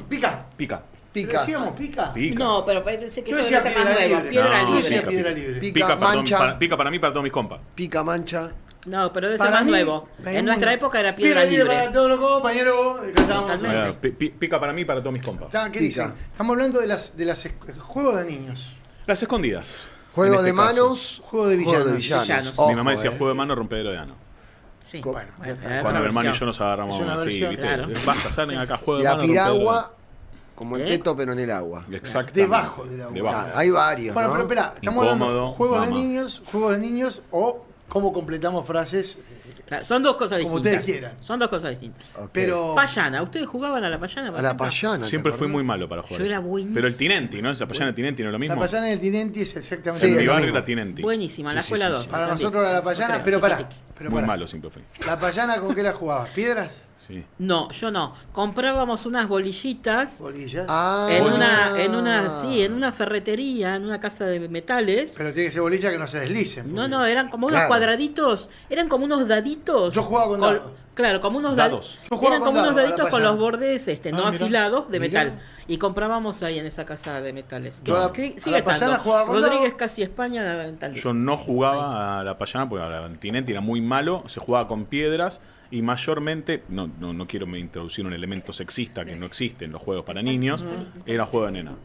Pica. Pica. Pica. ¿Decíamos pica? Pica. No, pero pensé que Yo eso decía debe ser más piedra nuevo. libre. Piedra No, Yo libre. decía pica, piedra pica. libre. Pica, Pica para, mancha. pica para mí, para todos mis compas. Pica, mancha. No, pero debe ser Para más mí, nuevo. En nuestra época era piedra para libre. todos los compañeros. Totalmente. Pica para mí, para todos mis compas. ¿Qué dice? Pica. Estamos hablando de las juegos de niños. Las escondidas. Juego En de este caso. manos. Juego de villanos. Villanos. Mi mamá decía juego de mano, rompedero de ano. Sí. Bueno, ya está. Otra Juan, mi hermano y versión. yo nos agarramos Es una así, versión, ¿viste? claro. Basta, salen acá, juego de La mano, rompedero de piragua, como el ¿Eh? teto, pero en el agua. ano. Exactamente. Debajo del agua. Debajo. Claro, hay varios, Bueno, ¿no? pero espera, estamos hablando Incómodo, de juegos mamá. de niños o cómo completamos frases, Claro, son dos cosas como distintas. ustedes quieran. Son dos cosas distintas. Ok. Pero Payana, ¿ustedes jugaban a la payana? por A la ejemplo? payana. ¿te Siempre fui acordás? muy malo para jugar. Yo era eso. buenísimo. Pero el Tinenti, ¿no? Es la payana del Tinenti, ¿no es lo mismo? la payana del Tinenti es exactamente Sí, En lo mi lo mismo. barrio mismo. era Tinenti. Buenísima, la Sí, escuela sí, 2. sí. Para nosotros era la payana, creo, pero pará. fíjate. Pero Muy pará. malo siempre fui. ¿La payana con qué la jugabas? ¿Piedras? Sí. No, yo no. Comprábamos unas bolillitas ¿Bolillas? Ah. en una ferretería, en una casa de metales. Pero tiene que ser bolilla que no se deslicen. No, porque- no, eran como unos Claro. cuadraditos, eran como unos daditos. Yo jugaba con dados. Claro, como unos Dados. dados. Yo jugaba Eran con como unos dados, a la daditos con payana. los bordes no mirá. afilados de Mirá. metal. Y comprábamos ahí en esa casa de metales. Yo a la- Sí, a sigue la payana estando. jugaba con Rodríguez dados. casi España en tal. Yo no jugaba a la payana porque el Tinenti era muy malo, se jugaba con piedras y mayormente, no quiero me introducir un elemento sexista que no existe en los juegos para niños, era juego de nena.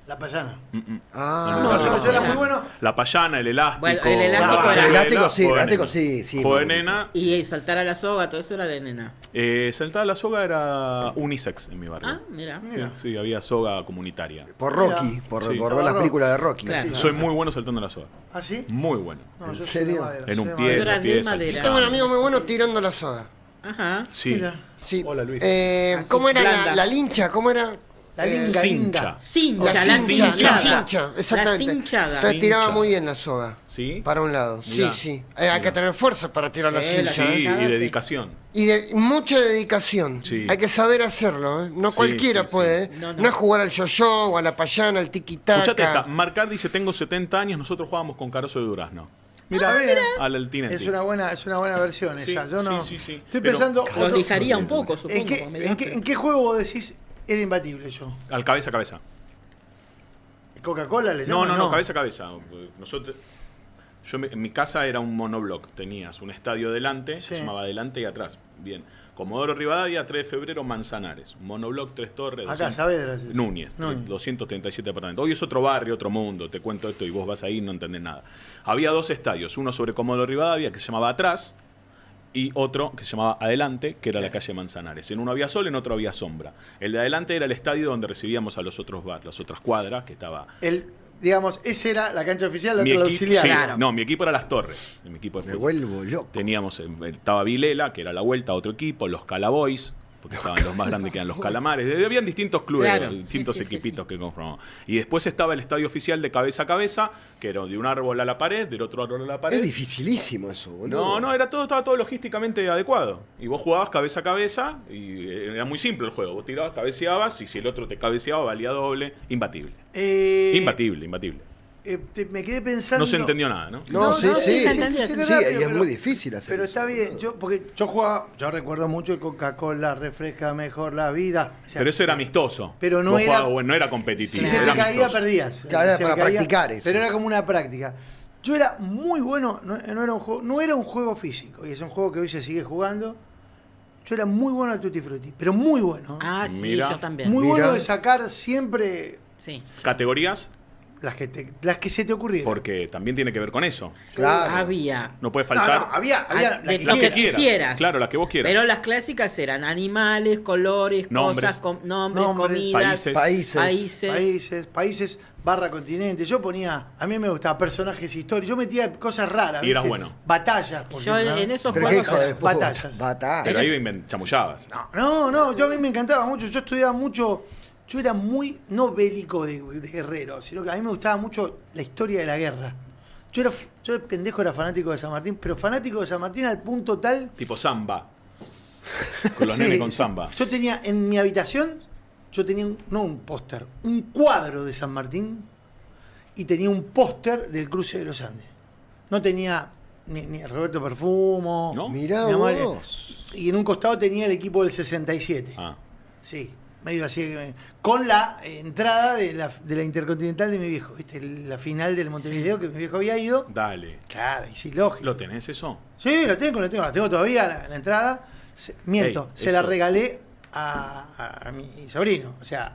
La payana. Ah. No, yo era muy bueno. La payana, el elástico. Bueno, el elástico la era- El elástico juego sí, de el elástico nena. sí, sí. Juego de muy nena. Y saltar a la soga, todo eso era de nena. Saltar a la soga era unisex en mi barrio. Ah, mira. Mira. Sí, había soga comunitaria. Por Rocky, Mira. por Sí. ver las películas de Rocky. Claro. Sí. Soy muy bueno saltando la soga. ¿Ah, sí? Muy bueno. No, ¿En yo soy serio? de madera, En soy un de pie, madera. Yo era dos pies, de madera. saltando. Tengo un amigo muy bueno tirando la soga. Ajá. Sí. Mira. Sí. Hola, Luis. ¿Cómo era blanda. la lincha? ¿Cómo era? La linga, Cincha. Cincha, La la cincha, la cinchada. cincha, exactamente. La cinchada. Se tiraba Cincha. muy bien la soga. ¿Sí? Para un lado. Mirá. Sí. Hay que tener fuerza para tirar la Sí, la cincha. Sí, cincha. ¿eh? y sí. dedicación. Y mucha dedicación. Sí. Hay que saber hacerlo. ¿eh? No Sí, cualquiera sí, sí. puede. ¿eh? No, No, no. es jugar al yo-yo o a la payana, al Escuchate esta. tiki-taka. Marcar dice, tengo 70 años, nosotros jugábamos con Carozo de Durazno. Mira, Al Tinenti. es una buena versión Sí, esa. Yo no. sí, sí, sí. Estoy Pero- pensando. Los otro- lijaría un poco, supongo. ¿En qué, porque me dio en qué juego vos decís era imbatible yo? Al cabeza a cabeza. ¿Coca-Cola le No, llaman? no, cabeza a cabeza. Nosotros, en mi casa era un monobloc. Tenías un estadio delante, Sí. se llamaba delante y atrás. Bien. Comodoro Rivadavia, 3 de febrero, Manzanares. Monobloc, 3 Torres. Acá, 200 Saavedra. es eso. Núñez, Núñez. 237 departamentos. Hoy es otro barrio, otro mundo. Te cuento esto y vos vas ahí y no entendés nada. Había dos estadios, uno sobre Comodoro Rivadavia, que se llamaba Atrás, y otro que se llamaba Adelante, que era la calle Manzanares. En uno había sol, en otro había sombra. El de Adelante era el estadio donde recibíamos a los otros las otras cuadras, que estaba... Digamos, esa era la cancha oficial, la Mi otra la equipo, auxiliar. sí, Claro. no, mi equipo era Las Torres, mi equipo de Me fútbol. vuelvo loco. Teníamos, estaba Vilela, que era la vuelta a otro equipo, los Calaboys, porque estaban los más grandes que eran los Calamares. Habían distintos clubes, Claro, distintos sí, sí, equipitos que conformaban. Y después estaba el estadio oficial de cabeza a cabeza, que era de un árbol a la pared, del otro árbol a la pared. Es dificilísimo eso, boludo. No, estaba todo logísticamente adecuado. Y vos jugabas cabeza a cabeza y era muy simple el juego. Vos tirabas, cabeceabas y si el otro te cabeceaba valía doble. Imbatible. Imbatible. Me quedé pensando. No se entendió nada, ¿no? No, sí, sí, se sí, entendió, sí, se sí, entendió, y es pero- muy difícil hacer Pero eso, está bien, boludo. porque yo jugaba, yo recuerdo mucho el Coca-Cola refresca mejor la vida. O sea, Pero eso era amistoso. Pero no Vos era- jugabas, bueno, no era competitivo. si se te era caía, amistoso. perdías. Claro, era Se para me caía, practicar eso. Pero era como una práctica. Yo era muy bueno, no era un juego físico, y es un juego que hoy se sigue jugando. Yo era muy bueno al Tutti Frutti, pero muy bueno. Ah, sí, Mira. yo también. Muy Mira. bueno de sacar siempre Sí. Categorías, las que se te ocurrieran. porque también tiene que ver con eso. Claro. Había. No puede No, faltar. había Ah, la de que lo que quieras. quisieras. Claro, las que vos quieras. Pero las clásicas eran animales, colores, Nombres. cosas, nombres, Nombres. comidas, Países. Países barra continente. Yo ponía, a mí me gustaba personajes históricos. Yo metía cosas raras. Y eras ¿viste? bueno. Batallas, por Yo ejemplo, ¿no? en esos Pero qué juegos. hijo de puta. Batallas. Batallas. Pero ahí chamullabas. No, yo a mí me encantaba mucho. Yo estudiaba mucho. Yo era muy no bélico de guerrero, sino que a mí me gustaba mucho la historia de la guerra. Yo de pendejo era fanático de San Martín, pero fanático de San Martín al punto tal. Tipo samba. Con los Sí, nenes con samba. Yo tenía en mi habitación, no un póster, un cuadro de San Martín y tenía un póster del cruce de los Andes. No tenía ni Roberto Perfumo. ¿No? Mirá Mi amor, vos. Y en un costado tenía el equipo del 67. Ah. Sí, medio así, con la entrada de la Intercontinental de mi viejo, ¿viste? La final del Montevideo que mi viejo había ido. Dale. Claro, y sí, lógico. ¿Lo tenés eso? Sí, la tengo todavía, la entrada. Miento, Ey, se la eso. regalé a mi sobrino, o sea,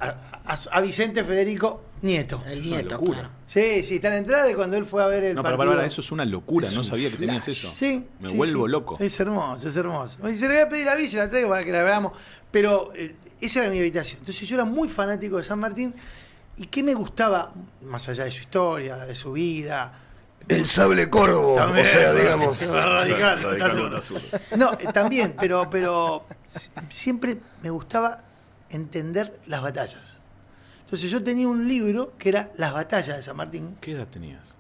a Vicente Federico Nieto. El Es una nieto, locura. claro. Sí, está en la entrada de cuando él fue a ver el No, pero partido. Bárbara, eso es una locura. Es No un sabía que tenías flash. eso. Sí, Me sí, vuelvo sí. loco. Es hermoso, es hermoso. Y se le voy a pedir a Villa, la traigo para que la veamos. Pero esa era mi habitación. Entonces yo era muy fanático de San Martín. ¿Y qué me gustaba? Más allá de su historia, de su vida. El sable corvo, También, o sea, digamos. Radical, Radical, está azul. No, también, pero siempre me gustaba entender las batallas. Entonces yo tenía un libro que era Las batallas de San Martín, ¿Qué edad tenías?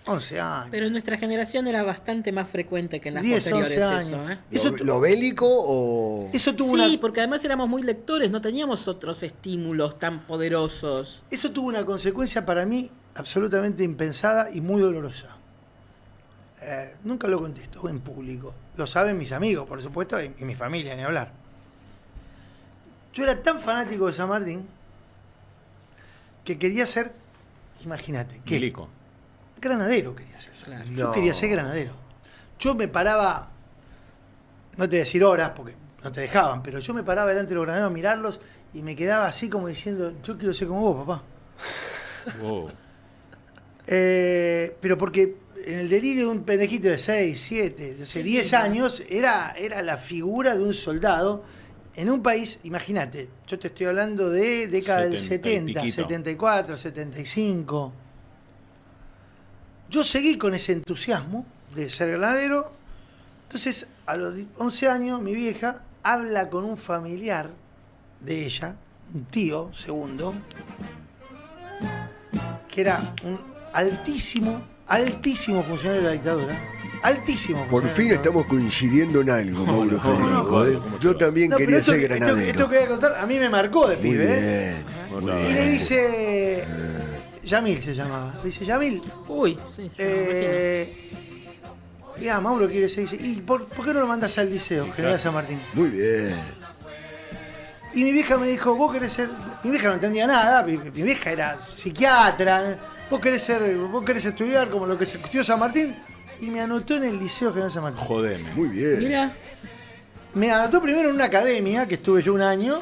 11 años. Pero en nuestra generación era bastante más frecuente que en las 10, posteriores 11 eso, años. ¿eh? Eso, ¿Lo bélico o...? eso tuvo Sí, una, porque además éramos muy lectores, no teníamos otros estímulos tan poderosos. eso tuvo una consecuencia para mí absolutamente impensada y muy dolorosa. Nunca lo contesto en público. Lo saben mis amigos, por supuesto, y mi familia, ni hablar. Yo era tan fanático de San Martín que quería ser, imagínate, ¿qué? Milico. Granadero quería ser. Claro. Yo No. quería ser granadero. Yo me paraba, no te voy a decir horas porque no te dejaban, pero yo me paraba delante de los granaderos a mirarlos y me quedaba así como diciendo, yo quiero ser como vos, papá. Wow. Pero porque en el delirio de un pendejito de 6, 7, 10 años, era la figura de un soldado en un país, imagínate, yo te estoy hablando de década del 70 y 70, piquito. 74, 75. Yo seguí con ese entusiasmo de ser granadero. Entonces, a los 11 años, mi vieja habla con un familiar de ella, un tío segundo, que era un altísimo funcionario de la dictadura. Altísimo Por funcionario fin de la dictadura. estamos coincidiendo en algo, Mauro no, Federico. no, ¿eh? ¿cómo te Yo va? también No, pero quería esto, ser esto granadero. que voy a contar a mí me marcó de Muy pibe, ¿eh? bien. Muy muy bien. Y le bien. dice, Yamil se llamaba, le dice, Yamil, Uy, sí. ya Mauro quiere ser, dice, ¿y por qué no lo mandas al liceo, General San Martín? Muy bien. Y mi vieja me dijo, vos querés ser, mi vieja no entendía nada, mi vieja era psiquiatra, vos querés estudiar como lo que se estudió San Martín, y me anotó en el liceo General San Martín. Jodeme. Muy bien. Mira, Me anotó primero en una academia, que estuve yo un año,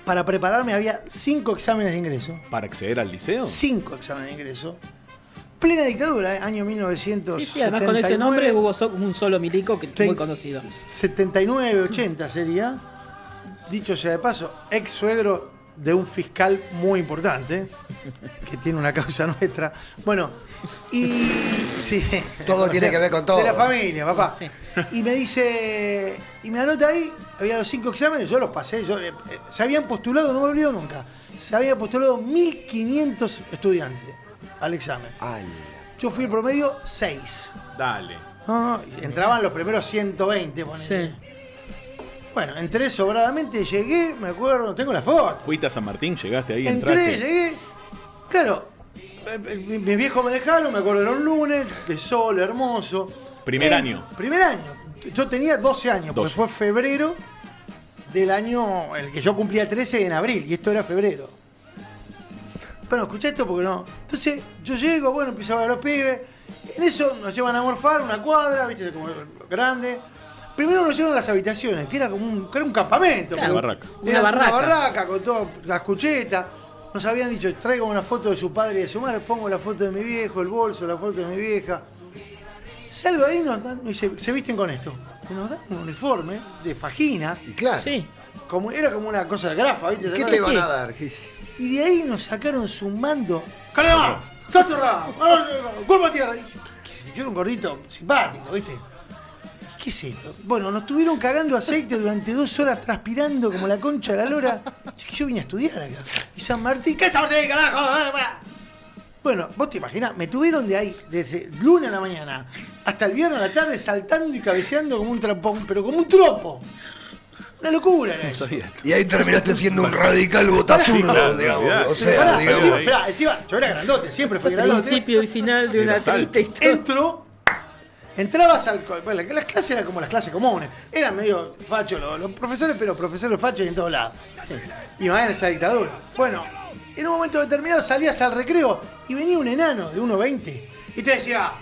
para prepararme había 5 exámenes de ingreso. ¿Para acceder al liceo? 5 exámenes de ingreso. Plena dictadura, año 1979. sí, sí, además con ese nombre hubo un solo milico que muy conocido. 79, 80 sería. Dicho sea de paso, ex suegro de un fiscal muy importante, que tiene una causa nuestra. Bueno, y... sí, Todo tiene que ver con todo. De la familia, papá. Sí. Y me dice, y me anota ahí, había los 5 exámenes, yo los pasé, se habían postulado, no me olvido nunca, se habían postulado 1.500 estudiantes al examen. Ay. Yo fui el promedio 6. Dale. No, entraban los primeros 120, ponele. Sí. Bueno, entré sobradamente, llegué, me acuerdo, tengo la foto. ¿Fuiste a San Martín? ¿Llegaste ahí? Entré, ¿Entraste? llegué. Claro, mis viejos me dejaron, me acuerdo, era un lunes, de sol, hermoso. Primer año. Primer año. Yo tenía 12 años, porque 12. fue febrero del año, el que yo cumplía 13 en abril, y esto era febrero. Bueno, escuché esto porque no. Entonces, yo llego, bueno, empiezo a ver a los pibes. En eso nos llevan a morfar una cuadra, viste, como grande. Primero nos llevan a las habitaciones, que era como un campamento. Claro, porque barraca. era Una barraca. Una barraca con todas las cuchetas. Nos habían dicho, traigo una foto de su padre y de su madre, pongo la foto de mi viejo, el bolso, la foto de mi vieja. Salgo ahí y nos dan, y se visten con esto. Y nos dan un uniforme de fajina. Y claro. Sí. Era como una cosa de grafa, ¿viste? ¿Qué ¿Te te acuerdas? van a dar? ¿Qué es? Y de ahí nos sacaron zumbando. ¡Caramba! ¡Salto rama! ¡Cuerpo a tierra! Yo era un gordito simpático, ¿viste? ¿Y qué es esto? Bueno, nos estuvieron cagando aceite durante 2 horas transpirando como la concha de la lora. Yo vine a estudiar acá. Y San Martín, ¿qué es San Martín, carajo? Bueno, vos te imaginás, me tuvieron de ahí desde lunes a la mañana hasta el viernes a la tarde saltando y cabeceando como un trampón, pero como un tropo. Una locura era No eso. sabía. Y ahí terminaste siendo un radical botazurdo, Claro, digamos. olvidate. O Pero sea, pará, digamos. encima, yo era grandote, siempre fui grandote. Principio y final de una Era salto. triste historia. Entro Entrabas al... Bueno, las clases eran como las clases comunes. Eran medio fachos los profesores, pero profesores fachos en todos lados. Y más en esa dictadura. Bueno, en un momento determinado salías al recreo y venía un enano de 1,20 y te decía...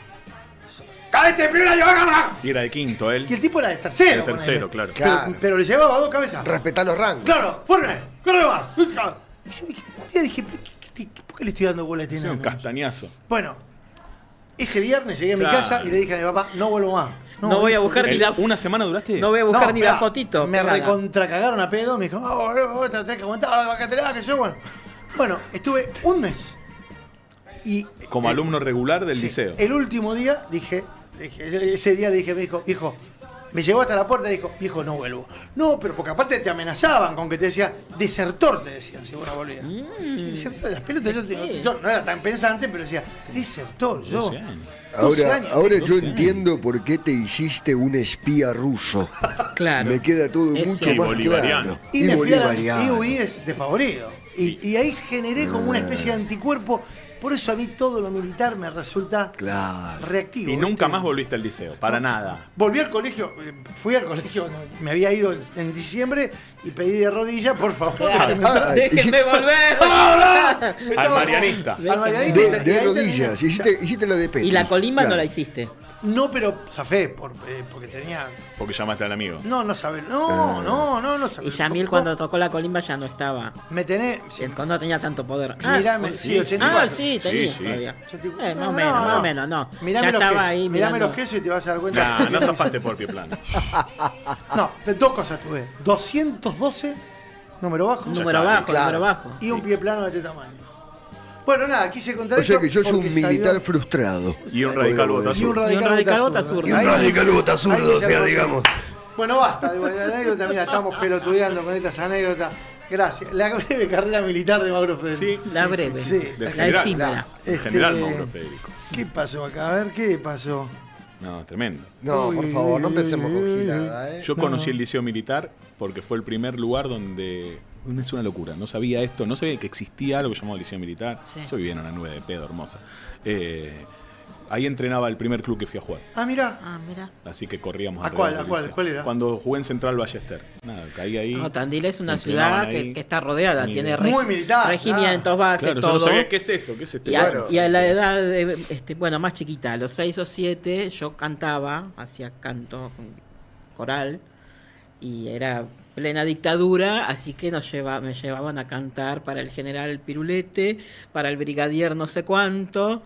¡Cállate, primero yo acá! Y era de quinto él. Y el tipo era de tercero. De tercero, ponele. claro. Pero le llevaba 2 cabezas. Respetar los rangos. Claro, fuerte, corre más. Y yo dije, un día dije, ¿por qué le estoy dando bola a este Sí, un enano? castañazo. Bueno, ese viernes llegué a mi Claro. casa y le dije a mi papá, no vuelvo más. No voy a buscar ni la... ¿Una semana duraste? No voy a buscar No, ni mirá, la fotito. Me pegada. recontracagaron a pedo, me dijo, vos te tenés que aguantar, bájatela, que yo, bueno. Bueno, estuve un mes. Y Como alumno regular del sí, liceo. el último día ese día le dije, me dijo, viejo, me llevó hasta la puerta y dijo, viejo, no vuelvo. No, pero porque aparte te amenazaban con que te decía, desertor, te decían, si vos no volvías. Sí, desertor, las pelotas, yo no era tan pensante, pero decía, desertor, yo. 12 años. 12 años. Ahora yo 12 años. entiendo por qué te hiciste un espía ruso. Claro. Me queda todo Es mucho cierto. más Bolivariano. claro. Y me fui a la bolivariano. huí despavorido. Y ahí generé como una especie de anticuerpo. Por eso a mí todo lo militar me resulta Claro. reactivo. Y nunca ¿viste? más volviste al liceo, para nada. Volví al colegio, fui al colegio, me había ido en diciembre y pedí de rodillas, por favor. Claro. que me- ¡Déjenme volver! Me Al estaba- marianista. Al marianista. De, y de ahí rodillas. terminé. Hiciste lo de Petri. Y la colimba no Claro. la hiciste. No, pero zafé, porque tenía... Porque llamaste al amigo. No saber. No saber. Y Yamil cuando tocó la colimba ya no estaba. Me tenés... sí, Cuando no tenía tanto poder. Mirame, sí, 84. Ah, sí, tenía Sí, sí. todavía. 84. Más o menos, más o menos, no. Mirame Ya los estaba quesos, ahí mirame mirando. los quesos y te vas a dar cuenta. Nah, no zafaste por pie plano. No, dos cosas tuve. 212, número bajo, Número está, bajo, claro. número bajo. y un pie plano de este tamaño. Bueno, nada, quise contar O sea esto que sos un porque militar salió- frustrado. Y un radical Podemos Y un botazurdo. radical botazurdo. Y un Ahí- radical botazurdo, ahí o sea, ya- digamos. Bueno, basta de anécdotas. Mira, estamos pelotudeando con estas anécdotas. Gracias. La breve carrera militar de Mauro Federico. Sí, La breve. sí. De La general. efímera. En general, Mauro Federico. ¿Qué pasó acá? A ver, ¿qué pasó? No, tremendo. No, por favor, no empecemos con gilada, ¿eh? Yo conocí el liceo militar porque fue el primer lugar donde... Es una locura, no sabía esto, no sabía que existía algo llamado liceo militar. Sí. Yo vivía en una nube de pedo hermosa. Ahí entrenaba el primer club que fui a jugar. Ah, mira. Ah, mira. Así que corríamos ¿A alrededor cuál? del ¿A cuál? liceo. ¿Cuál era? Cuando jugué en Central Ballester. Nada, caí ahí. No, Tandil es una entrenaban ciudad ahí. que está rodeada, Ni tiene idea. Muy militar, regimientos, bases, Claro, yo todo. no sabía qué es esto, qué es este Y a, Bueno. y a la edad, bueno, más chiquita, a los 6 o 7, yo cantaba, hacía canto coral, y era plena dictadura, así que me llevaban a cantar para el general Pirulete, para el brigadier no sé cuánto.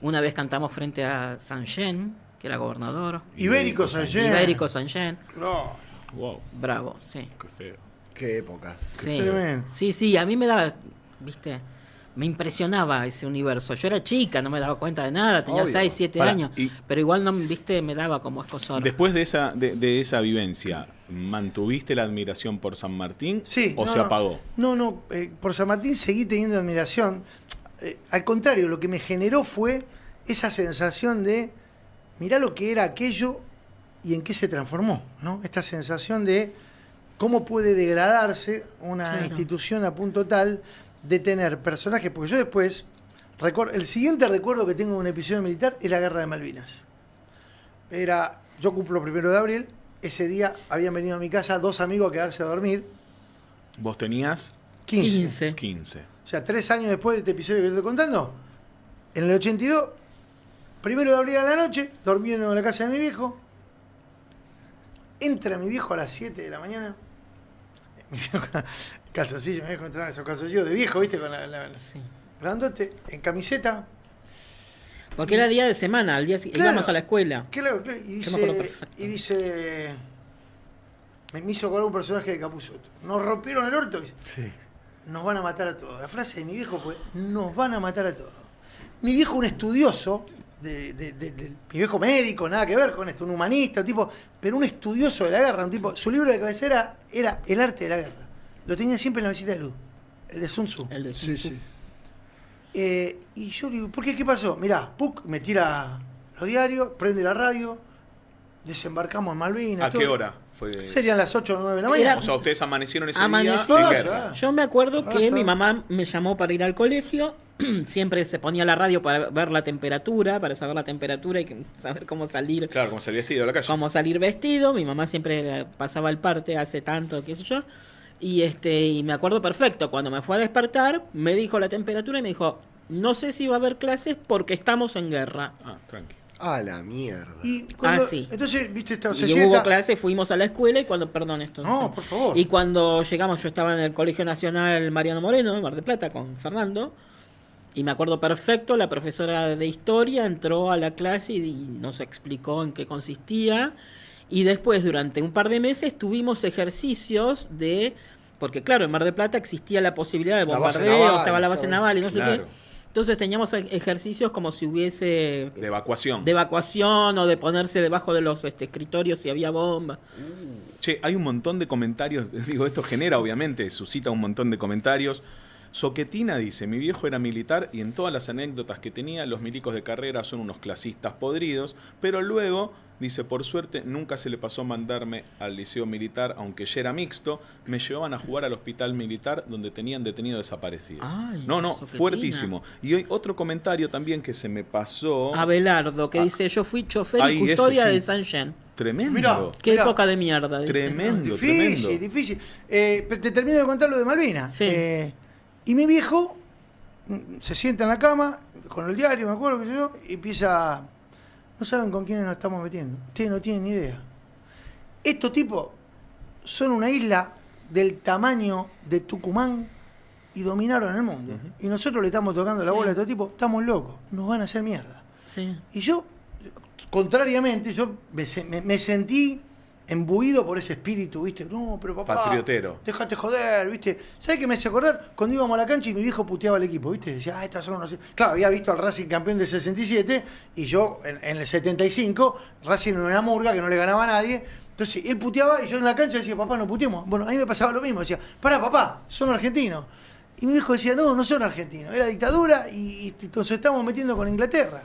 Una vez cantamos frente a Sanjen, que era gobernador. Ibérico Sánchez. Ibérico Sanjen. No. Wow, Bravo, sí. qué feo. Qué épocas. Sí. tremendo. Sí, a mí me daba, viste, me impresionaba ese universo. Yo era chica, no me daba cuenta de nada, tenía Obvio. 6, 7 Pará, años, y- pero igual no, viste, me daba como escosor. Después de esa vivencia, ¿mantuviste la admiración por San Martín Sí. o no, se no. apagó? No, por San Martín seguí teniendo admiración. Al contrario, lo que me generó fue esa sensación de, mirá lo que era aquello y en qué se transformó, ¿no? Esta sensación de cómo puede degradarse una Claro. institución a punto tal de tener personajes, porque yo después, el siguiente recuerdo que tengo de un episodio militar es la Guerra de Malvinas. Yo cumplo 1 de abril, ese día habían venido a mi casa 2 amigos a quedarse a dormir, ¿Vos tenías 15. 15? O sea, 3 años después de este episodio que te estoy contando, en el 82, 1 de abril a la noche, durmiendo en la casa de mi viejo, entra mi viejo a las 7 de la mañana, mi viejo con calzoncillo, mi viejo entraba en esos calzoncillos de viejo, ¿viste? Con la Sí. grandote, en camiseta. Porque era día de semana, al día Claro. íbamos a la escuela. Claro, y Yo me acuerdo dice, perfecto. me hizo acordar un personaje de Capusotto. Nos rompieron el orto. Sí. Nos van a matar a todos. La frase de mi viejo fue, nos van a matar a todos. Mi viejo, un estudioso, mi viejo médico, nada que ver con esto, un humanista, tipo, pero un estudioso de la guerra, un tipo, su libro de cabecera era El arte de la guerra. Lo tenía siempre en la mesita de luz, el de Sun Tzu. El de Sí, Sun Tzu. sí. Y yo digo, ¿por qué? ¿Qué pasó? Mirá, Puc me tira los diarios, prende la radio, desembarcamos en Malvinas. ¿A todo. qué hora fue? Serían las 8 o 9 de la Era- mañana. O sea, ustedes amanecieron ese Amanecí. día en Ah, guerra. ya. Yo me acuerdo que Ah, mi ya. mamá me llamó para ir al colegio siempre se ponía la radio para ver la temperatura, para saber la temperatura y saber cómo salir. Claro, como salir vestido a la calle. Cómo salir vestido. Mi mamá siempre pasaba el parte hace tanto, qué sé yo. Y me acuerdo perfecto, cuando me fue a despertar, me dijo la temperatura y me dijo, no sé si va a haber clases porque estamos en guerra. Ah, tranqui. A la mierda. Y cuando, sí. Entonces, viste, esta Y hubo clases, fuimos a la escuela y cuando, perdón esto. No, sí. por favor. Y cuando llegamos, yo estaba en el Colegio Nacional Mariano Moreno, en Mar del Plata, con Fernando. Y me acuerdo perfecto, la profesora de historia entró a la clase y nos explicó en qué consistía. Y después, durante un par de meses, tuvimos ejercicios porque claro, en Mar del Plata existía la posibilidad de La base bombardeo, naval, estaba la base todo. naval y no sé Claro. qué. Entonces teníamos ejercicios como si hubiese De evacuación. de evacuación o de ponerse debajo de los escritorios si había bomba. Che, hay un montón de comentarios. Digo, esto genera, obviamente, suscita un montón de comentarios. Soquetina dice, mi viejo era militar y en todas las anécdotas que tenía, los milicos de carrera son unos clasistas podridos, pero luego, dice, por suerte, nunca se le pasó mandarme al liceo militar, aunque ya era mixto, me llevaban a jugar al hospital militar donde tenían detenido desaparecido. Ay, No, Soquetina. fuertísimo. Y hoy otro comentario también que se me pasó. Abelardo, que dice, yo fui chofer Ay, y custodia eso sí. de San Jean. Tremendo. Mirá. Qué Mirá. época de mierda. Dice. Tremendo. Difícil, tremendo. difícil. Te termino de contar lo de Malvinas. Sí. Y mi viejo se sienta en la cama, con el diario, me acuerdo, qué sé yo, y empieza... No saben con quiénes nos estamos metiendo. Ustedes no tienen ni idea. Estos tipos son una isla del tamaño de Tucumán y dominaron el mundo. Y nosotros le estamos tocando la Sí. bola a estos tipos. Estamos locos. Nos van a hacer mierda. Sí. Y yo, contrariamente, yo me sentí embuido por ese espíritu, ¿viste? No, pero papá... Patriotero. Déjate joder, ¿viste? ¿Sabes qué me hace acordar? Cuando íbamos a la cancha y mi viejo puteaba al equipo, ¿viste? Decía, estas son unos... Claro, había visto al Racing campeón del 67 y yo, en el 75, Racing era una murga que no le ganaba a nadie. Entonces, él puteaba y yo en la cancha decía, papá, no puteemos. Bueno, a mí me pasaba lo mismo. Decía, pará, papá, son argentinos. Y mi viejo decía, no, no son argentinos. Era dictadura y nos estamos metiendo con Inglaterra.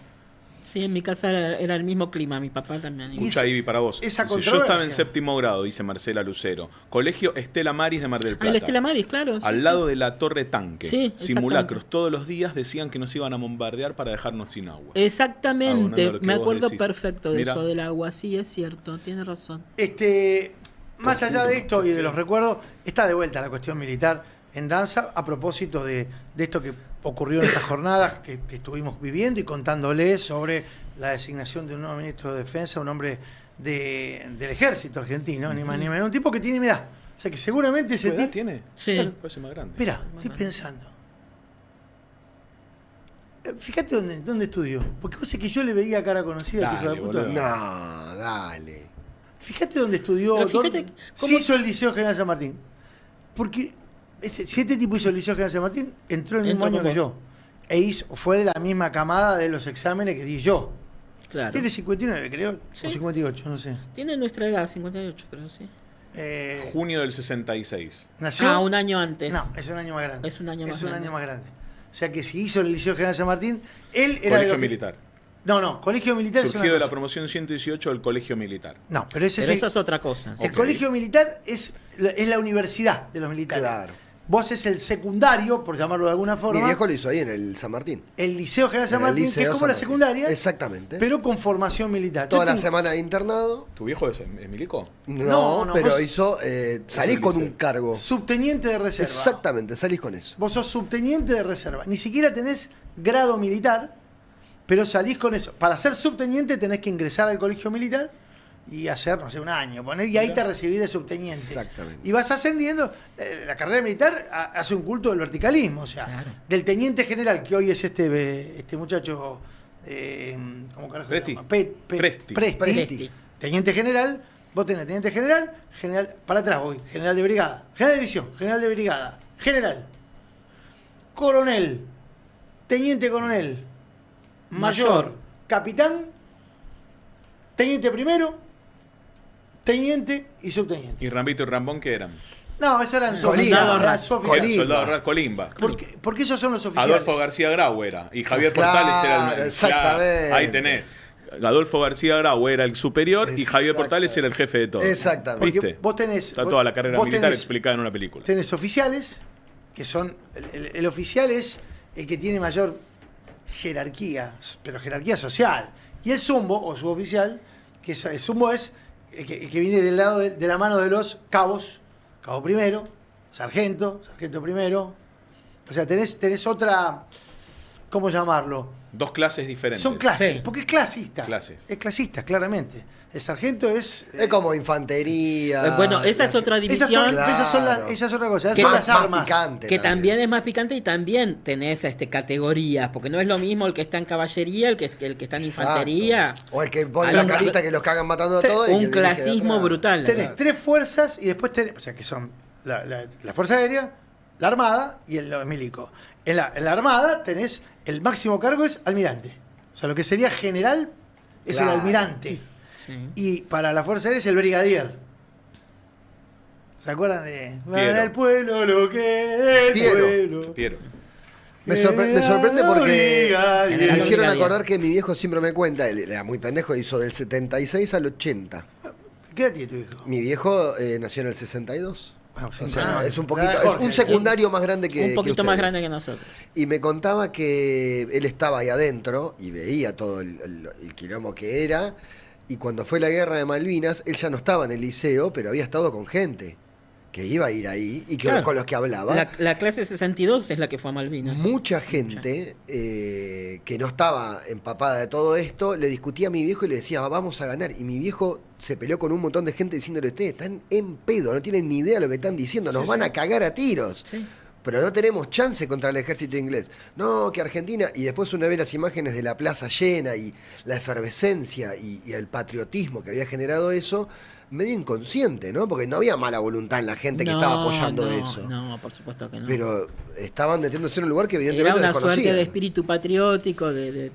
Sí, en mi casa era el mismo clima, mi papá también. Y Escucha, Ivy, para vos. esa Dice, yo controversia. estaba en séptimo grado, dice Marcela Lucero. Colegio Estela Maris de Mar del Plata. Ah, la Estela Maris, claro. Al sí, lado sí. de la Torre Tanque. Sí, Simulacros. exactamente. Todos los días decían que nos iban a bombardear para dejarnos sin agua. Exactamente, Abonando a lo que me vos acuerdo decís. perfecto de Mirá. eso del agua, sí, es cierto, tiene razón. Más allá de esto y de los recuerdos, está de vuelta la cuestión militar en danza a propósito de esto que ocurrió en estas jornadas que estuvimos viviendo y contándoles sobre la designación de un nuevo ministro de Defensa, un hombre del ejército argentino, ni más ni menos, un tipo que tiene mi edad. O sea que seguramente ese ¿Qué edad tipo... tiene? Sí. Claro, parece más grande. Mira, estoy pensando. Fíjate dónde estudió. Porque vos sé que yo le veía cara conocida, Dale, tipo de puta. boludo. No, dale. Fíjate dónde estudió. Pero fíjate dónde- cómo- sí hizo el Liceo General San Martín. Porque si este tipo hizo el Liceo General San Martín, entró el mismo Entró año con que yo. Fue de la misma camada de los exámenes que di yo. Claro. Tiene 59, creo. Sí. O 58, no sé. Tiene nuestra edad, 58 creo, sí. Junio del 66. ¿Nació? Ah, un año antes. No, es un año más grande. Es un año más grande. más grande. O sea que si hizo el Liceo General San Martín, él era... Colegio de lo que- militar. No, Colegio Militar es Surgió una de la cosa. promoción 118 del Colegio Militar. No, pero ese Pero es eso es otra cosa. el Ok. Colegio Militar es la universidad de los militares. Claro. Vos es el secundario, por llamarlo de alguna forma. Mi viejo lo hizo ahí en el San Martín. El Liceo General San En el Martín, que es Liceo como San la Martín. secundaria, Exactamente. pero con formación militar. Toda Yo la tengo- semana de internado. ¿Tu viejo es milico? No, No, pero vos- hizo. Salís el con liceo. un cargo. Subteniente de reserva. Exactamente, salís con eso. Vos sos subteniente de reserva. Ni siquiera tenés grado militar, pero salís con eso. Para ser subteniente tenés que ingresar al colegio militar y hacer, no sé, un año, y ahí te recibís de subteniente. Exactamente. Y vas ascendiendo. La carrera militar hace un culto del verticalismo, o sea, Claro. del teniente general, que hoy es este muchacho, ¿cómo carajo se Presti. llama? Presti. Presti. Teniente general, vos tenés teniente general, para atrás voy, general de brigada, general de división, general de brigada, general, coronel, teniente coronel, mayor, Mayor. capitán, teniente primero, teniente y subteniente. ¿Y Rambito y Rambón qué eran? No, esos eran Colima. soldados, eran Colima. suboficiales. Eran soldados Colimba. Porque esos son los oficiales. Adolfo García Grau era. Y Javier Claro, Portales era el exactamente. Ahí tenés. Adolfo García Grau era el superior y Javier Portales era el jefe de todo. Exactamente. Porque ¿Viste? vos tenés... Está vos- toda la carrera vos militar tenés- explicada en una película. Tenés oficiales, que son... El oficial es el que tiene mayor jerarquía, pero jerarquía social. Y el zumbo, o suboficial, que el zumbo es el que viene del lado de la mano de los cabos, cabo primero, sargento primero. O sea, tenés otra, ¿cómo llamarlo? Dos clases diferentes. Son clases, Sí. porque es clasista. Clases. Es clasista, claramente. El sargento es... Es como infantería. Bueno, esa es otra división. Claro. Esa es otra cosa. Que Esas son Más, las más armas. picante. Que también es más picante y también tenés categorías, porque no es lo mismo el que está en caballería, el que está en Exacto. infantería. O el que pone Hay la un- carita que los cagan matando a Te- todos. y que Un dirige de clasismo atrás. brutal. Tenés tres fuerzas y después tenés... O sea, que son la Fuerza Aérea, la Armada y el milico. En la Armada tenés... El máximo cargo es almirante. O sea, lo que sería general es Claro. el almirante. Sí. Y para la Fuerza Aérea es el brigadier. ¿Se acuerdan de... Piero. Para el pueblo lo que es Piero. pueblo. Piero. Me sorprende porque Brigadier. me hicieron Brigadier. acordar que mi viejo siempre me cuenta, él era muy pendejo, hizo del 76 al 80. ¿Qué edad tiene tu hijo? Mi viejo nació en el 62. Bueno, O sea, es un la poquito, de es Jorge. un secundario más grande que Un poquito que más ustedes. grande que nosotros. Y me contaba que él estaba ahí adentro y veía todo el quilombo que era. Y cuando fue la guerra de Malvinas, él ya no estaba en el liceo, pero había estado con gente que iba a ir ahí y que, Claro. con los que hablaba. La clase 62 es la que fue a Malvinas. Mucha gente que no estaba empapada de todo esto le discutía a mi viejo y le decía, vamos a ganar. Y mi viejo se peleó con un montón de gente diciéndole, ustedes están en pedo, no tienen ni idea de lo que están diciendo, nos van a cagar a tiros. Sí. Pero no tenemos chance contra el ejército inglés. No, que Argentina... Y después uno ve las imágenes de la plaza llena y la efervescencia y el patriotismo que había generado eso, medio inconsciente, ¿no? Porque no había mala voluntad en la gente que estaba apoyando eso. No, por supuesto que no. Pero estaban metiéndose en un lugar que Era evidentemente una desconocían. suerte de espíritu patriótico, de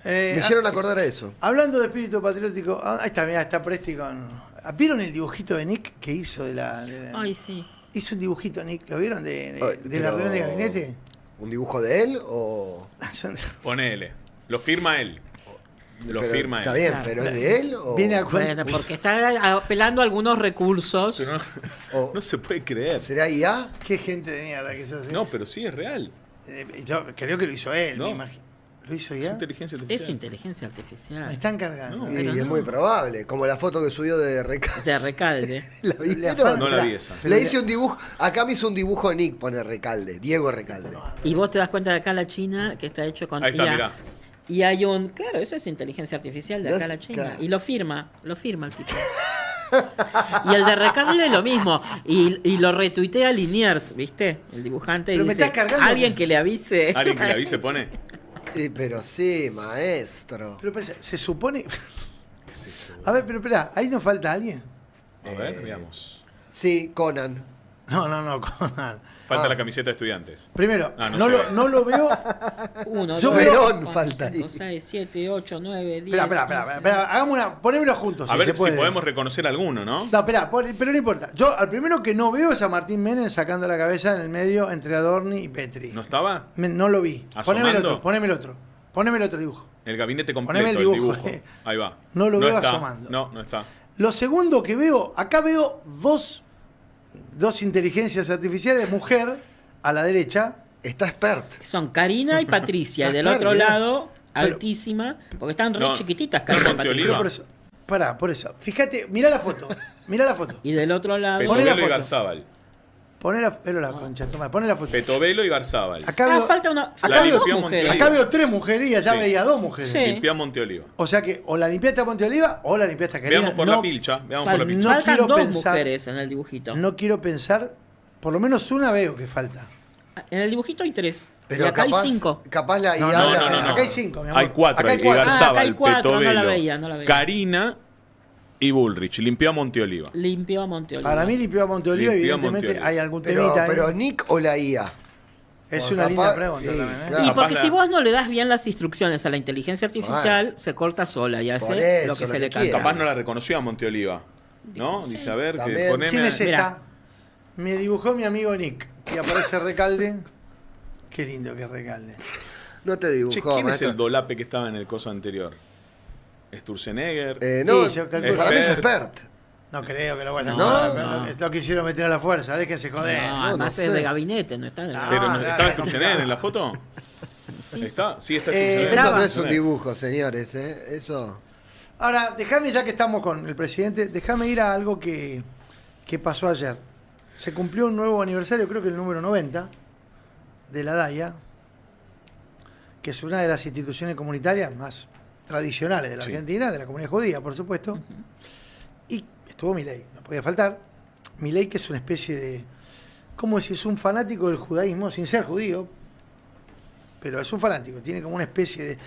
Me hicieron acordar a eso. Hablando de espíritu patriótico, ahí está, mirá, está Presti con... ¿Vieron el dibujito de Nick que hizo de la... Ay, sí. Hizo un dibujito Nick, ¿lo vieron de Ay, la pero- reunión de gabinete? ¿Un dibujo de él o...? Ponele. Lo firma él. Lo Pero firma está él. bien, Claro. pero ¿es de él o...? Viene a Bueno, porque está apelando a algunos recursos. Pero no, o- no se puede creer. ¿Será IA? Qué gente de mierda que sos. No, pero sí es real. Yo creo que lo hizo él, No. me imagino. ¿Lo hizo Es ya? inteligencia Es artificial. inteligencia artificial. Me están cargando. No. Y pero es no. muy probable. Como la foto que subió de Reca. De Recalde. ¿La Le vieron? falta- No la vi esa. Pero Le hice un dibujo. Acá me hizo un dibujo Nick, pone Recalde. Diego Recalde. Y vos te das cuenta de acá la China que está hecho con Ahí está, IA. mirá. Y hay un, claro, eso es inteligencia artificial de acá ¿Ves? la China. Claro. Y lo firma el tipo. Y el de Recalde lo mismo. Y lo retuitea Liniers, ¿viste? El dibujante. Y Pero me dice, estás cargando. alguien que le avise. Alguien que la vi se pone. Pero sí, maestro. Pero pues, se supone... ¿Qué es eso? A ver, pero espera, ¿ahí nos falta alguien? A ver, veamos. Sí, Conan. No, Conan. Falta Ah. la camiseta de estudiantes. Primero, Ah, no no, se ve. no lo veo... 1, Yo 2, veo- 3, Verón 4, falta ahí. 5, 6, 7, 8, 9, 10. Espera, hagamos una... Ponémelo juntos. A ver se si puede. podemos reconocer alguno, ¿no? No, espera, pero no importa. Yo al primero que no veo es a Martín Menem sacando la cabeza en el medio entre Adorni y Petri. ¿No estaba? No lo vi. Poneme el ¿Asomando? otro, poneme el otro dibujo. El gabinete completo, Poneme el el dibujo. dibujo. Ahí va. No lo veo está. asomando. No está. Lo segundo que veo, acá veo dos inteligencias artificiales, mujer a la derecha. Está expert. Son Karina y Patricia. Y del otro lado, altísima. Porque están re No, chiquititas, no, Karina y Monteoliva. Patricia. Por eso. Fíjate, mirá la foto. Mirá la foto. Y del otro lado. Poné la Petovelo y foto. Garzábal. Pero la concha, toma, poné la foto. Petovelo y Garzábal. Acá veo, falta una. La Faltan dos limpió mujeres. Monteoliva. acá veo tres mujeres y allá Sí. veía dos mujeres. Sí. Limpia Monteoliva. O sea que o la limpiaste a Monteoliva o la limpiaste a Karina. Veamos por No- la pilcha. Veamos por la pilcha. no Faltan quiero dos pensar- mujeres en el dibujito. No quiero pensar, por lo menos una veo que falta. En el dibujito hay 3. Pero y acá capaz, hay 5. capaz la IA... No, No, la- no, no, no. Acá hay 5, mi amor. Hay 4. Acá hay Y cuatro. Ah, acá Garzábal, hay 4, no la Petovelo, veía, no la veía. Karina y Bullrich. Limpió a Monteoliva. Limpió a Monteoliva. Para mí limpió a Monteoliva, Limpió a evidentemente Monteoliva. hay algún temita ahí. Pero Nick o la IA. Es Por una capaz- linda pregunta sí, también, ¿eh? claro. Y Capaz porque la- si vos no le das bien las instrucciones a la inteligencia artificial, se corta sola y Por hace eso, lo que lo se que le canta. quiera. Capaz no la reconoció a Monteoliva. ¿No? Sí. Dice, a ver, que También. poneme... ¿Quién es Mirá. esta? Me dibujó mi amigo Nick. Y aparece Recalde. Qué lindo que es Recalde. No te dibujó, Che, ¿quién es maestro. el dolape que estaba en el coso anterior? ¿Sturzenegger? No, Sí, yo calculo. para mí es Expert. expert. No creo que lo vayan a No, matar. Lo quisieron meter a la fuerza, déjense joder. No, no además sé. es de gabinete, no está en el Ah, Pero no, claro, ¿estaba es Sturzenegger en la foto? ¿Está? Sí, está Eh, Sturzenegger. Eso no Brava. es un dibujo, señores, ¿eh? Eso. Ahora, déjame, ya que estamos con el presidente, déjame ir a algo que pasó ayer. Se cumplió un nuevo aniversario, creo que el número 90, de la DAIA, que es una de las instituciones comunitarias más tradicionales de la Sí. Argentina, de la comunidad judía, por supuesto. Y estuvo Milei, no podía faltar. Milei, que es una especie de, ¿cómo decir? Es un fanático del judaísmo, sin ser judío, pero es un fanático, tiene como una especie de...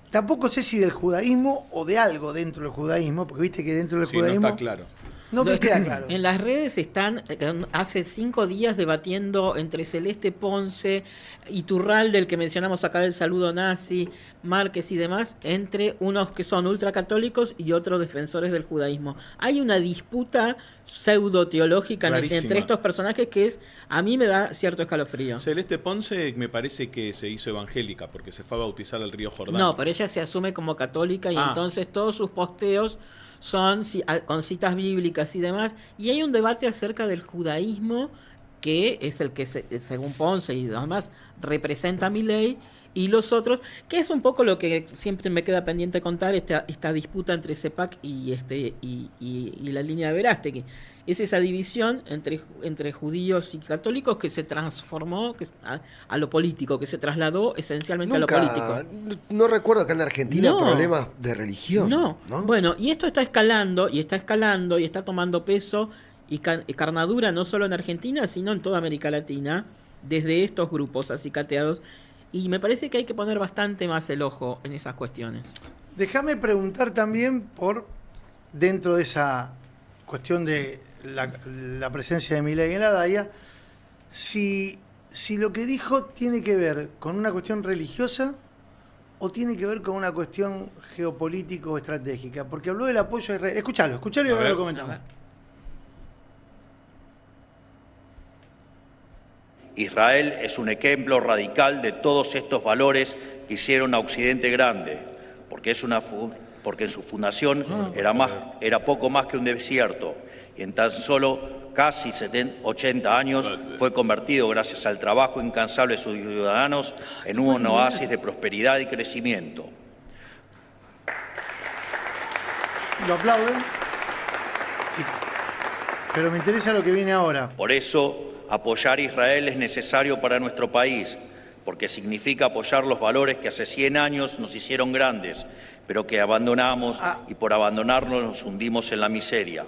Tampoco sé si del judaísmo o de algo dentro del judaísmo, porque viste que dentro del Sí, no judaísmo está claro. no me queda claro. En las redes están hace 5 días debatiendo entre Celeste Ponce, Iturralde, del que mencionamos acá del saludo nazi, Márquez y demás, entre unos que son ultracatólicos y otros defensores del judaísmo. Hay una disputa pseudo-teológica Rarísima. entre estos personajes que a mí me da cierto escalofrío. Celeste Ponce me parece que se hizo evangélica porque se fue a bautizar al río Jordán. No, pero ella se asume como católica y entonces todos sus posteos son con citas bíblicas y demás. Y hay un debate acerca del judaísmo, que es el que, según Ponce y demás, representa a Milei, y los otros, que es un poco lo que siempre me queda pendiente contar, esta disputa entre CEPAC y la línea de Verástegui. Es esa división entre judíos y católicos que se transformó a lo político, que se trasladó esencialmente a lo político. No recuerdo acá en Argentina No. problemas de religión. No. Bueno, y esto está escalando y está tomando peso y carnadura no solo en Argentina, sino en toda América Latina, desde estos grupos acicateados. Y me parece que hay que poner bastante más el ojo en esas cuestiones. Déjame preguntar también dentro de esa cuestión de la presencia de Milei en la DAIA, si lo que dijo tiene que ver con una cuestión religiosa o tiene que ver con una cuestión geopolítico o estratégica, porque habló del apoyo a Israel. Escuchalo y A ahora ver. lo comentamos. Israel es un ejemplo radical de todos estos valores que hicieron a Occidente grande, porque en su fundación era poco más que un desierto, y en tan solo casi 80 años fue convertido, gracias al trabajo incansable de sus ciudadanos, en un oasis de prosperidad y crecimiento. Lo aplauden. Pero me interesa lo que viene ahora. Por eso, apoyar a Israel es necesario para nuestro país, porque significa apoyar los valores que hace 100 años nos hicieron grandes, pero que abandonamos y por abandonarnos nos hundimos en la miseria.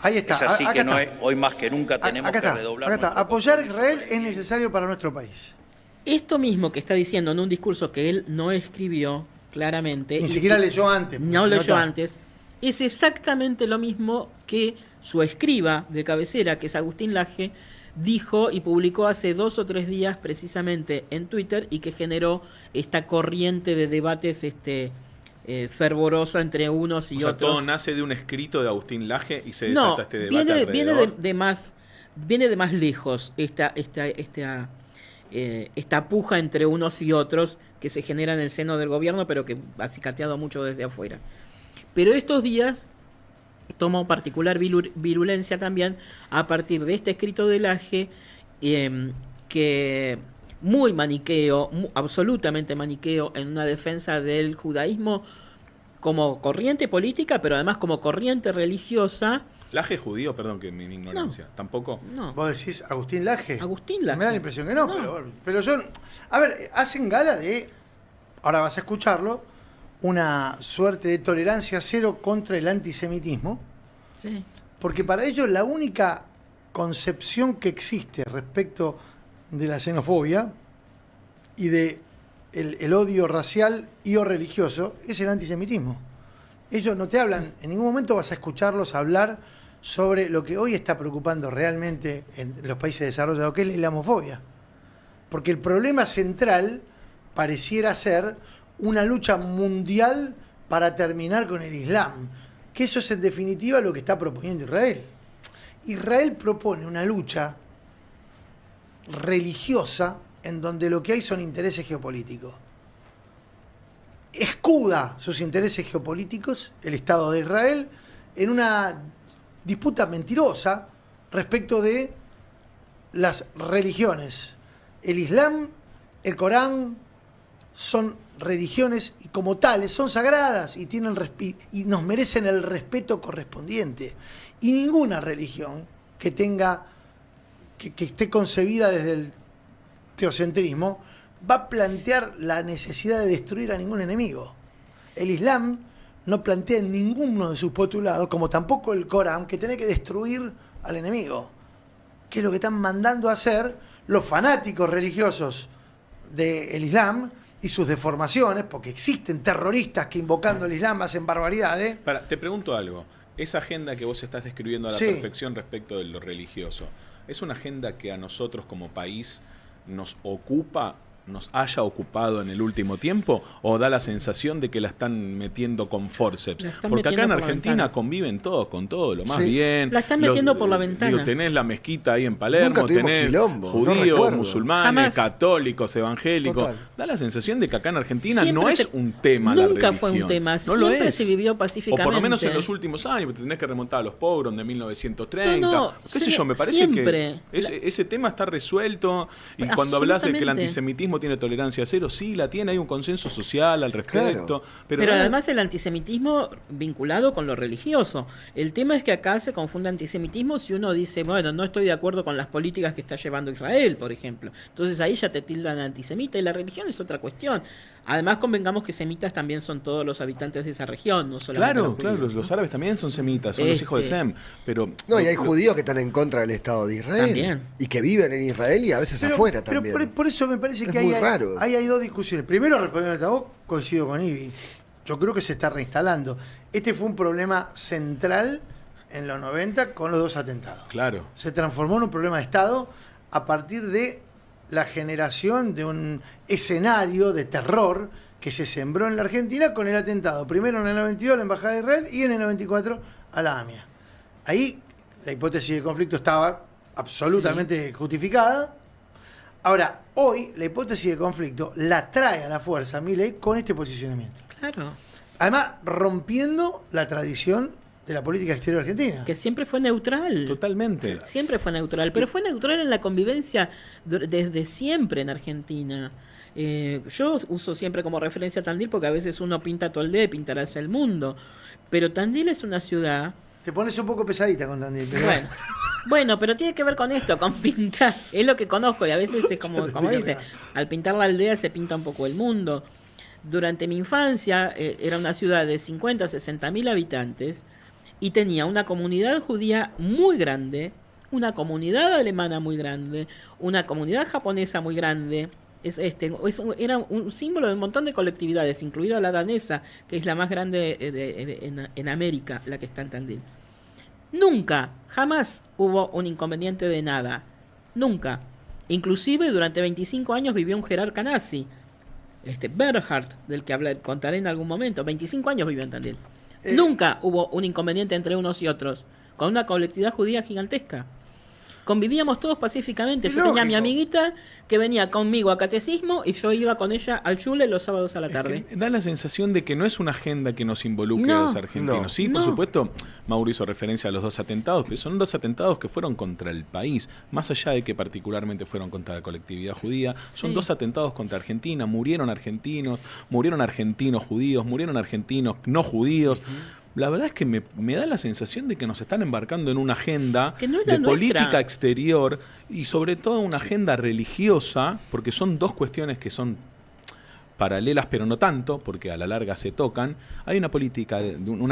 Ahí está. Es así acá que está. hoy más que nunca tenemos Acá que está, redoblar. acá está. nuestro Apoyar a compromiso. Israel es necesario para nuestro país. Esto mismo que está diciendo en un discurso que él no escribió claramente. Ni siquiera leyó antes. No porque si leyó está- antes. Es exactamente lo mismo que su escriba de cabecera, que es Agustín Laje, dijo y publicó hace 2 o 3 días precisamente en Twitter, y que generó esta corriente de debates fervoroso entre unos y O sea, otros. todo nace de un escrito de Agustín Laje y se No, desata este debate viene alrededor. viene de más lejos esta puja entre unos y otros que se genera en el seno del gobierno, pero que ha cicateado mucho desde afuera. Pero estos días tomó particular virulencia también a partir de este escrito de Laje, que muy maniqueo, absolutamente maniqueo, en una defensa del judaísmo como corriente política, pero además como corriente religiosa. Laje judío, perdón que mi ignorancia. ¿Tampoco? No, ¿Vos decís Agustín Laje? Agustín Laje. Me da la impresión que no, No. pero yo... A ver, hacen gala de... Ahora vas a escucharlo. Una suerte de tolerancia cero contra el antisemitismo. Sí. Porque para ellos la única concepción que existe respecto de la xenofobia y de el odio racial y o religioso es el antisemitismo. Ellos no te hablan, en ningún momento vas a escucharlos hablar sobre lo que hoy está preocupando realmente en los países desarrollados, que es la islamofobia. Porque el problema central pareciera ser una lucha mundial para terminar con el Islam, que eso es en definitiva lo que está proponiendo Israel. Israel propone una lucha religiosa en donde lo que hay son intereses geopolíticos. Escuda sus intereses geopolíticos, el Estado de Israel, en una disputa mentirosa respecto de las religiones. El Islam, el Corán, son religiones y como tales son sagradas y y nos merecen el respeto correspondiente. Y ninguna religión que esté concebida desde el teocentrismo va a plantear la necesidad de destruir a ningún enemigo. El Islam no plantea en ninguno de sus postulados, como tampoco el Corán, que tiene que destruir al enemigo, que es lo que están mandando a hacer los fanáticos religiosos del Islam y sus deformaciones, porque existen terroristas que invocando el Islam hacen barbaridades. Te pregunto algo. Esa agenda que vos estás describiendo a la perfección respecto de lo religioso, ¿es una agenda que a nosotros como país nos haya ocupado en el último tiempo, o da la sensación de que la están metiendo con forceps? Porque acá en Argentina conviven todos con todo, lo más bien. La están metiendo por la ventana. Digo, tenés la mezquita ahí en Palermo, tenés quilombo, judíos, musulmanes, católicos, evangélicos. Total. Da la sensación de que acá en Argentina Siempre no es un tema la religión. Nunca fue un tema, no siempre lo es. se vivió pacíficamente. O por lo menos en los últimos años, tenés que remontar a los pogroms de 1930. ¿Qué sé yo? Me parece siempre. que ese tema está resuelto. Y cuando hablas de que el antisemitismo tiene tolerancia cero, sí la tiene, hay un consenso social al respecto. Claro. Pero además el antisemitismo vinculado con lo religioso. El tema es que acá se confunde antisemitismo si uno dice, bueno, no estoy de acuerdo con las políticas que está llevando Israel, por ejemplo. Entonces ahí ya te tildan antisemita, y la religión es otra cuestión. Además, convengamos que semitas también son todos los habitantes de esa región, no solamente los judíos, ¿no? Los árabes también son semitas, son los hijos de Sem. Pero no, y hay judíos que están en contra del Estado de Israel. También. Y que viven en Israel y a veces afuera también. Pero por eso me parece que muy raro. hay dos discusiones. Primero, respondiendo a vos, coincido con Ivi. Yo creo que se está reinstalando. Este fue un problema central en los 90 con los 2 atentados. Claro. Se transformó en un problema de Estado a partir de la generación de un escenario de terror que se sembró en la Argentina con el atentado. Primero en el 92 a la Embajada de Israel y en el 94 a la AMIA. Ahí la hipótesis de conflicto estaba absolutamente justificada. Ahora, hoy la hipótesis de conflicto la trae a la fuerza Milei con este posicionamiento. Claro. Además, rompiendo la tradición de la política exterior argentina. Que siempre fue neutral. Totalmente. Siempre fue neutral, pero fue neutral en la convivencia desde siempre en Argentina. Yo uso siempre como referencia a Tandil porque a veces uno pinta Toldé y pintarás el mundo. Pero Tandil es una ciudad... Te pones un poco pesadita con Tandil. Pero... Bueno, pero tiene que ver con esto, con pintar. Es lo que conozco y a veces es como dice, al pintar la aldea se pinta un poco el mundo. Durante mi infancia era una ciudad de 50, 60 mil habitantes y tenía una comunidad judía muy grande, una comunidad alemana muy grande, una comunidad japonesa muy grande. Era un símbolo de un montón de colectividades, incluida la danesa, que es la más grande en América, la que está en Tandil. Nunca, jamás hubo un inconveniente de nada. Nunca. Inclusive durante 25 años vivió un jerarca nazi, Bernhard, del que contaré en algún momento. 25 años vivió en Tandil. Nunca hubo un inconveniente entre unos y otros, con una colectividad judía gigantesca. Convivíamos todos pacíficamente. Yo tenía a mi amiguita que venía conmigo a catecismo y yo iba con ella al Shule los sábados a la tarde. Es que da la sensación de que no es una agenda que nos involucre a los argentinos. No, sí, por supuesto, Mauro hizo referencia a los 2 atentados, pero son 2 atentados que fueron contra el país, más allá de que particularmente fueron contra la colectividad judía. Son 2 atentados contra Argentina. Murieron argentinos judíos, murieron argentinos no judíos. La verdad es que me da la sensación de que nos están embarcando en una agenda de política exterior y sobre todo una agenda religiosa, porque son 2 cuestiones que son paralelas pero no tanto, porque a la larga se tocan. Hay una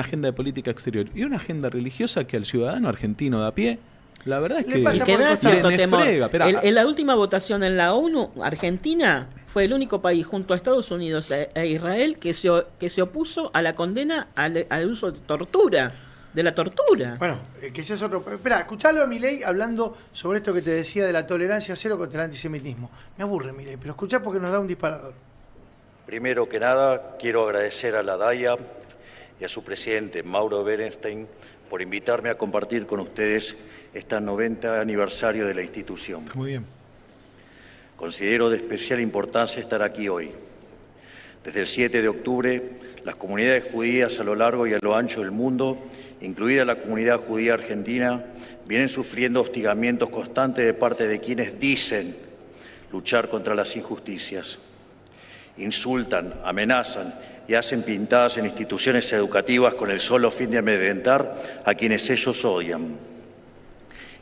agenda de política exterior y una agenda religiosa que al ciudadano argentino de a pie, la verdad es que da cierto temor. Frega. En la última votación en la ONU, Argentina fue el único país junto a Estados Unidos e Israel que se opuso a la condena al uso de la tortura. Bueno, que ese es otro... Espera, escuchalo a Milei hablando sobre esto que te decía de la tolerancia cero contra el antisemitismo. Me aburre Milei, pero escuchá porque nos da un disparador. Primero que nada, quiero agradecer a la DAIA y a su presidente, Mauro Berenstein, por invitarme a compartir con ustedes este 90 aniversario de la institución. Muy bien. Considero de especial importancia estar aquí hoy, Desde el 7 de octubre, las comunidades judías a lo largo y a lo ancho del mundo, incluida la comunidad judía argentina, vienen sufriendo hostigamientos constantes de parte de quienes dicen luchar contra las injusticias. Insultan, amenazan y hacen pintadas en instituciones educativas con el solo fin de amedrentar a quienes ellos odian.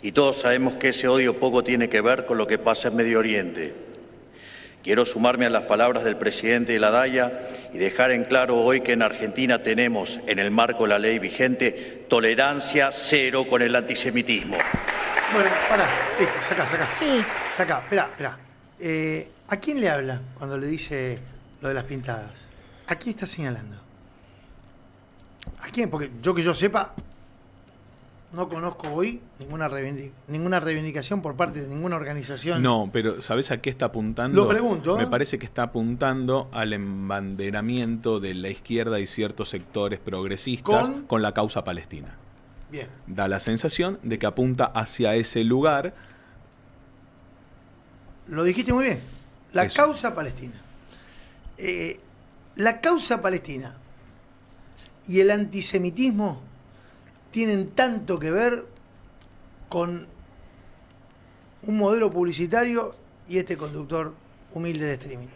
Y todos sabemos que ese odio poco tiene que ver con lo que pasa en Medio Oriente. Quiero sumarme a las palabras del presidente de la DAIA y dejar en claro hoy que en Argentina tenemos, en el marco de la ley vigente, tolerancia cero con el antisemitismo. Bueno, pará, listo, sacá. Sí. Sacá, esperá. ¿A quién le habla cuando le dice lo de las pintadas? ¿A quién está señalando? ¿A quién? Porque que yo sepa, no conozco hoy ninguna reivindicación por parte de ninguna organización. No, pero ¿sabés a qué está apuntando? Lo pregunto. Me parece que está apuntando al embanderamiento de la izquierda y ciertos sectores progresistas con la causa palestina. Bien. Da la sensación de que apunta hacia ese lugar. Lo dijiste muy bien. La Eso. causa palestina. La causa palestina y el antisemitismo tienen tanto que ver con un modelo publicitario y este conductor humilde de streaming.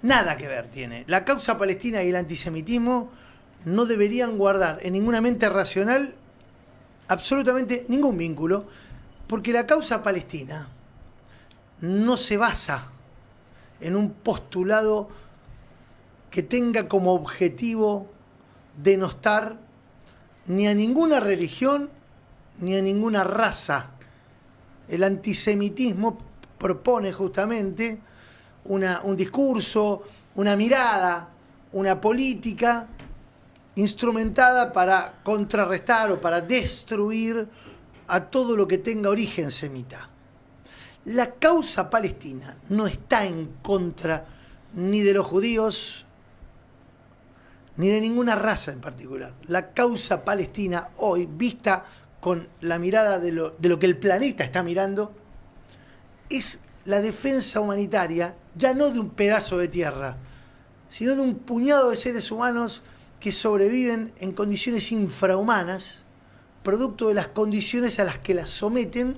Nada que ver tiene. La causa palestina y el antisemitismo no deberían guardar en ninguna mente racional absolutamente ningún vínculo, porque la causa palestina no se basa en un postulado que tenga como objetivo denostar ni a ninguna religión ni a ninguna raza. El antisemitismo propone justamente un discurso, una mirada, una política instrumentada para contrarrestar o para destruir a todo lo que tenga origen semita. La causa palestina no está en contra ni de los judíos ni de ninguna raza en particular. La causa palestina hoy, vista con la mirada de lo que el planeta está mirando, es la defensa humanitaria, ya no de un pedazo de tierra, sino de un puñado de seres humanos que sobreviven en condiciones infrahumanas, producto de las condiciones a las que las someten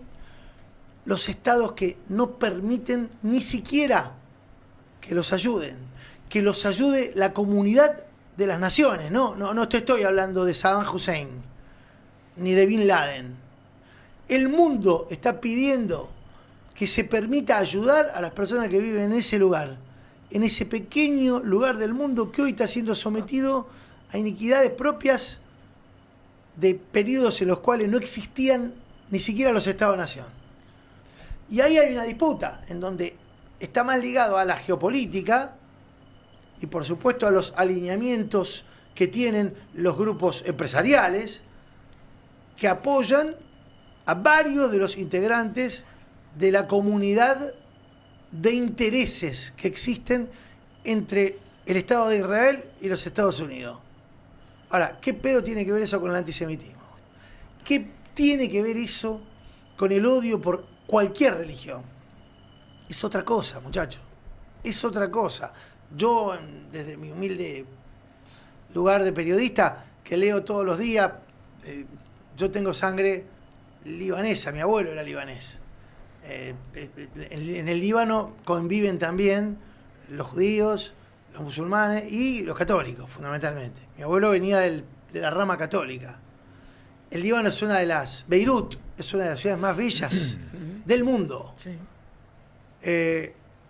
los estados que no permiten ni siquiera que los ayuden, que los ayude la comunidad de las naciones. No te estoy hablando de Saddam Hussein ni de Bin Laden. El mundo está pidiendo que se permita ayudar a las personas que viven en ese lugar, en ese pequeño lugar del mundo que hoy está siendo sometido a iniquidades propias de periodos en los cuales no existían ni siquiera los Estados-nación. Y ahí hay una disputa en donde está más ligado a la geopolítica y por supuesto a los alineamientos que tienen los grupos empresariales que apoyan a varios de los integrantes de la comunidad de intereses que existen entre el Estado de Israel y los Estados Unidos. Ahora, ¿qué pedo tiene que ver eso con el antisemitismo? ¿Qué tiene que ver eso con el odio por cualquier religión? Es otra cosa, muchachos. Es otra cosa. Yo, desde mi humilde lugar de periodista, que leo todos los días, yo tengo sangre libanesa, mi abuelo era libanés. En el Líbano conviven también los judíos, los musulmanes y los católicos, fundamentalmente. Mi abuelo venía de la rama católica. El Líbano es una de las... Beirut es una de las ciudades más bellas del mundo. Sí.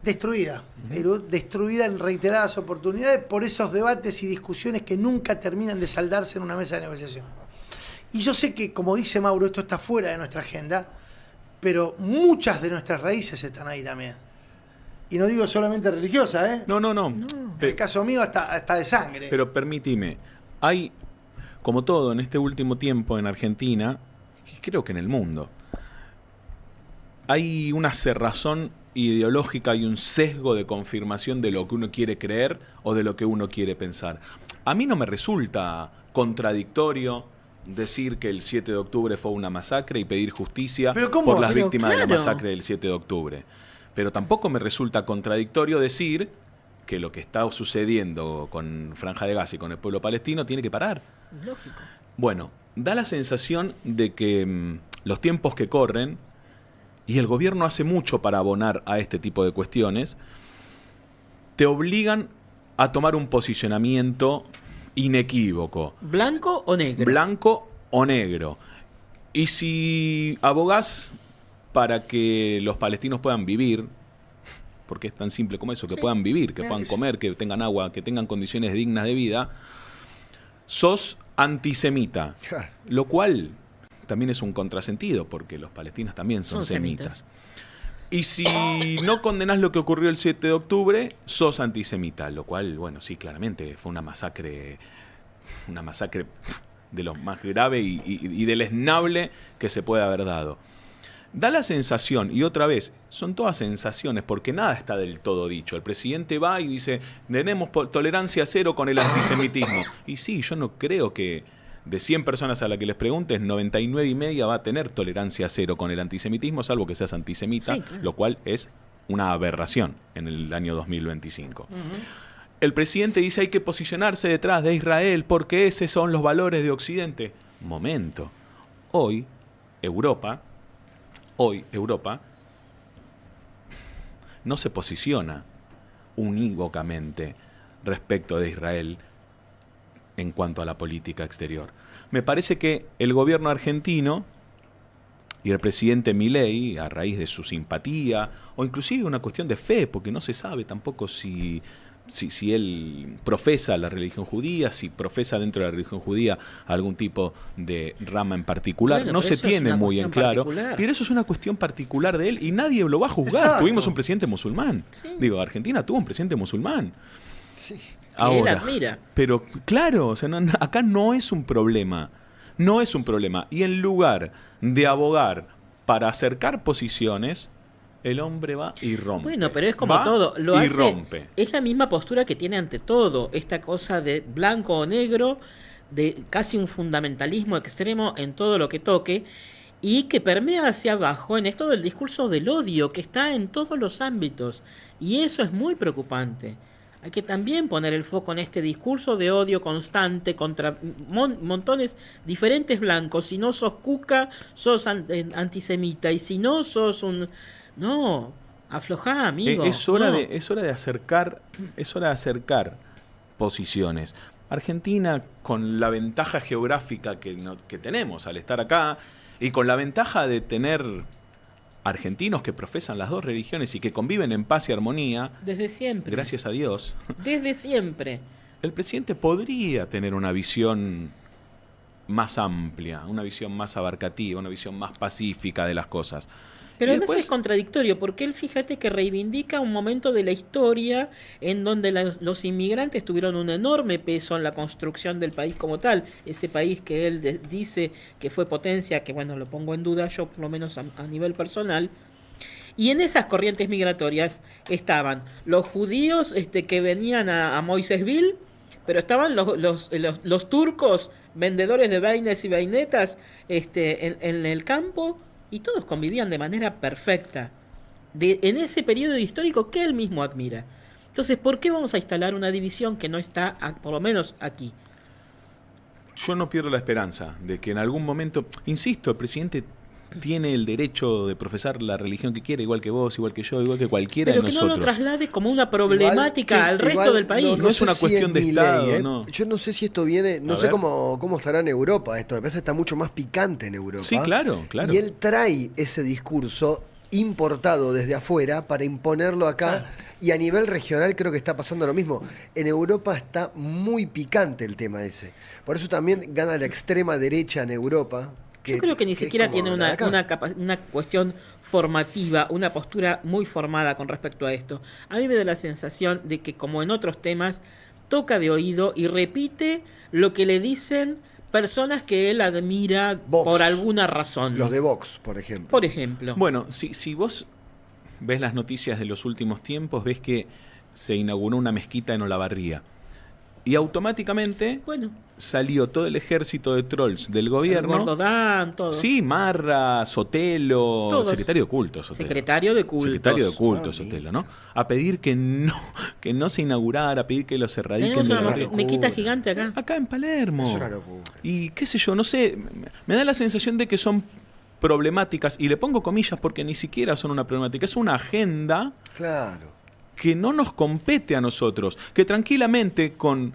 Destruida. Beirut destruida en reiteradas oportunidades por esos debates y discusiones que nunca terminan de saldarse en una mesa de negociación. Y yo sé que, como dice Mauro, esto está fuera de nuestra agenda, pero muchas de nuestras raíces están ahí también. Y no digo solamente religiosa, ¿eh? No. En el caso mío hasta de sangre. Pero permíteme, hay, como todo en este último tiempo en Argentina, creo que en el mundo, hay una cerrazón ideológica y un sesgo de confirmación de lo que uno quiere creer o de lo que uno quiere pensar. A mí no me resulta contradictorio decir que el 7 de octubre fue una masacre y pedir justicia por las víctimas de la masacre del 7 de octubre. Pero tampoco me resulta contradictorio decir que lo que está sucediendo con Franja de Gaza y con el pueblo palestino tiene que parar. Lógico. Bueno, da la sensación de que los tiempos que corren, y el gobierno hace mucho para abonar a este tipo de cuestiones, te obligan a tomar un posicionamiento inequívoco. ¿Blanco o negro? Blanco o negro. Y si abogás para que los palestinos puedan vivir, porque es tan simple como eso, que puedan vivir, que puedan comer, que tengan agua, que tengan condiciones dignas de vida, sos antisemita, lo cual también es un contrasentido, porque los palestinos también son semitas. Y si no condenás lo que ocurrió el 7 de octubre, sos antisemita, lo cual, bueno, sí, claramente fue una masacre de lo más grave y deleznable que se puede haber dado. Da la sensación, y otra vez, son todas sensaciones, porque nada está del todo dicho. El presidente va y dice, tenemos tolerancia cero con el antisemitismo. Y sí, yo no creo que de 100 personas a las que les preguntes, 99,5 va a tener tolerancia cero con el antisemitismo, salvo que seas antisemita, sí, claro. Lo cual es una aberración en el año 2025. El presidente dice hay que posicionarse detrás de Israel porque esos son los valores de Occidente. Momento. Hoy, Europa no se posiciona unívocamente respecto de Israel en cuanto a la política exterior. Me parece que el gobierno argentino y el presidente Milei, a raíz de su simpatía, o inclusive una cuestión de fe, porque no se sabe tampoco si él profesa la religión judía, si profesa dentro de la religión judía algún tipo de rama en particular, bueno, no se tiene muy en claro, pero eso es una cuestión particular de él y nadie lo va a juzgar. Exacto. Tuvimos un presidente musulmán. Sí. Digo, Argentina tuvo un presidente musulmán. Sí. Ahora, él admira. Pero claro, o sea, acá no es un problema. No es un problema. Y en lugar de abogar para acercar posiciones, el hombre va y rompe. Bueno, pero es como va todo. Lo y hace, rompe. Es la misma postura que tiene ante todo. Esta cosa de blanco o negro, de casi un fundamentalismo extremo en todo lo que toque, y que permea hacia abajo en esto del discurso del odio, que está en todos los ámbitos. Y eso es muy preocupante. Hay que también poner el foco en este discurso de odio constante contra montones diferentes blancos. Si no sos cuca, sos antisemita. Y si no, sos un... No, aflojá, amigo. Es hora de acercar posiciones. Argentina, con la ventaja geográfica que tenemos al estar acá, y con la ventaja de tener argentinos que profesan las dos religiones y que conviven en paz y armonía. Desde siempre. Gracias a Dios. Desde siempre. El presidente podría tener una visión más amplia, una visión más abarcativa, una visión más pacífica de las cosas. Pero además es contradictorio, porque él, fíjate, que reivindica un momento de la historia en donde los inmigrantes tuvieron un enorme peso en la construcción del país como tal. Ese país que él dice que fue potencia, que bueno, lo pongo en duda yo por lo menos a nivel personal. Y en esas corrientes migratorias estaban los judíos que venían a Moisésville, pero estaban los turcos, vendedores de vainas y vainetas en el campo, y todos convivían de manera perfecta en ese periodo histórico que él mismo admira. Entonces, ¿por qué vamos a instalar una división que no está, por lo menos aquí? Yo no pierdo la esperanza de que en algún momento, insisto, el presidente tiene el derecho de profesar la religión que quiere, igual que vos, igual que yo, igual que cualquiera de nosotros. Pero que no lo traslade como una problemática al resto del país. No es una cuestión de Estado, ¿no? Yo no sé si esto viene, no sé cómo estará en Europa esto, me parece que está mucho más picante en Europa. Sí, claro. Y él trae ese discurso importado desde afuera para imponerlo acá, y a nivel regional creo que está pasando lo mismo. En Europa está muy picante el tema ese. Por eso también gana la extrema derecha en Europa. Yo creo que ni siquiera tiene una cuestión formativa, una postura muy formada con respecto a esto. A mí me da la sensación de que, como en otros temas, toca de oído y repite lo que le dicen personas que él admira Vox, por alguna razón. Los de Vox, por ejemplo. Bueno, si vos ves las noticias de los últimos tiempos, ves que se inauguró una mezquita en Olavarría. Y automáticamente Bueno, salió todo el ejército de trolls del el gobierno. Gordo Dan, todo. Sí, Marra, Sotelo, Todos. secretario de culto, Sotelo. Secretario de cultos. Secretario de culto, Ah, Sotelo, ¿no? A pedir que no se inaugurara, a pedir que los erradiquen Tenemos de una la locura. mequita gigante acá. acá en Palermo. Es una locura. Y qué sé yo, no sé, me da la sensación de que son problemáticas, y le pongo comillas porque ni siquiera son una problemática, es una agenda Claro. que no nos compete a nosotros, que tranquilamente con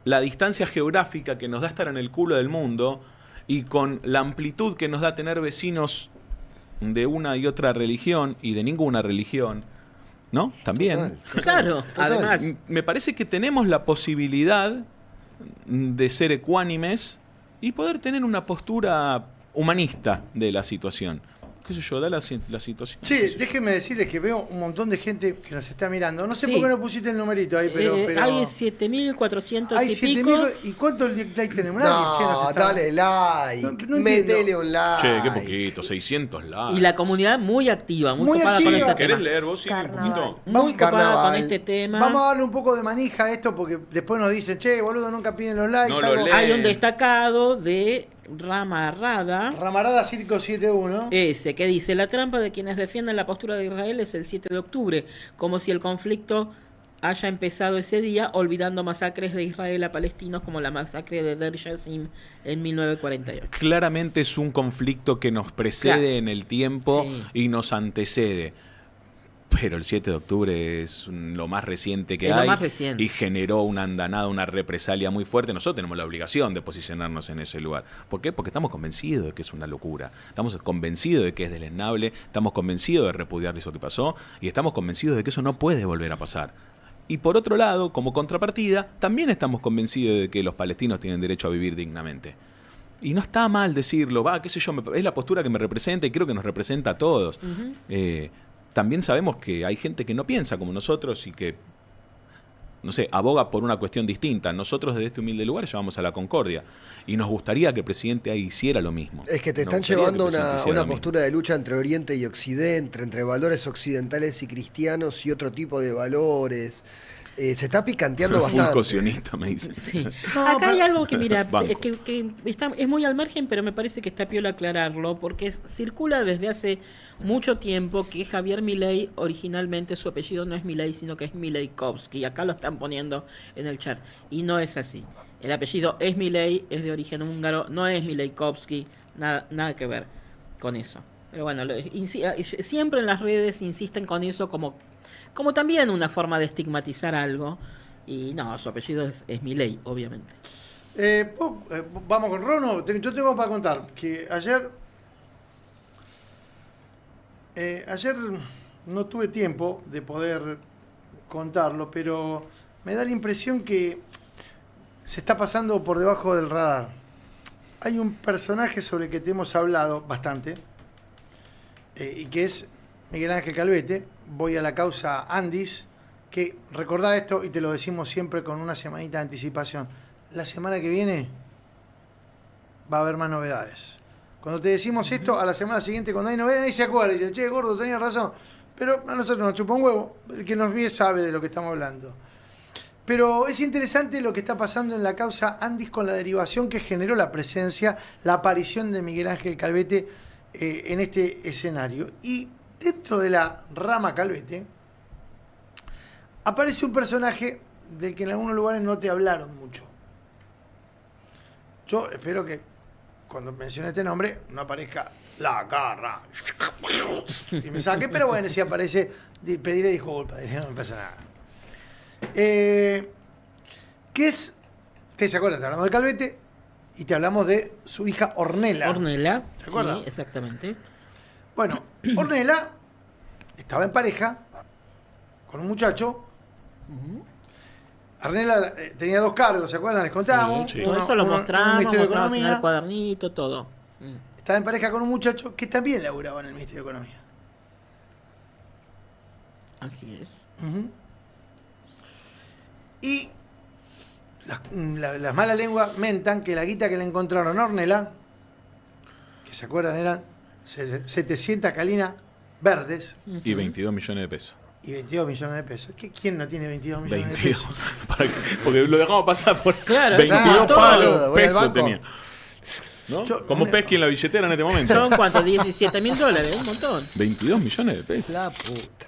la distancia geográfica que nos da estar en el culo del mundo y con la amplitud que nos da tener vecinos de una y otra religión y de ninguna religión, ¿no? También. Total. Claro, Total. además. Me parece que tenemos la posibilidad de ser ecuánimes y poder tener una postura humanista de la situación. ¿Qué sé yo? Da la situación. Sí, qué sé yo. déjenme decirles que veo un montón de gente que nos está mirando. No sé Sí. por qué no pusiste el numerito ahí, pero Hay 7.400 hay y 7.000. pico. ¿Y cuántos likes tenemos? Nadie, che, nos No, está- dale like. No entiendo. Métele un like. Che, qué poquito, 600 likes. Y la comunidad muy activa, muy, Muy copada con activa. este ¿Querés tema. leer vos, sí, un Carnaval. poquito? Muy copada Carnaval. con este tema. Vamos a darle un poco de manija a esto porque después nos dicen, che, boludo, nunca piden los likes. No lo algo. leen. Hay un destacado de Rama Rada. Ramarada 571. Ese que dice, la trampa de quienes defienden la postura de Israel es el 7 de octubre, como si el conflicto haya empezado ese día, olvidando masacres de Israel a palestinos como la masacre de Der Yassin en 1948. Claramente es un conflicto que nos precede Claro. en el tiempo Sí. y nos antecede. Pero el 7 de octubre es lo más reciente que Es lo hay más reciente. y generó una andanada, una represalia muy fuerte. Nosotros tenemos la obligación de posicionarnos en ese lugar. ¿Por qué? Porque estamos convencidos de que es una locura. Estamos convencidos de que es deleznable, estamos convencidos de repudiar eso que pasó y estamos convencidos de que eso no puede volver a pasar. Y por otro lado, como contrapartida, también estamos convencidos de que los palestinos tienen derecho a vivir dignamente. Y no está mal decirlo, qué sé yo, es la postura que me representa y creo que nos representa a todos. También sabemos que hay gente que no piensa como nosotros y que, no sé, aboga por una cuestión distinta. Nosotros desde este humilde lugar llevamos a la concordia y nos gustaría que el presidente ahí hiciera lo mismo. Es que te Nos están gustaría llevando que el presidente hiciera una lo mismo. postura de lucha entre Oriente y Occidente, entre valores occidentales y cristianos y otro tipo de valores. Se está picanteando bastante. Fulco sionista, me dicen. Sí. No, Acá pero- hay algo que, mira, Banco. que es muy al margen, pero me parece que está piola aclararlo, porque circula desde hace mucho tiempo que Javier Milei, originalmente su apellido no es Milei, sino que es Milejkovski. Acá lo están poniendo en el chat. Y no es así. El apellido es Milei, es de origen húngaro, no es Milejkovski, nada que ver con eso. Pero bueno, siempre en las redes insisten con eso como también una forma de estigmatizar algo. Y no, su apellido es Milei, obviamente. Vamos con Rono. Yo tengo para contar que ayer no tuve tiempo de poder contarlo, pero me da la impresión que se está pasando por debajo del radar. Hay un personaje sobre el que te hemos hablado bastante y que es Miguel Ángel Calvete. Voy a la causa Andis, que recordá esto y te lo decimos siempre con una semanita de anticipación. La semana que viene va a haber más novedades. Cuando te decimos esto, a la semana siguiente, cuando hay novedades, nadie se acuerda y dice, che, gordo, tenías razón. Pero a nosotros nos chupa un huevo. El que nos ve sabe de lo que estamos hablando. Pero es interesante lo que está pasando en la causa Andis con la derivación que generó la presencia, la aparición de Miguel Ángel Calvete en este escenario. Y dentro de la rama Calvete aparece un personaje del que en algunos lugares no te hablaron mucho. Yo espero que cuando mencione este nombre no aparezca la garra y me saque, pero bueno, si aparece, pediré disculpas, no pasa nada. ¿Qué es? ¿Ustedes se acuerdan? Te hablamos de Calvete y te hablamos de su hija Ornella. Ornella, ¿Se acuerdan? sí, exactamente. Bueno, Ornella estaba en pareja con un muchacho. Ornella tenía 2 cargos, ¿se acuerdan? Les contábamos. Sí. Todo eso lo Uno en el mostramos Ministerio de en el Economía. cuadernito, todo. Estaba en pareja con un muchacho que también laburaba en el Ministerio de Economía. Así es. Y las malas lenguas mentan que la guita que le encontraron a Ornella, que se acuerdan eran 700 calinas verdes, Y 22 millones de pesos. y 22 millones de pesos. ¿Quién no tiene 22 millones de 22. pesos? Porque lo dejamos pasar por Claro, 22 todo. palos Voy al pesos banco. tenía. ¿No? Yo- Como Pesky en la billetera en este momento. ¿Son cuántos? $17.000, un montón. 22 millones de pesos. La puta.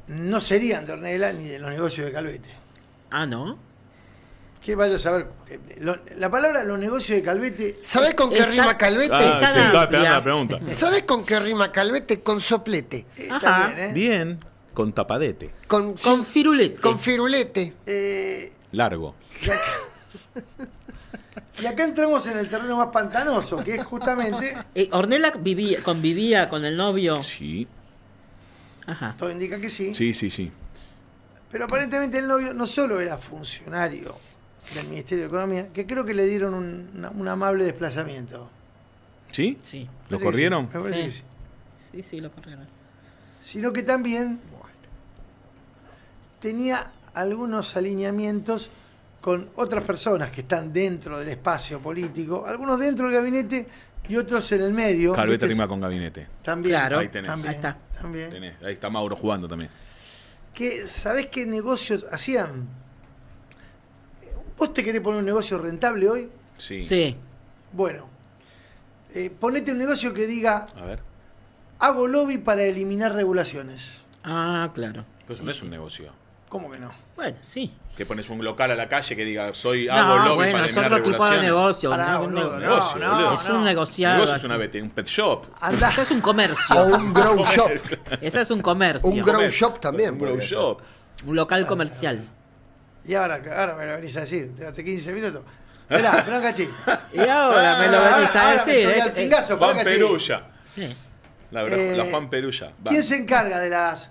No serían de Ornella ni de los negocios de Calvete. Ah, ¿no? ¿Qué vaya a saber? La palabra los negocios de Calvete. ¿Sabés con qué Está- rima Calvete? Ah, Tan sí, estaba esperando amplia. la pregunta. ¿Sabés con qué rima Calvete? Con soplete. Está Ajá. bien, ¿eh? Bien, con tapadete. Con Firulete. Con firulete. Largo. Y acá entramos en el terreno más pantanoso, que es justamente. Ornella convivía con el novio. Sí, Ajá. Todo indica que sí. sí. Pero aparentemente el novio no solo era funcionario del Ministerio de Economía, que creo que le dieron un amable desplazamiento. ¿Sí? Sí. ¿Lo Parece que corrieron? sí, me parece que Sí. sí. Sí, lo corrieron. Sino que también tenía algunos alineamientos con otras personas que están dentro del espacio político, algunos dentro del gabinete y otros en el medio. Calvete ¿Viste? rima con gabinete. También. Claro. Ahí tenés. También, Ahí está. también. Ahí está Mauro jugando también. ¿Sabés qué negocios hacían? ¿Vos te querés poner un negocio rentable hoy? Sí. Sí. Bueno, ponete un negocio que diga, A ver. hago lobby para eliminar regulaciones. Ah, claro. Pero eso no es un negocio. ¿Cómo que no? Bueno, sí. Que pones un local a la calle que diga, No, hago lobby bueno, para es eliminar otro tipo de regulaciones. negocio. Pará, ¿no? boludo, Un negocio, no, boludo. Es un negociado. Negocio es así. un pet shop. Andá. Eso es un O comercio. un grow shop. Eso es un comercio. Un grow shop también. Un grow podría ser. shop. Un local comercial. Y ahora me lo venís a decir, hace 15 minutos. Esperá, esperá un cachín. Y ahora me lo venís a Ahora me decir. subí al pingazo, esperá Juan un cachín. Perulla. Sí. La Juan Perulla. Va. ¿Quién se encarga de las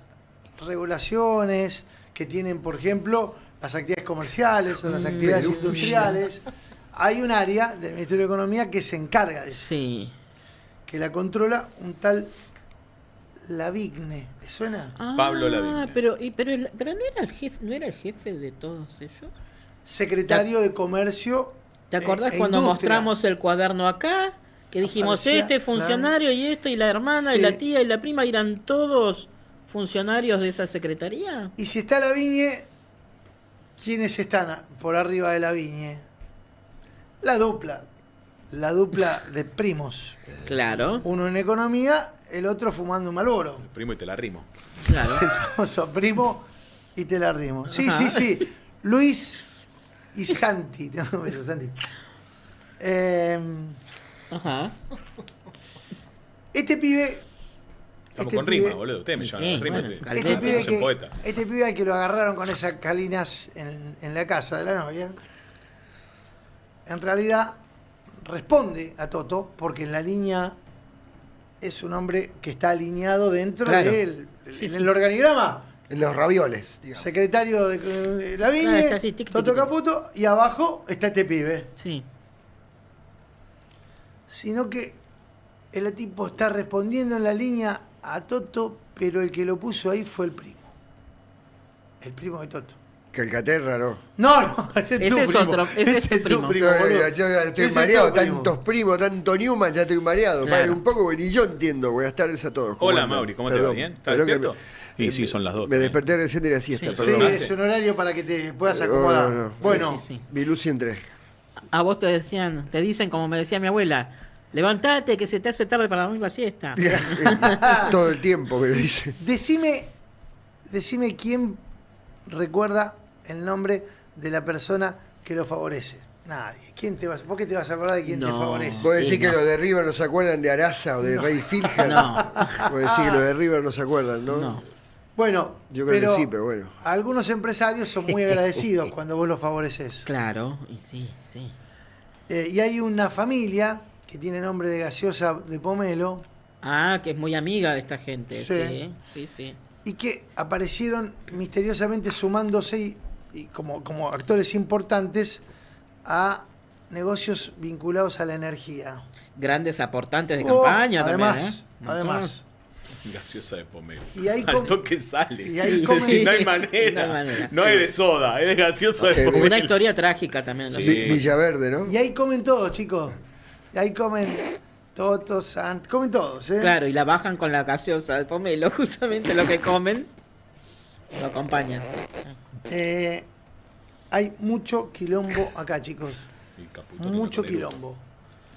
regulaciones que tienen, por ejemplo, las actividades comerciales o las actividades industriales? Hay un área del Ministerio de Economía que se encarga de eso, Sí. que la controla un tal Lavigne. ¿Le suena? Pablo Lavigne. Pero no era el jefe de todos ellos. Secretario de Comercio. ¿Te acordás e cuando Industria. mostramos el cuaderno acá? Que dijimos, Aparecía, este funcionario y esto, y la hermana, y Sí. la tía, y la prima, ¿eran todos funcionarios de esa secretaría? Y si está Lavigne, ¿quiénes están por arriba de Lavigne? La dupla de primos. Claro, Uno en economía, el otro fumando un Malboro. Primo y te la rimo. claro. El famoso primo y te la rimo. Sí, Ajá. sí. Luis y Santi. Te mando un beso, Santi. Ajá. Este pibe. Estamos este con pibe- rima, boludo. Ustedes me Y llaman sí, la rima. bueno, sí. Calvete. Este pibe, Soy poeta. este pibe al que lo agarraron con esas calinas en la casa de la novia, en realidad responde a Toto porque en la línea es un hombre que está alineado dentro Claro. del Sí, en sí. el organigrama. En los ravioles, digamos. Secretario de Lavigne, Claro, está así, tic, tic, Toto tic. Caputo, y abajo está este pibe. Sí. Sino que el tipo está respondiendo en la línea a Toto, pero el que lo puso ahí fue el primo. El primo de Toto. Que el Caterra no. No, ese es Ese tu es primo. otro, ese es tu primo. Yo boludo. ya estoy Ese es mareado, tu primo. tantos primos, tanto Newman, ya estoy mareado. Claro. Paren un poco, ni yo entiendo. Buenas tardes a todos. ¿Cómo Hola, andan? Mauri, ¿cómo te va? Perdón, ¿Bien? ¿Estás perdón que despierto? Y sí, son las 2. Me desperté recién de la siesta, Sí, Sí, perdón. es un horario para que te puedas No, acomodar. no. Bueno, Sí, sí, sí. Vi Lucy entré. A vos te dicen como me decía mi abuela, levántate que se te hace tarde para dormir la siesta. Todo el tiempo me lo dice. decime quién recuerda el nombre de la persona que lo favorece. Nadie. ¿Por qué te vas a acordar de quién te No. favorece? ¿Vos decís Sí, que no. los de River no se acuerdan de Araza o de Rey Filger? No. Vos decís que los de River no se acuerdan, ¿no? No. Bueno, Yo creo que sí, pero bueno. algunos empresarios son muy agradecidos cuando vos los favoreces. Claro, y sí. Y hay una familia que tiene nombre de gaseosa de pomelo Ah, que es muy amiga de esta gente. Sí. Sí. y que aparecieron misteriosamente sumándose y como actores importantes a negocios vinculados a la energía. Grandes aportantes de Oh, campaña además, también, ¿eh? Un montón. además. Gaseosa de pomelo. Y ahí Al toque sale. y ahí Sí, comen- sí. No hay manera. No hay manera. No hay de soda, es de gaseosa de Ok. pomelo. Una historia trágica también. ¿no? Sí. Villaverde, ¿no? Y ahí comen todos, chicos. Y ahí comen Toto, Sant, comen todos, ¿eh? Claro, y la bajan con la gaseosa de pomelo, justamente lo que comen. Lo acompañan. Hay mucho quilombo acá, chicos. Y Caputo Mucho no toca el quilombo.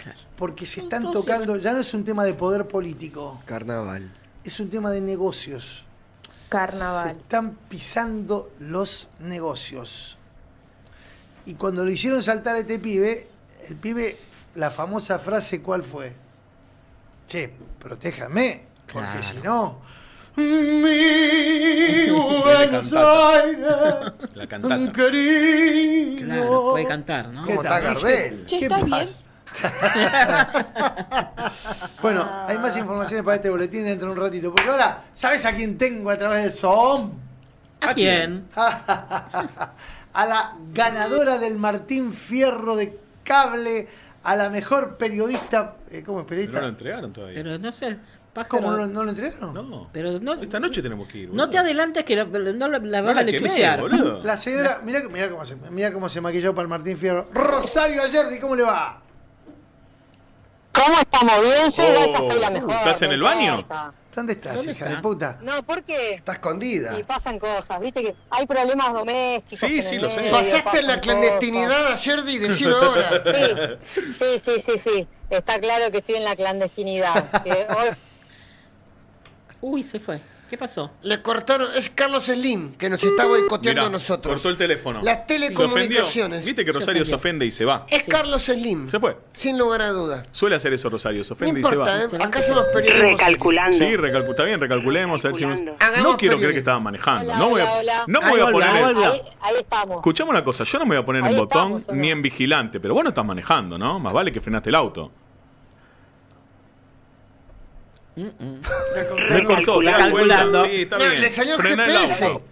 Claro. Porque se están Todos tocando, ya no es un tema de poder político, Carnaval. es un tema de negocios. Se Carnaval. están pisando los negocios. Y cuando lo hicieron saltar a este pibe, el pibe, la famosa frase, ¿cuál fue? Che, protéjame, porque Claro. si no... Mi Buenos cantata. Aires, La cantata. un cariño. Claro, puede cantar, ¿no? ¿Qué ¿Cómo tal? está Gardel? Che, ¿Qué ¿está pasa? bien? Bueno, hay más informaciones para este boletín dentro de un ratito, porque ahora, ¿sabes a quién tengo a través de Zoom? ¿A quién? A la ganadora del Martín Fierro de Cable, a la mejor periodista. ¿Cómo es Pero no periodista? lo entregaron todavía. Pero no sé, pájaro. ¿Cómo no lo entregaron? No. Pero no, Esta noche tenemos que ir. no boludo. te adelantes que no la No vas la a quemé, eclipsear. boludo. La señora, mirá cómo se maquilló para el Martín Fierro. Rosario Ayerdi, ¿cómo le va? ¿Cómo estamos? Bien, yo gracias, soy la Oh, mejor. ¿estás en no el baño? importa. ¿Dónde estás, ¿Dónde hija está? de puta? No, porque Está escondida. sí, pasan cosas, viste que hay problemas domésticos. Sí, en sí, el lo sé. medio, Pasaste en la pasan clandestinidad ayer y decirlo ahora. cosas. Sí. Está claro que estoy en la clandestinidad. Que hoy- Uy, se fue. ¿Qué pasó? Le cortaron, es Carlos Slim que nos está boicoteando Mirá, a nosotros. cortó el teléfono. Las Se telecomunicaciones. ofendió. Viste que Rosario se ofende y se va. Es Carlos Slim. Se fue. Sin lugar a duda. Suele hacer eso Rosario, se No ofende y se importa, va. ¿eh? Acá somos periodistas. Recalculando. Sí, está bien, recalculemos. A ver si Hagamos no quiero creer periodismo. que estaban manejando. Hola, no voy a, hola, hola. no me Ahí voy a volvió, poner ahí en, volvió. ahí estamos. Escuchame una cosa, yo no me voy a poner Ahí en botón estamos, ¿o no? ni en vigilante, pero vos no estás manejando, ¿no? Más vale que frenaste el auto. Me cortó, te das cuenta. Calculando. Sí, está No, bien. le salió el Frena el GPS. auto.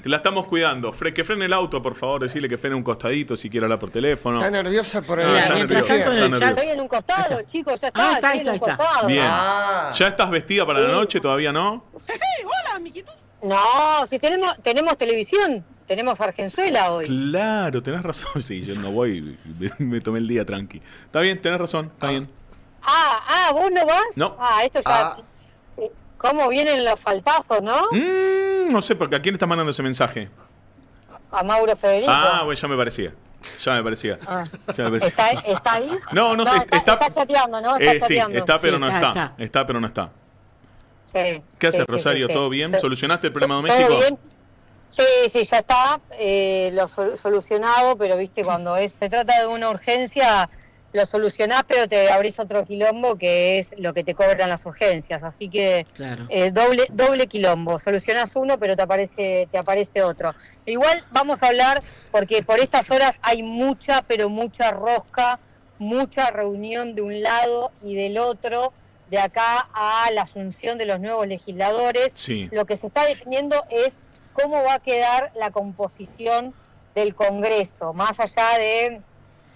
La estamos cuidando. Que frene el auto, por favor. Decirle que frene un costadito si quiere hablar por teléfono. Está nerviosa por el Ah, Mira, está mientras nervioso, tanto en el está chat. nervioso. Estoy en un costado, chicos, ya está. Ah, estoy en un está. costado. Bien. Ah. ¿Ya estás vestida para la Sí. noche? ¿Todavía no? No, si tenemos televisión, tenemos Argenzuela hoy. Claro, tenés razón. Sí, yo no voy. Me tomé el día tranqui. Está bien, tenés razón. Está bien. ¿Vos no vas? No. Esto ya... ¿Cómo vienen los faltazos, no? No sé, porque ¿a quién estás mandando ese mensaje? A Mauro Federico. Bueno, ya me parecía. Ya me parecía. Ah. Ya me parecía. ¿Está ahí? No, sé, está chateando, ¿no? Está sí, chateando. está, pero Sí, no está, está. está. Está, pero no está. Sí, ¿Qué haces, sí, Rosario? sí. ¿Todo bien? Sí. ¿Solucionaste el problema ¿Todo doméstico? bien? Sí, ya está. Lo solucionado, pero viste, cuando se trata de una urgencia, lo solucionás, pero te abrís otro quilombo que es lo que te cobran las urgencias. Así que Claro. doble quilombo. Solucionás uno, pero te aparece otro. Igual vamos a hablar, porque por estas horas hay mucha, pero mucha rosca, mucha reunión de un lado y del otro, de acá a la asunción de los nuevos legisladores. Sí. Lo que se está definiendo es cómo va a quedar la composición del Congreso, más allá de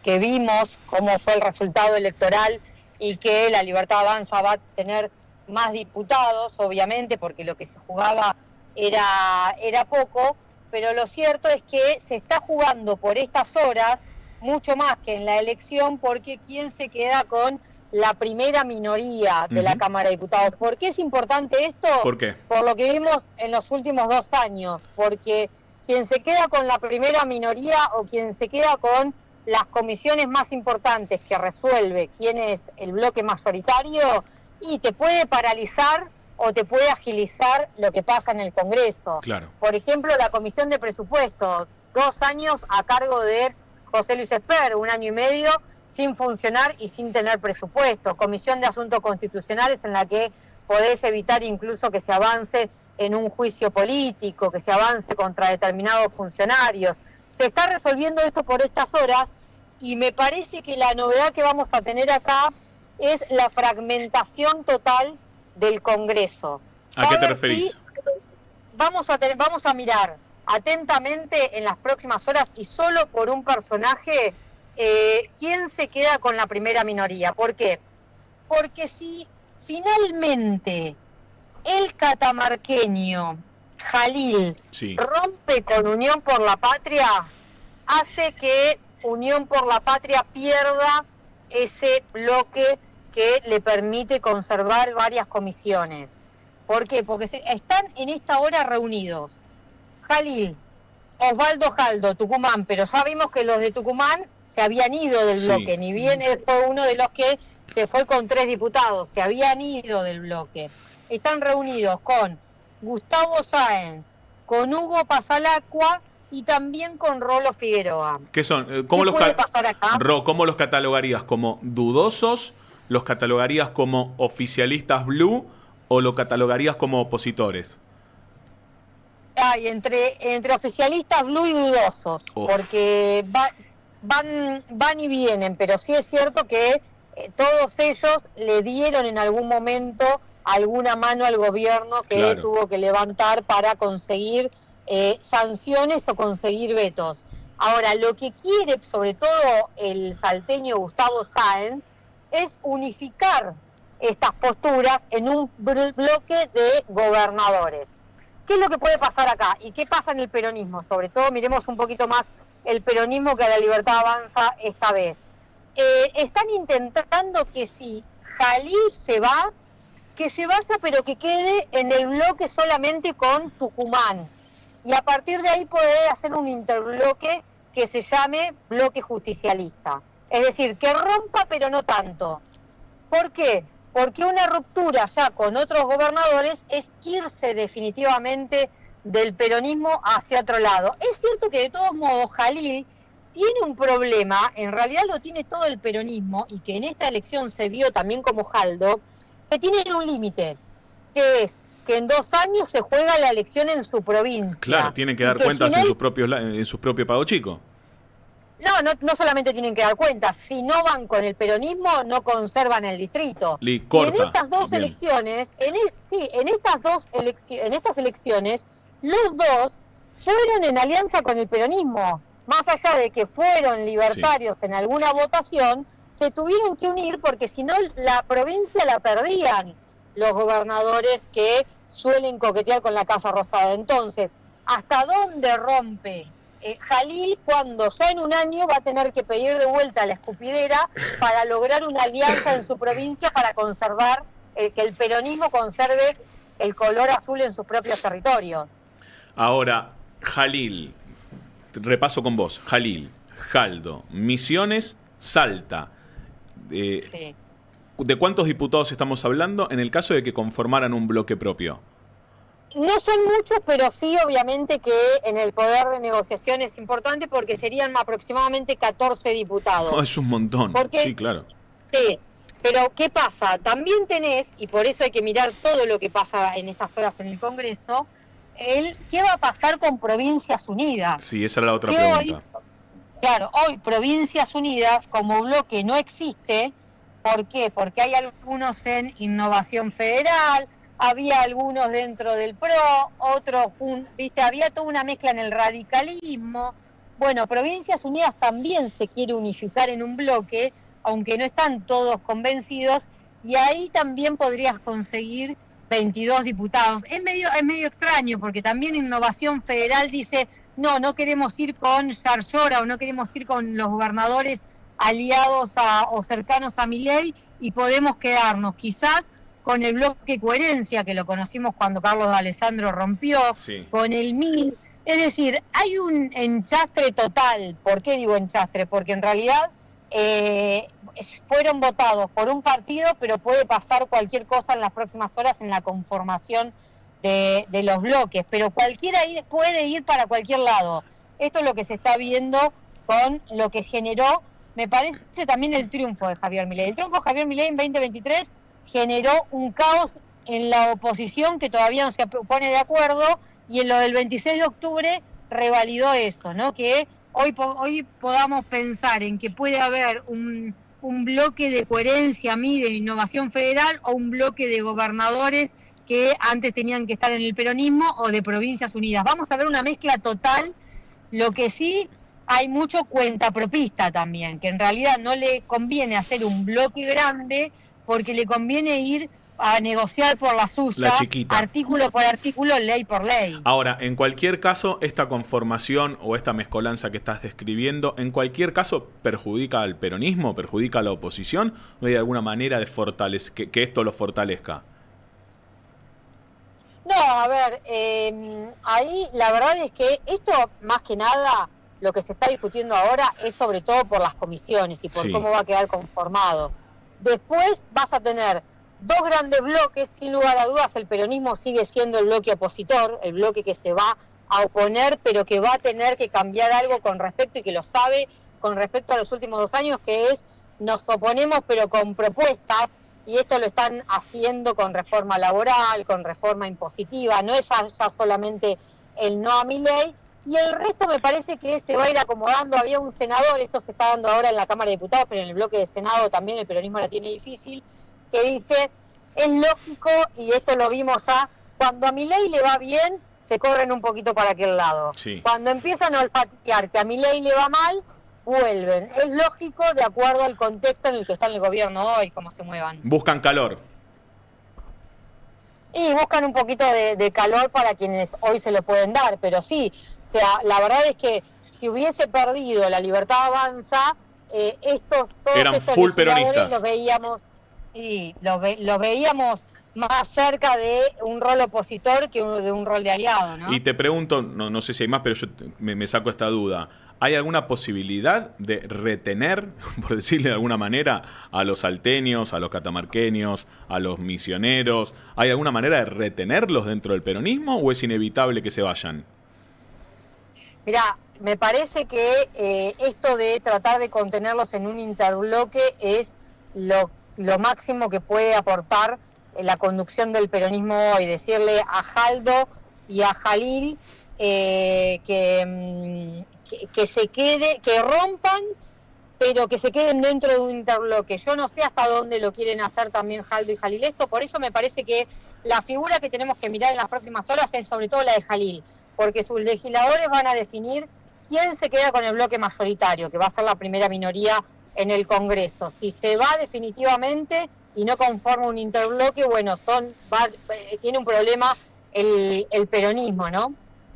que vimos cómo fue el resultado electoral y que la Libertad Avanza va a tener más diputados, obviamente, porque lo que se jugaba era poco, pero lo cierto es que se está jugando por estas horas mucho más que en la elección, porque ¿quién se queda con la primera minoría de la Ujú. Cámara de Diputados? ¿Por qué es importante esto? ¿Por qué? Por lo que vimos en los últimos 2 años, porque quien se queda con la primera minoría o quien se queda con las comisiones más importantes que resuelve quién es el bloque mayoritario, y te puede paralizar o te puede agilizar lo que pasa en el Congreso. Claro. Por ejemplo, la Comisión de Presupuestos, 2 años a cargo de José Luis Esper, 1 año y medio sin funcionar y sin tener presupuesto. Comisión de Asuntos Constitucionales, en la que podés evitar incluso que se avance en un juicio político, que se avance contra determinados funcionarios. Se está resolviendo esto por estas horas, y me parece que la novedad que vamos a tener acá es la fragmentación total del Congreso. ¿A qué te ver referís? si vamos a mirar atentamente en las próximas horas, y solo por un personaje, quién se queda con la primera minoría. ¿Por qué? Porque si finalmente el catamarqueño Jalil Sí. rompe con Unión por la Patria, hace que Unión por la Patria pierda ese bloque que le permite conservar varias comisiones. ¿Por qué? Porque están en esta hora reunidos Jalil, Osvaldo Jaldo, Tucumán, pero ya vimos que los de Tucumán se habían ido del bloque, ni bien él fue uno de los que se fue con 3 diputados, se habían ido del bloque. Están reunidos con Gustavo Sáenz, con Hugo Pasalacqua y también con Rolo Figueroa. ¿Qué son? ¿Qué puede pasar acá? ¿Cómo los catalogarías? ¿Como dudosos? ¿Los catalogarías como oficialistas blue? ¿O lo catalogarías como opositores? Hay entre oficialistas blue y dudosos, porque van y vienen, pero sí es cierto que todos ellos le dieron en algún momento alguna mano al gobierno que tuvo que levantar para conseguir sanciones o conseguir vetos. Ahora, lo que quiere sobre todo el salteño Gustavo Sáenz es unificar estas posturas en un bloque de gobernadores. ¿Qué es lo que puede pasar acá? ¿Y qué pasa en el peronismo? Sobre todo, miremos un poquito más el peronismo que a La Libertad Avanza esta vez. Están intentando que si Jalil se va, que se vaya pero que quede en el bloque solamente con Tucumán. Y a partir de ahí poder hacer un interbloque que se llame bloque justicialista. Es decir, que rompa pero no tanto. ¿Por qué? Porque una ruptura ya con otros gobernadores es irse definitivamente del peronismo hacia otro lado. Es cierto que de todos modos Jalil tiene un problema, en realidad lo tiene todo el peronismo, y que en esta elección se vio también como Jaldo, que tienen un límite, que es que en 2 años se juega la elección en su provincia. Claro, tienen que dar cuentas en sus propios Pago Chico. No solamente tienen que dar cuenta, si no van con el peronismo, no conservan el distrito. Y en estas dos elecciones, en estas elecciones, los dos fueron en alianza con el peronismo. Más allá de que fueron libertarios en alguna votación, se tuvieron que unir porque si no la provincia la perdían los gobernadores que suelen coquetear con la Casa Rosada. Entonces, ¿hasta dónde rompe Jalil cuando ya en un año va a tener que pedir de vuelta a la escupidera para lograr una alianza en su provincia para conservar, que el peronismo conserve el color azul en sus propios territorios? Ahora, Jalil, repaso con vos, Jalil, Jaldo, Misiones, Salta. Sí. ¿De cuántos diputados estamos hablando en el caso de que conformaran un bloque propio? No son muchos, pero sí, obviamente que en el poder de negociación es importante porque serían aproximadamente 14 diputados. Oh, es un montón. Sí, claro. Sí, pero ¿qué pasa? También tenés, y por eso hay que mirar todo lo que pasa en estas horas en el Congreso, ¿qué va a pasar con Provincias Unidas? Sí, esa era la otra pregunta. Hoy Provincias Unidas como bloque no existe. ¿Por qué? Porque hay algunos en Innovación Federal, había algunos dentro del PRO, otros, había toda una mezcla en el radicalismo. Bueno, Provincias Unidas también se quiere unificar en un bloque, aunque no están todos convencidos, y ahí también podrías conseguir 22 diputados. Es medio extraño, porque también Innovación Federal dice, no queremos ir con Yarlora o no queremos ir con los gobernadores aliados o cercanos a Milei, y podemos quedarnos quizás con el bloque Coherencia, que lo conocimos cuando Carlos Alessandro rompió, con el MIL. Es decir, hay un enchastre total. ¿Por qué digo enchastre? Porque en realidad fueron votados por un partido, pero puede pasar cualquier cosa en las próximas horas en la conformación de los bloques. Pero cualquiera puede ir para cualquier lado. Esto es lo que se está viendo con lo que generó, me parece, también el triunfo de Javier Milei. El triunfo de Javier Milei en 2023 generó un caos en la oposición que todavía no se pone de acuerdo, y en lo del 26 de octubre revalidó eso, ¿no? Que hoy podamos pensar en que puede haber un bloque de Coherencia, de Innovación Federal, o un bloque de gobernadores que antes tenían que estar en el peronismo, o de Provincias Unidas. Vamos a ver una mezcla total. Lo que sí, hay mucho cuentapropista también, que en realidad no le conviene hacer un bloque grande, porque le conviene ir a negociar por la suya, La chiquita. artículo por artículo, ley por ley. Ahora, en cualquier caso, esta conformación o esta mezcolanza que estás describiendo, en cualquier caso, ¿perjudica al peronismo? ¿Perjudica a la oposición? ¿O hay alguna manera de que esto lo fortalezca? No, a ver, ahí la verdad es que esto, más que nada, lo que se está discutiendo ahora es sobre todo por las comisiones y por Sí. cómo va a quedar conformado. Después vas a tener dos grandes bloques, sin lugar a dudas el peronismo sigue siendo el bloque opositor, el bloque que se va a oponer, pero que va a tener que cambiar algo con respecto, y que lo sabe con respecto a los últimos 2 años, que es nos oponemos pero con propuestas, y esto lo están haciendo con reforma laboral, con reforma impositiva, no es ya solamente el no a Milei, y el resto me parece que se va a ir acomodando. Había un senador, esto se está dando ahora en la Cámara de Diputados, pero en el bloque de Senado también el peronismo la tiene difícil, que dice, es lógico, y esto lo vimos ya, cuando a Milei le va bien, se corren un poquito para aquel lado. Sí. Cuando empiezan a olfatear que a Milei le va mal, vuelven. Es lógico de acuerdo al contexto en el que está en el gobierno hoy, cómo se muevan. Buscan calor. Y buscan un poquito de calor para quienes hoy se lo pueden dar, pero sí, o sea, la verdad es que si hubiese perdido la Libertad Avanza, todos Eran estos full legisladores peronistas. los veíamos, y los veíamos más cerca de un rol opositor que de un rol de aliado, ¿no? Y te pregunto, no sé si hay más, pero yo me saco esta duda. ¿Hay alguna posibilidad de retener, por decirle de alguna manera, a los salteños, a los catamarqueños, a los misioneros? ¿Hay alguna manera de retenerlos dentro del peronismo o es inevitable que se vayan? Mirá, me parece que esto de tratar de contenerlos en un interbloque es lo máximo que puede aportar la conducción del peronismo hoy. Decirle a Jaldo y a Jalil que se quede, que rompan, pero que se queden dentro de un interbloque. Yo no sé hasta dónde lo quieren hacer también Jaldo y Jalil esto, por eso me parece que la figura que tenemos que mirar en las próximas horas es sobre todo la de Jalil, porque sus legisladores van a definir quién se queda con el bloque mayoritario, que va a ser la primera minoría en el Congreso. Si se va definitivamente y no conforma un interbloque, bueno, tiene un problema el peronismo, ¿no?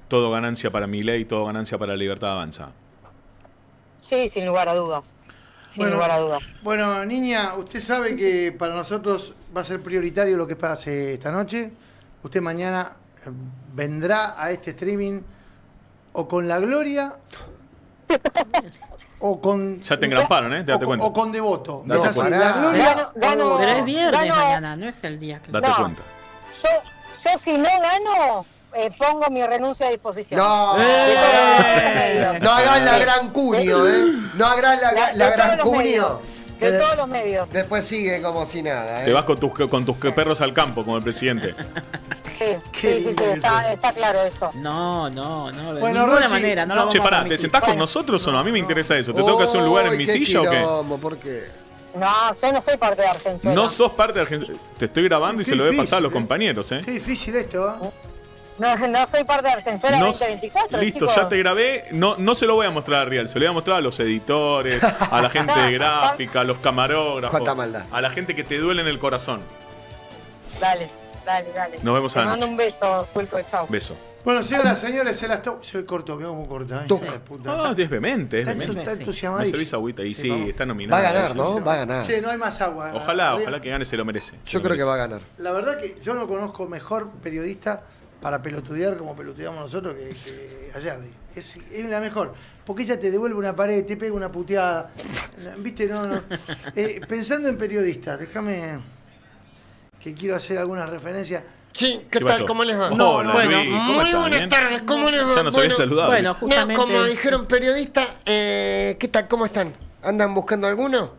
Todo ganancia para Milei, todo ganancia para Libertad Avanza. Sí, sin lugar a dudas. Sin lugar a dudas. Bueno, niña, usted sabe que para nosotros va a ser prioritario lo que pase esta noche. Usted mañana vendrá a este streaming o con la Gloria o con... Ya te engramparon, ¿eh? Date cuenta. O con Devoto. No, es así, pará. la Gloria Gano- o- Pero es viernes Gano- mañana, no es el día que... Date No. cuenta. Yo si no gano, pongo mi renuncia a disposición. No, De todos los medios. no hagas la gran cunio, ¿eh? No hagas la De gran todos los cunio. medios. De todos los medios. Después sigue como si nada, ¿eh? Te vas con tus perros al campo, como el presidente. Sí, está claro eso. No, de Bueno, ninguna Rochi, manera, no no. lo vamos Che, a pará, ¿te permitir. sentás con Bueno. nosotros o no? A mí me interesa eso. ¿Te tengo que hacer un lugar en mi Uy, qué silla o qué? quilombo, ¿por qué? No, yo no soy parte de Argenzuela. No sos parte de Argentina. Te estoy grabando y Qué se lo voy a pasar a difícil, los ¿eh? compañeros, ¿eh? Qué difícil esto, ¿eh? No soy parte de Argenzuela No- 2024, listo, chicos. ya te grabé. No se lo voy a mostrar a Rial, se lo voy a mostrar a los editores, a la gente de gráfica, a los camarógrafos, Cuánta maldad. a la gente que te duele en el corazón. Dale. Nos vemos Te a la mando noche. un beso, Pulpo, chao. Beso. Bueno, señoras, señores, se cortó, mirá cómo corta. Tú. Ah, es vehemente, es Está vehemente. está Sí. entusiasmadísimo. ¿Me servís agüita? Y sí, vamos. está Va nominado. a ganar, ¿no? Va a ganar. Che, no hay más agua. Ojalá que gane, se lo merece. Yo creo que va a ganar. La verdad que yo no conozco mejor periodista para pelotudear como pelotudeamos nosotros que Ayardi. Es la mejor. Porque ella te devuelve una pared, te pega una puteada. ¿Viste? No. Pensando en periodistas, déjame que quiero hacer algunas referencias. Sí, ¿Qué pasó? ¿Cómo les va? No, hola, bueno, Luis, ¿cómo Muy estás? buenas ¿Bien? tardes, ¿cómo les va? Ya nos habían saludado. Bueno, No, justamente... como dijeron periodistas, ¿qué tal? ¿Cómo están? ¿Andan buscando alguno?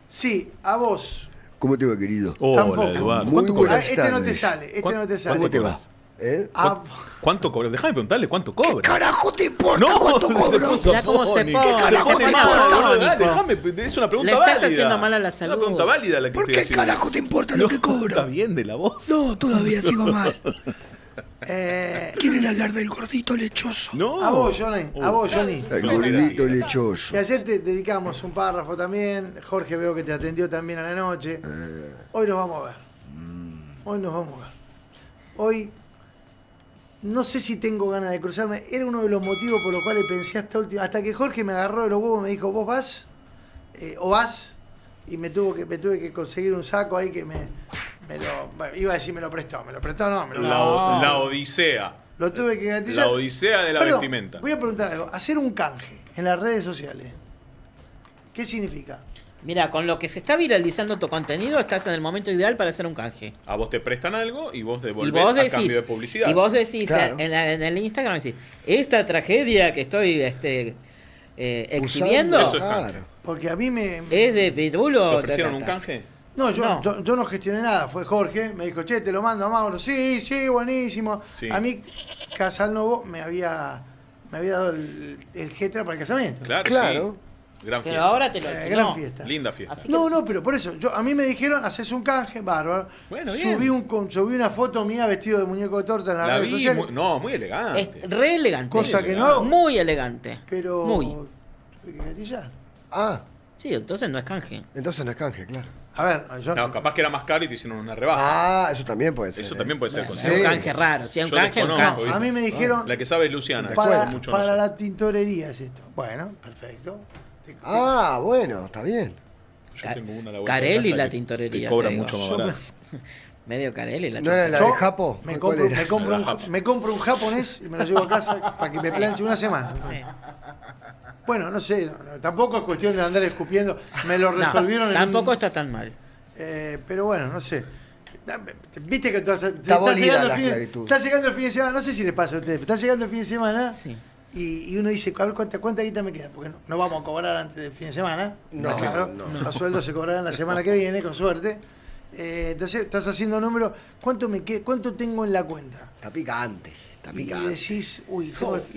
Sí, a vos. ¿Cómo te va, querido? Tampoco. Hola, Eduardo. Muy ¿Cuánto buenas cobras? Este no te tardes. sale, ¿Cuánto- no te sale. ¿Cómo te cobras? va? ¿Eh? Ah, ¿Cuánto cobras? Déjame preguntarle cuánto cobra. Carajo te importa No, cuánto se cobro? puso Mirá cómo se afónico. pone, Se carajo pone te mal, importa, boludo, Nico? déjame, es una pregunta Le estás válida. haciendo mal a la Es salud. una pregunta válida la que ¿Por estoy qué haciendo. carajo te importa No, lo que cobro? está bien de la voz. No, todavía sigo mal. eh, ¿Quieren hablar del gordito lechoso? No. a vos, Johnny. A vos, Johnny. El gordito lechoso. Que ayer te dedicamos un párrafo también. Jorge veo que te atendió también a la noche. Hoy nos vamos a ver. Hoy nos vamos a ver. Hoy no sé si tengo ganas de cruzarme. Era uno de los motivos por los cuales pensé hasta que Jorge me agarró de los huevos y me dijo, vos vas o vas, y me tuve que conseguir un saco ahí que iba a decir me lo prestó, no, me lo La odisea. Lo tuve que gatillar. La odisea de la Perdón, vestimenta. Voy a preguntar algo. Hacer un canje en las redes sociales, ¿qué significa? Mira, con lo que se está viralizando tu contenido, estás en el momento ideal para hacer un canje. A vos te prestan algo y vos Y devolvés vos a cambio de publicidad. Y vos decís Claro. en el Instagram, decís, esta tragedia que estoy exhibiendo Eso es canje. Claro. Porque a mí me... es de Pirulo. ¿Te ofrecieron un canje? No, No. yo no gestioné nada. Fue Jorge, me dijo, che, te lo mando a Mauro. Sí, buenísimo. Sí. A mí, Casalnovo me había dado el Getra para el casamiento. Claro. Sí. Gran Pero fiesta. ahora te lo Gran no. fiesta. Linda fiesta. Así que- No, pero por eso, a mí me dijeron, haces un canje, bárbaro. Bueno, bien. Subí una foto mía vestido de muñeco de torta en las La redes vi, sociales. muy elegante. Es re elegante. Cosa que no elegante. hago. Muy elegante. Pero... Muy. tuve que gatillar. Ah, Sí, entonces no es canje. entonces no es canje, claro. A ver, yo... No, capaz que era más caro y te hicieron una rebaja. Ah, eso también puede ser. Eso también puede ser. Bueno, considerado. es un Sí. canje raro. Si es un Yo canje, es un desconozco, canje. ¿viste? a mí me dijeron, La que sabe es Luciana. para, Mucho para no sé. la tintorería es esto. Bueno, perfecto. Ah, bueno, está bien. Yo tengo una a la vuelta de Carelli casa la que tintorería, te cobra te digo. mucho más Yo barato. Medio Carelli la ¿No era la Yo de Japo? Me ¿Cuál compro, era? me compro un japonés y me lo llevo a casa para que me planche una semana. Sí. Bueno, no sé, tampoco es cuestión de andar escupiendo. Me lo No, resolvieron en tampoco un- está tan mal. pero bueno, no sé. Viste que Está abolida la esclavitud. está llegando el fin de semana, no sé si les pasa a ustedes, pero está llegando el fin de semana Sí. y uno dice, a ver cuánta guita me queda, porque no vamos a cobrar antes del fin de semana. No, Está claro. no. Los sueldos se cobrarán la semana que viene, con suerte. Entonces estás haciendo números, ¿cuánto tengo en la cuenta? Está picante, está Y picante. decís, uy,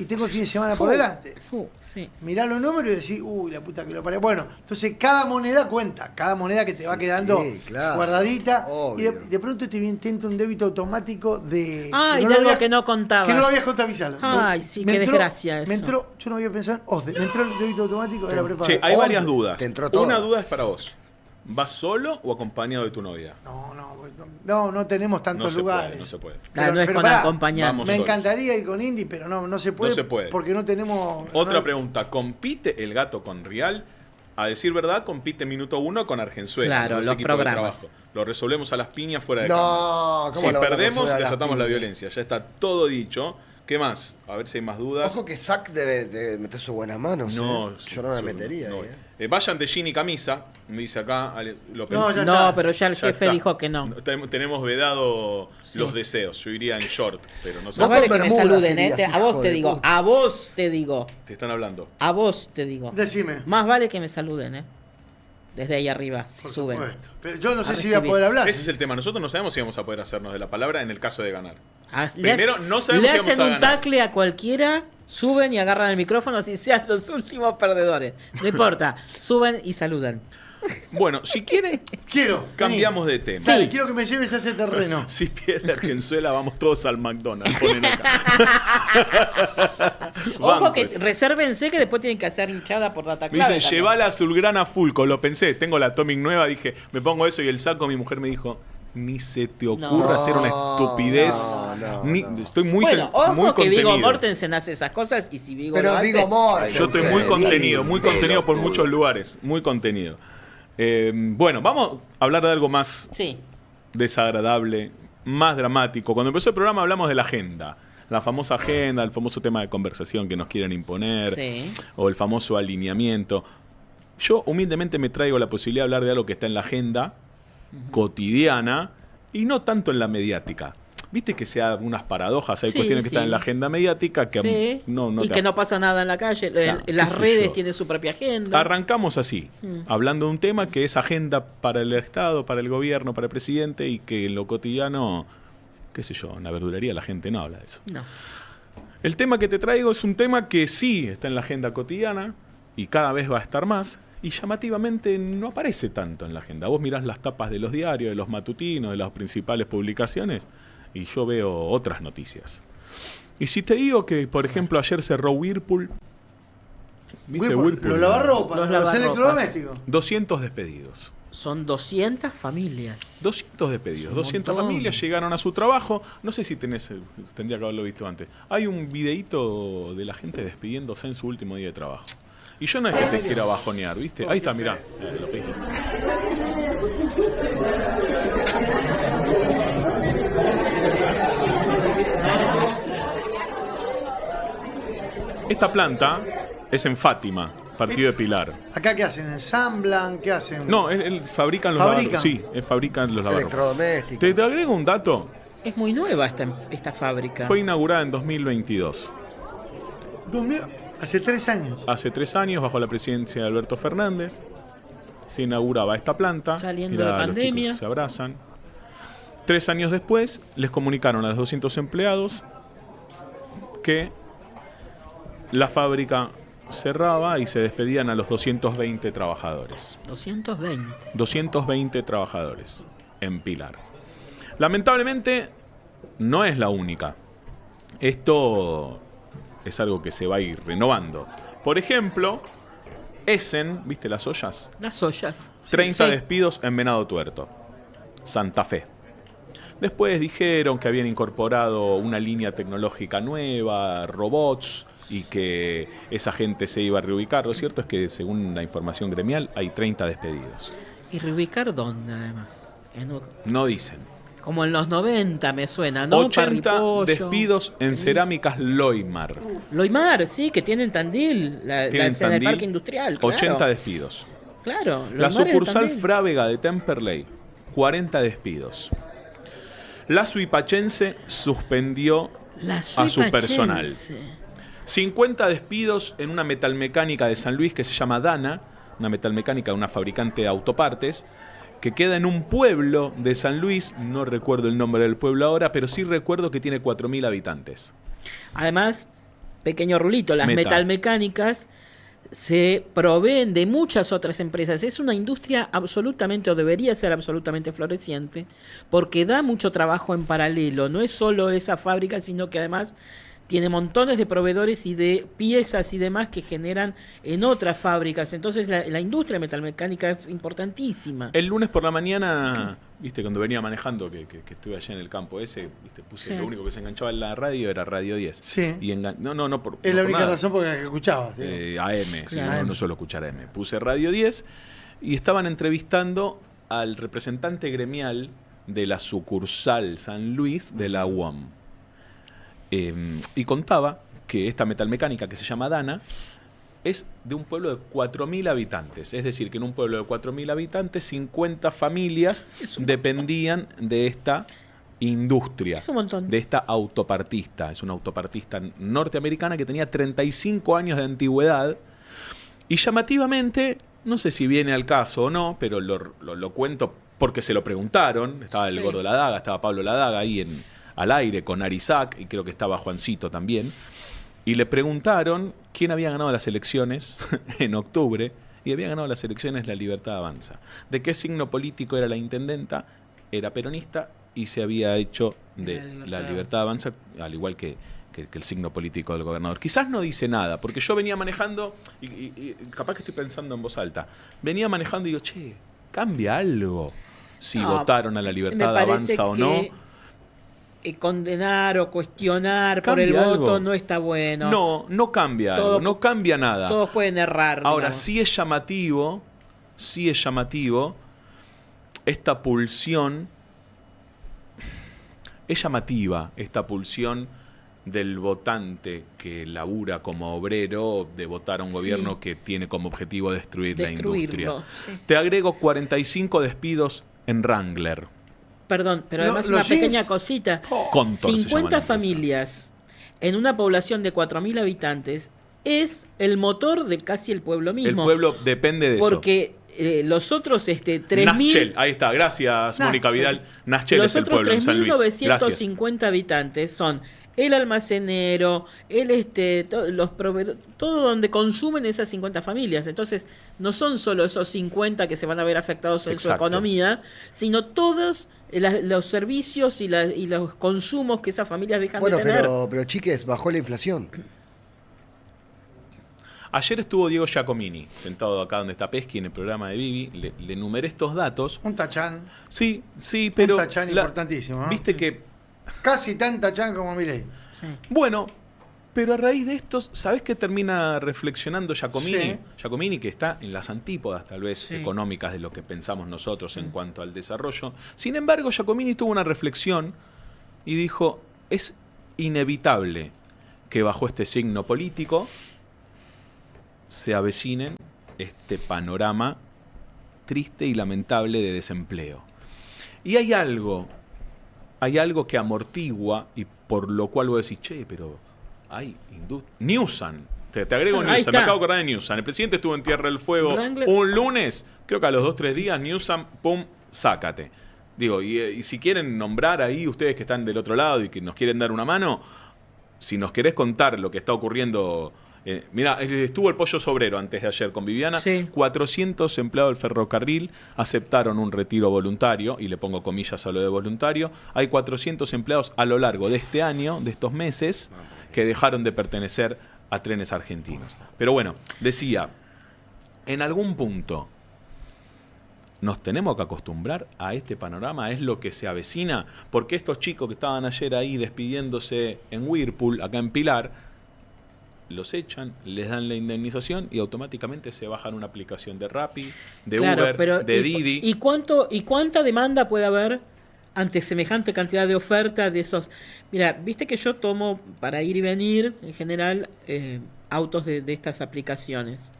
tengo el fin de semana por delante. Sí. Mirá los números y decís, uy, la puta que lo parió. Bueno, entonces cada moneda cuenta, cada moneda que te va quedando sí, claro. guardadita. Y Obvio. de pronto te intenta un débito automático de. Ay, que de lo algo habías- que no contabas. Que no lo habías contabilizado. Ay, sí, qué desgracia eso. Me entró, yo no había pensado en OSDE, me entró el débito automático de la prepaga. Che, hay Oh, varias dudas. te entró toda. Una duda es para vos. ¿Vas solo o acompañado de tu novia? No tenemos tantos No se lugares. puede, no se puede. Claro, no es con pará, acompañante. Vamos Me solos. encantaría ir con Indy, pero no se puede. No se puede. Porque no tenemos. Otra no- pregunta. ¿Compite el gato con Real? A decir verdad, compite minuto 1. Con Argenzuela. Claro, con ese los equipo de programas. trabajo. Lo resolvemos a las piñas fuera de No, cámara. ¿cómo Si lo van a perdemos, resolver a las desatamos la piñas? violencia. Ya está todo dicho. ¿Qué más? A ver si hay más dudas. Ojo que Zack debe meter sus buenas manos. No, yo no me metería. no. ahí, Vayan de jean y camisa, me dice acá. No, ya No, está. pero ya el Ya jefe está. dijo que no. Tenemos vedado los deseos. Yo iría en short, pero no sé. Más Vos vale con que me bermudas saluden, irías, A hijo vos te de digo, puta. a vos te digo, Te están hablando. a vos te digo. Decime. Más vale que me saluden, Desde ahí arriba, si Por suben. supuesto. Pero yo no A sé si voy a recibir. poder hablar. Ese es el tema. Nosotros no sabemos si vamos a poder hacernos de la palabra en el caso de ganar. Le Primero, no sabemos le si vamos hacen a un ganar. tacle a cualquiera, suben y agarran el micrófono si sean los últimos perdedores. No importa, suben y saludan. Bueno, si quieren, Quiero. cambiamos de tema. Sí. Dale, quiero que me lleves a ese terreno. Si pierde Argenzuela, vamos todos al McDonald's. Ponen acá. Ojo Van, que pues. resérvense que después tienen que hacer hinchada por data Me clave. dicen, lleva la azulgrana Fulco. Lo pensé, tengo la Atomic nueva. Dije, me pongo eso y el saco. Mi mujer me dijo, ni se te ocurra No. hacer una estupidez. no. Estoy muy, Bueno, ojo muy que contenido. Viggo Mortensen hace esas cosas y si Viggo Pero lo Viggo hace... Mortensen. Yo estoy muy contenido, muy Viggo. contenido por muchos lugares. Muy contenido. Bueno, vamos a hablar de algo más Sí, desagradable, más dramático. Cuando empezó el programa hablamos de la agenda. La famosa agenda, el famoso tema de conversación que nos quieren imponer, sí. o el famoso alineamiento. Yo humildemente me traigo la posibilidad de hablar de algo que está en la agenda cotidiana y no tanto en la mediática. Viste que sea unas paradojas, hay Sí, cuestiones que sí. están en la agenda mediática que Sí, no y te que no pasa nada en la calle. Claro, En las qué sé redes yo. tienen su propia agenda. Arrancamos así, hablando de un tema que es agenda para el Estado, para el gobierno, para el presidente y que en lo cotidiano, qué sé yo, en la verdulería la gente no habla de eso. No. El tema que te traigo es un tema que sí está en la agenda cotidiana y cada vez va a estar más y llamativamente no aparece tanto en la agenda. Vos mirás las tapas de los diarios, de los matutinos, de las principales publicaciones y yo veo otras noticias. Y si te digo que, por ejemplo, ayer cerró Whirlpool, ¿viste Whirlpool, Whirlpool? los lavarropas, Los los lavarropas. electrodomésticos. 200 despedidos. Son 200 familias. 200 despedidos, Un 200 montón. familias llegaron a su trabajo. No sé si tendría que haberlo visto antes. Hay un videíto de la gente despidiéndose en su último día de trabajo. Y yo no es que te quiera bajonear, ¿viste? Ahí está, mirá. Lo pedí. Esta planta es en Fátima, partido de Pilar. ¿Acá qué hacen? ¿Ensamblan? ¿Qué hacen? No, fabrican los ¿Fabrican? lavarropas. Sí, fabrican los lavarropas. Electrodomésticos. Te agrego un dato. Es muy nueva esta fábrica. Fue inaugurada en 2022. 2000, hace 3 años. Hace 3 años, bajo la presidencia de Alberto Fernández, se inauguraba esta planta. Saliendo Mirá, de los pandemia. chicos se abrazan. 3 años después, les comunicaron a los 200 empleados que la fábrica cerraba y se despedían a los 220 trabajadores. 220. 220 trabajadores en Pilar. Lamentablemente, no es la única. Esto es algo que se va a ir renovando. Por ejemplo, Essen, ¿viste las ollas? Las ollas. 30 Sí. despidos en Venado Tuerto, Santa Fe. Después dijeron que habían incorporado una línea tecnológica nueva, robots, y que esa gente se iba a reubicar. Lo cierto es que, según la información gremial, hay 30 despedidos. ¿Y reubicar dónde, además? No dicen. Como en los 90 me suena, ¿no? 80 Parripollo, despidos en Tenis. Cerámicas Loimar. Loimar, sí, que tienen Tandil, Tienen en el Tandil, parque industrial. Claro. 80 despidos. Claro. La Loimar es de sucursal Tandil. Frávega de Temperley, 40 despidos. La Suipachense suspendió La a su personal. Suipachense. 50 despidos en una metalmecánica de San Luis que se llama Dana, una metalmecánica, una fabricante de autopartes, que queda en un pueblo de San Luis, no recuerdo el nombre del pueblo ahora, pero sí recuerdo que tiene 4.000 habitantes. Además, pequeño rulito, las Metal. metalmecánicas se proveen de muchas otras empresas. Es una industria absolutamente, o debería ser absolutamente floreciente, porque da mucho trabajo en paralelo. No es solo esa fábrica, sino que además tiene montones de proveedores y de piezas y demás que generan en otras fábricas. Entonces la industria metalmecánica es importantísima. El lunes por la mañana, viste, cuando venía manejando, que estuve allá en el campo ese, viste, puse Sí. lo único que se enganchaba en la radio era Radio 10. Sí. Y no, por, Es no la por única nada. razón por la que escuchabas. ¿sí? AM, sí, Claro. no suelo escuchar AM. Puse Radio 10 y estaban entrevistando al representante gremial de la sucursal San Luis de la UAM. Y contaba que esta metalmecánica que se llama Dana es de un pueblo de 4.000 habitantes. Es decir, que en un pueblo de 4.000 habitantes, 50 familias dependían de esta industria, Es un montón. de esta autopartista. Es una autopartista norteamericana que tenía 35 años de antigüedad. Y llamativamente, no sé si viene al caso o no, pero lo cuento porque se lo preguntaron. Estaba el Sí. Gordo Ladaga, estaba Pablo Ladaga ahí al aire con Arizac, y creo que estaba Juancito también. Y le preguntaron quién había ganado las elecciones en octubre, y había ganado las elecciones La Libertad Avanza. ¿De qué signo político era la intendenta? Era peronista y se había hecho de La Libertad Avanza, al igual que el signo político del gobernador. Quizás no dice nada, porque yo venía manejando, y capaz que estoy pensando en voz alta, venía manejando y digo, che, cambia algo si No, votaron a La me Libertad parece Avanza o no. que condenar o cuestionar por Cambia el algo. voto no está bueno. No cambia Todo- algo, no cambia nada. Todos pueden errar. Ahora, digamos. sí es llamativo esta pulsión, es llamativa esta pulsión del votante que labura como obrero de votar a un Sí. gobierno que tiene como objetivo destruir la Destruirlo, industria. sí. Te agrego 45 despidos en Wrangler. Perdón, pero además Los una jeans- pequeña cosita. Contor se llama la 50 empresa. familias en una población de 4.000 habitantes es el motor de casi el pueblo El mismo. pueblo depende de eso. Porque los otros 3.000... Naschel, ahí está, gracias Mónica Naschel. Vidal. Naschel Los es el otros pueblo en San Luis. Gracias. 3.950 habitantes son el almacenero, los proveedores, todo donde consumen esas 50 familias. Entonces, no son solo esos 50 que se van a ver afectados en su Exacto. economía, sino todos los servicios y los consumos que esas familias dejan Bueno, de tener. pero chiques, bajó la inflación. Ayer estuvo Diego Giacomini, sentado acá donde está Pesky, en el programa de Vivi. Le enumeré estos datos. Un tachán. Sí, pero... Un tachán importantísimo, ¿no? Viste que... Casi tan tachán como Milei. Sí. Bueno, pero a raíz de estos, ¿sabés qué termina reflexionando Giacomini? Sí. Giacomini, que está en las antípodas, tal vez, Sí. económicas de lo que pensamos nosotros en cuanto al desarrollo. Sin embargo, Giacomini tuvo una reflexión y dijo, es inevitable que bajo este signo político se avecinen este panorama triste y lamentable de desempleo. Y hay algo que amortigua y por lo cual vos decís, che, pero hay Newsan. Te agrego Ahí Newsan, está. me acabo de acordar de Newsan. El presidente estuvo en Tierra del Fuego Wrangler. un lunes, creo que a los 2-3 días, Newsan, pum, sácate. Digo, y si quieren nombrar ahí, ustedes que están del otro lado y que nos quieren dar una mano, si nos querés contar lo que está ocurriendo... mira, estuvo el Pollo Sobrero antes de ayer con Viviana. Sí. 400 empleados del ferrocarril aceptaron un retiro voluntario, y le pongo comillas a lo de voluntario. Hay 400 empleados a lo largo de este año, de estos meses, que dejaron de pertenecer a Trenes Argentinos. Pero bueno, decía, en algún punto nos tenemos que acostumbrar a este panorama, es lo que se avecina, porque estos chicos que estaban ayer ahí despidiéndose en Whirlpool, acá en Pilar, los echan, les dan la indemnización y automáticamente se bajan una aplicación de Rappi, de Claro, Uber, pero de Didi. ¿Y cuánta demanda puede haber ante semejante cantidad de oferta de esos? Mira, viste que yo tomo para ir y venir, en general, autos de estas aplicaciones.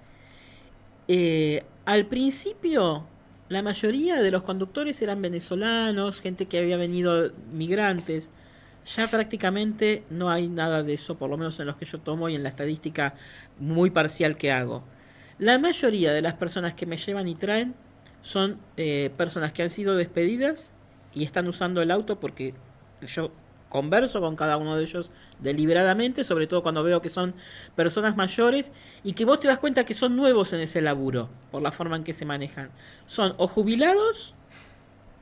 Al principio, la mayoría de los conductores eran venezolanos, gente que había venido, migrantes. Ya prácticamente no hay nada de eso, por lo menos en los que yo tomo y en la estadística muy parcial que hago. La mayoría de las personas que me llevan y traen son personas que han sido despedidas y están usando el auto porque yo converso con cada uno de ellos deliberadamente, sobre todo cuando veo que son personas mayores y que vos te das cuenta que son nuevos en ese laburo, por la forma en que se manejan. Son o jubilados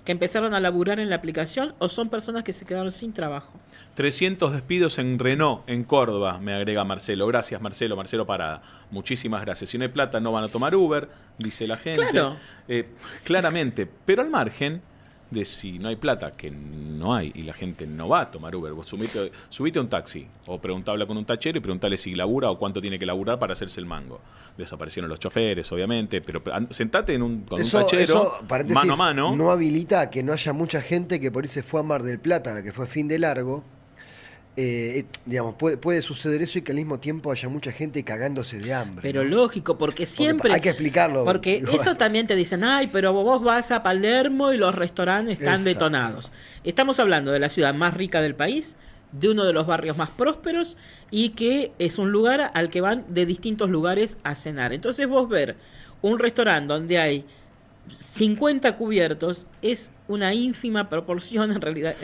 que empezaron a laburar en la aplicación o son personas que se quedaron sin trabajo. 300 despidos en Renault, en Córdoba, me agrega Marcelo. Gracias, Marcelo Parada. Muchísimas gracias. Si no hay plata, no van a tomar Uber, dice la gente. Claro. Claramente. Pero al margen de si no hay plata, que no hay, y la gente no va a tomar Uber. Vos subite a un taxi, o habla con un tachero y preguntale si labura o cuánto tiene que laburar para hacerse el mango. Desaparecieron los choferes, obviamente, pero sentate con un tachero, paréntesis, mano a mano. no habilita a que no haya mucha gente que por ahí se fue a Mar del Plata, la que fue fin de largo. Digamos, puede suceder eso y que al mismo tiempo haya mucha gente cagándose de hambre. Pero ¿no? lógico, porque siempre... hay que explicarlo. Porque Igual. eso también te dicen, ay, pero vos vas a Palermo y los restaurantes están Exacto. detonados. Estamos hablando de la ciudad más rica del país, de uno de los barrios más prósperos y que es un lugar al que van de distintos lugares a cenar. Entonces vos ver un restaurante donde hay 50 cubiertos es una ínfima proporción en realidad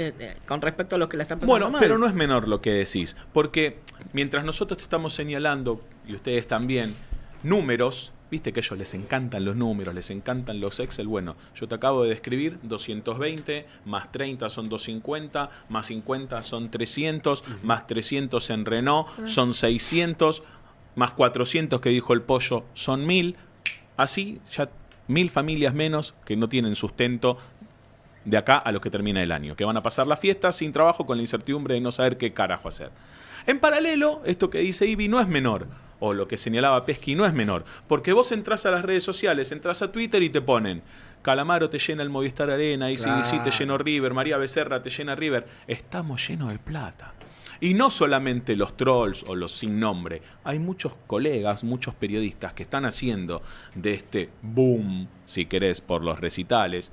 con respecto a los que la están pasando Bueno, mal. pero no es menor lo que decís, porque mientras nosotros te estamos señalando, y ustedes también, números, viste que a ellos les encantan los números, les encantan los Excel. Bueno, yo te acabo de describir 220, más 30 son 250, más 50 son 300, más 300 en Renault son 600, más 400 que dijo el Pollo son 1000. Así ya 1000 familias menos que no tienen sustento de acá a los que termina el año, que van a pasar la fiesta sin trabajo con la incertidumbre de no saber qué carajo hacer. En paralelo, esto que dice Ibi no es menor, o lo que señalaba Pesky no es menor, porque vos entrás a las redes sociales, entrás a Twitter y te ponen Calamaro te llena el Movistar Arena, ICBC te llenó River, María Becerra te llena River. Estamos llenos de plata. Y no solamente los trolls o los sin nombre, hay muchos colegas, muchos periodistas que están haciendo de este boom, si querés, por los recitales,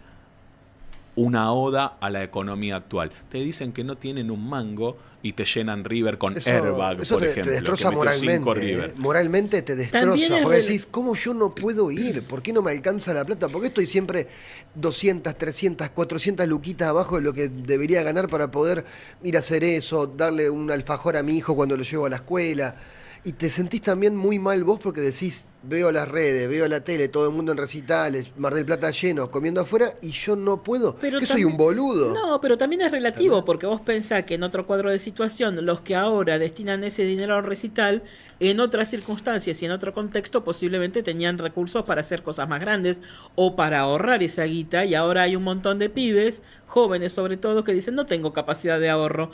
una oda a la economía actual. Te dicen que no tienen un mango y te llenan River con Airbag, eso por te ejemplo. destroza que metió 5 moralmente. River. Moralmente te También destroza. es Porque del- decís, ¿cómo yo no puedo ir? ¿Por qué no me alcanza la plata? ¿Por qué estoy siempre 200, 300, 400 luquitas abajo de lo que debería ganar para poder ir a hacer eso, darle un alfajor a mi hijo cuando lo llevo a la escuela? Y te sentís también muy mal vos porque decís, veo las redes, veo la tele, todo el mundo en recitales, Mar del Plata lleno, comiendo afuera, y yo no puedo. Pero ¿Qué soy, un boludo? No, pero también es relativo, porque vos pensás que en otro cuadro de situación, los que ahora destinan ese dinero al recital, en otras circunstancias y en otro contexto, posiblemente tenían recursos para hacer cosas más grandes o para ahorrar esa guita, y ahora hay un montón de pibes, jóvenes sobre todo, que dicen, no tengo capacidad de ahorro.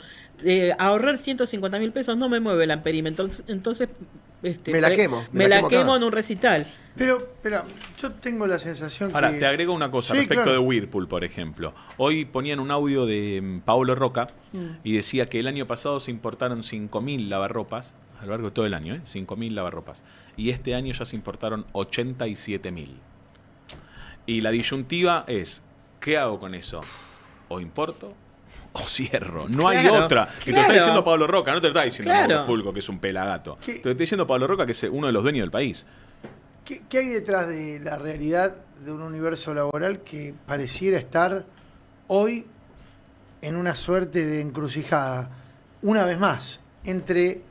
Ahorrar 150.000 pesos no me mueve el amperímetro, entonces me la quemo quemo en un recital. Pero yo tengo la sensación Ahora, que... te agrego una cosa Sí, respecto claro. de Whirlpool, por ejemplo. Hoy ponían un audio de Paolo Roca y decía que el año pasado se importaron 5.000 lavarropas, a lo largo de todo el año, 5.000 lavarropas. Y este año ya se importaron 87.000. Y la disyuntiva es, ¿qué hago con eso? ¿O importo o cierro? No hay Claro, otra. Y te lo claro. está diciendo Pablo Roca, no te lo está diciendo Claro. Mauro Fulco, que es un pelagato. ¿Qué? Te lo está diciendo Pablo Roca, que es uno de los dueños del país. ¿Qué hay detrás de la realidad de un universo laboral que pareciera estar hoy en una suerte de encrucijada, una vez más, entre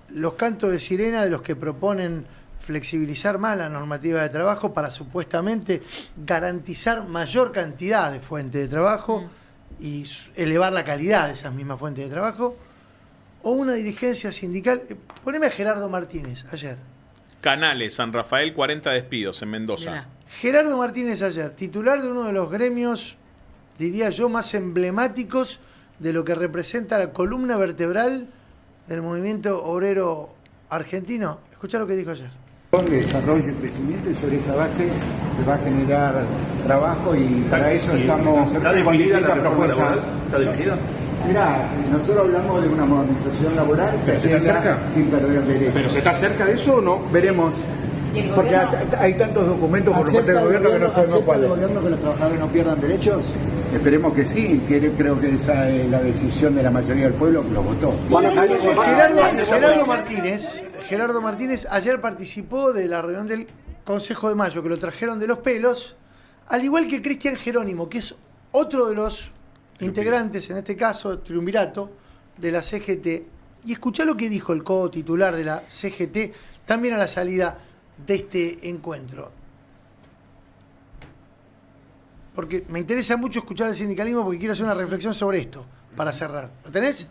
los cantos de sirena de los que proponen flexibilizar más la normativa de trabajo para supuestamente garantizar mayor cantidad de fuentes de trabajo y elevar la calidad de esas mismas fuentes de trabajo, o una dirigencia sindical? Poneme a Gerardo Martínez ayer. Canales, San Rafael, 40 despidos en Mendoza. Mirá. Gerardo Martínez ayer, titular de uno de los gremios, diría yo, más emblemáticos de lo que representa la columna vertebral del movimiento obrero argentino. Escuchá lo que dijo ayer. De desarrollo y crecimiento, y sobre esa base se va a generar trabajo, y para eso estamos ¿Está con definida la distintas reforma propuestas. laboral? ¿Está definida? Mirá, nosotros hablamos de una modernización laboral ¿Pero que se está tenga cerca? sin perder derechos. ¿Pero se está cerca de eso o no? Veremos, porque hay tantos documentos por parte del gobierno que no sabemos cuál es. ¿El gobierno que los trabajadores no pierdan derechos? Esperemos que sí, creo que esa es la decisión de la mayoría del pueblo que lo votó. Gerardo Martínez ayer participó de la reunión del Consejo de Mayo, que lo trajeron de los pelos, al igual que Cristian Jerónimo, que es otro de los integrantes, en este caso, triunvirato, de la CGT. Y escuchá lo que dijo el co-titular de la CGT, también a la salida de este encuentro. Porque me interesa mucho escuchar el sindicalismo, porque quiero hacer una reflexión sobre esto, para cerrar. ¿Lo tenés?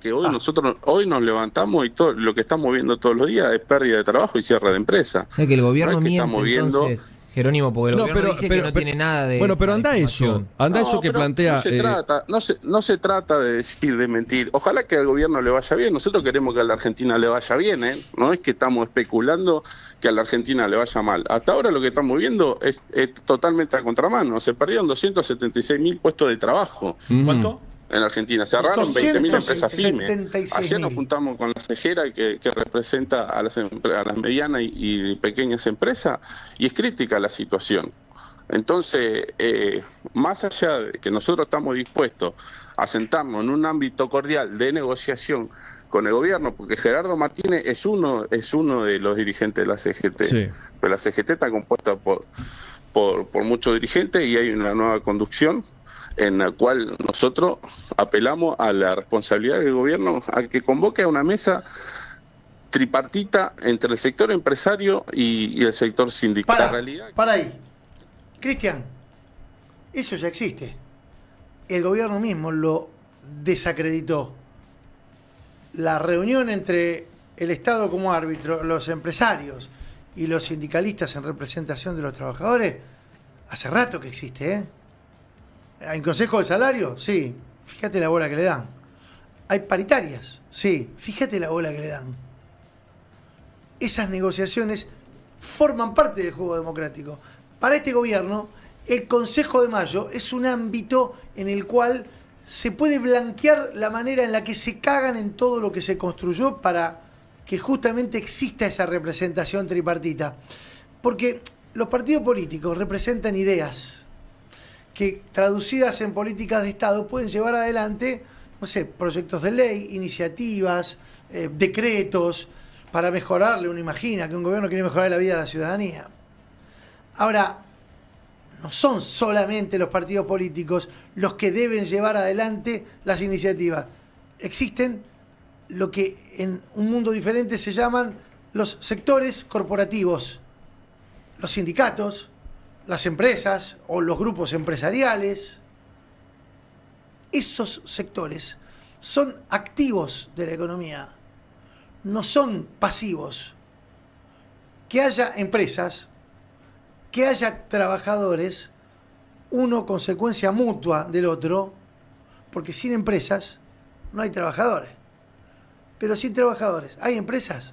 Que hoy nos levantamos y todo lo que estamos viendo todos los días es pérdida de trabajo y cierre de empresa. O sea que el gobierno No es que miente, estamos viendo- entonces, Jerónimo, porque el gobierno dice que no tiene nada de Bueno, esa pero anda eso información. que pero plantea. no se trata de decir, de mentir. Ojalá que al gobierno le vaya bien. Nosotros queremos que a la Argentina le vaya bien, ¿eh? No es que estamos especulando que a la Argentina le vaya mal. Hasta ahora lo que estamos viendo es totalmente a contramano. Se perdieron 276.000 puestos de trabajo ¿Cuánto? en Argentina. Cerraron 20.000 empresas pymes. 276.000. Ayer nos juntamos con la cejera que representa a las medianas y pequeñas empresas, y es crítica la situación. Entonces, más allá de que nosotros estamos dispuestos a sentarnos en un ámbito cordial de negociación con el gobierno, porque Gerardo Martínez es uno de los dirigentes de la CGT, Sí. pero la CGT está compuesta por muchos dirigentes y hay una nueva conducción en la cual nosotros apelamos a la responsabilidad del gobierno a que convoque a una mesa tripartita entre el sector empresario y el sector sindical. La realidad Para ahí. Cristian, eso ya existe. El gobierno mismo lo desacreditó. La reunión entre el Estado como árbitro, los empresarios y los sindicalistas en representación de los trabajadores, hace rato que existe, ¿eh? ¿Hay consejo de salario? Sí. Fíjate la bola que le dan. ¿Hay paritarias? Sí. Fíjate la bola que le dan. Esas negociaciones forman parte del juego democrático. Para este gobierno, el Consejo de Mayo es un ámbito en el cual se puede blanquear la manera en la que se cagan en todo lo que se construyó para que justamente exista esa representación tripartita. Porque los partidos políticos representan ideas que, traducidas en políticas de Estado, pueden llevar adelante, no sé, proyectos de ley, iniciativas, decretos, para mejorarle. Uno imagina que un gobierno quiere mejorar la vida de la ciudadanía. Ahora, no son solamente los partidos políticos los que deben llevar adelante las iniciativas. Existen lo que en un mundo diferente se llaman los sectores corporativos, los sindicatos, las empresas o los grupos empresariales. Esos sectores son activos de la economía, no son pasivos. Que haya empresas, que haya trabajadores, uno consecuencia mutua del otro, porque sin empresas no hay trabajadores. Pero sin trabajadores, ¿hay empresas?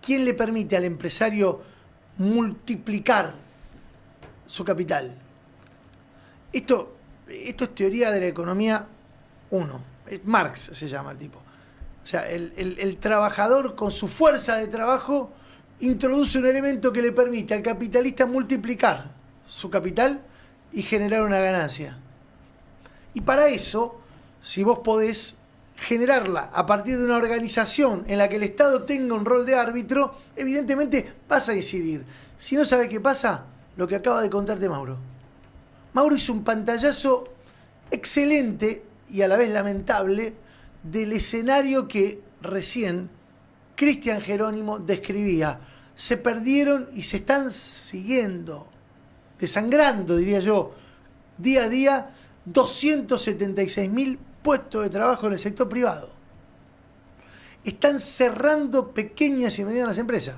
¿Quién le permite al empresario multiplicar su capital? Esto es teoría de la economía 1. Marx se llama el tipo. O sea, el trabajador con su fuerza de trabajo introduce un elemento que le permite al capitalista multiplicar su capital y generar una ganancia. Y para eso, si vos podés generarla a partir de una organización en la que el Estado tenga un rol de árbitro, evidentemente vas a incidir. Si no sabes qué pasa, lo que acaba de contarte Mauro. Mauro hizo un pantallazo excelente y a la vez lamentable del escenario que recién Cristian Jerónimo describía. Se perdieron y se están siguiendo, desangrando, diría yo, día a día, 276.000 puestos de trabajo en el sector privado. Están cerrando pequeñas y medianas empresas.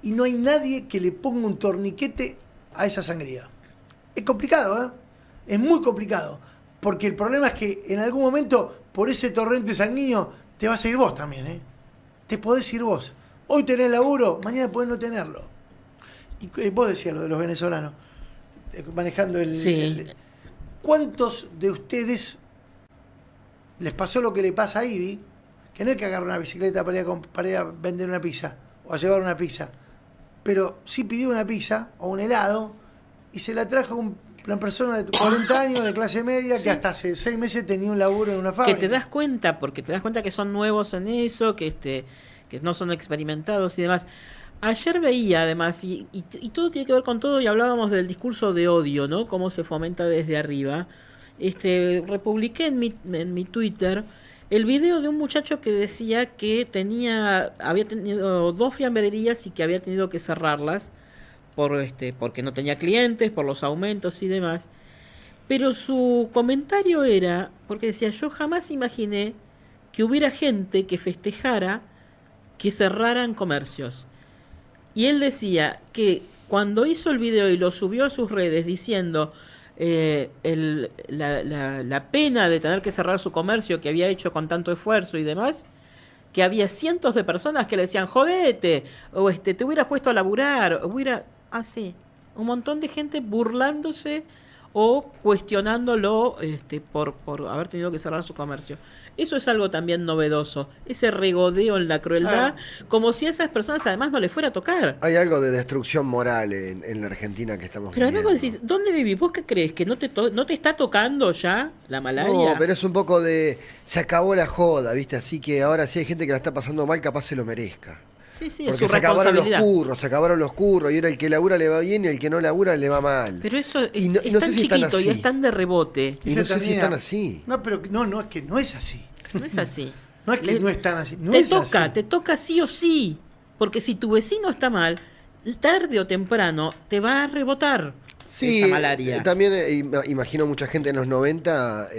Y no hay nadie que le ponga un torniquete a esa sangría. Es complicado, ¿eh? Es muy complicado. Porque el problema es que en algún momento, por ese torrente sanguíneo, te vas a ir vos también, ¿eh? Te podés ir vos. Hoy tenés laburo, mañana podés no tenerlo. Y vos decías lo de los venezolanos, manejando Sí. ¿Cuántos de ustedes les pasó lo que le pasa a Ivy? Que no es que agarre una bicicleta para ir a vender una pizza o a llevar una pizza, pero sí pidió una pizza o un helado y se la trajo una persona de 40 años, de clase media, sí, que hasta hace 6 meses tenía un laburo en una fábrica. Que te das cuenta, porque te das cuenta que son nuevos en eso, que no son experimentados y demás. Ayer veía, además, y todo tiene que ver con todo, y hablábamos del discurso de odio, ¿no? Cómo se fomenta desde arriba. Republiqué en mi Twitter el video de un muchacho que decía que había tenido 2 fiambrerías y que había tenido que cerrarlas porque no tenía clientes, por los aumentos y demás. Pero su comentario era, porque decía, yo jamás imaginé que hubiera gente que festejara que cerraran comercios. Y él decía que cuando hizo el video y lo subió a sus redes diciendo la pena de tener que cerrar su comercio que había hecho con tanto esfuerzo y demás, que había cientos de personas que le decían, jodete, o te hubieras puesto a laburar, así, un montón de gente burlándose o cuestionándolo por haber tenido que cerrar su comercio. Eso es algo también novedoso, ese regodeo en la crueldad, como si a esas personas además no les fuera a tocar. Hay algo de destrucción moral en la Argentina que estamos pero viviendo. Pero además vos decís, ¿dónde vivís? ¿Vos qué crees? ¿Que no te está tocando ya la malaria? No, pero es un poco de... Se acabó la joda, ¿viste? Así que ahora si hay gente que la está pasando mal, capaz se lo merezca. Sí, sí, porque es su responsabilidad. Se acabaron los curros, y ahora el que labura le va bien y el que no labura le va mal. Pero eso y no es sé tan si chiquito están así. y es tan de rebote. Y no sé si están así. No, pero no, es que no es así. No es así. No es que no están así. No te toca sí o sí. Porque si tu vecino está mal, tarde o temprano te va a rebotar esa malaria. También imagino mucha gente en los 90...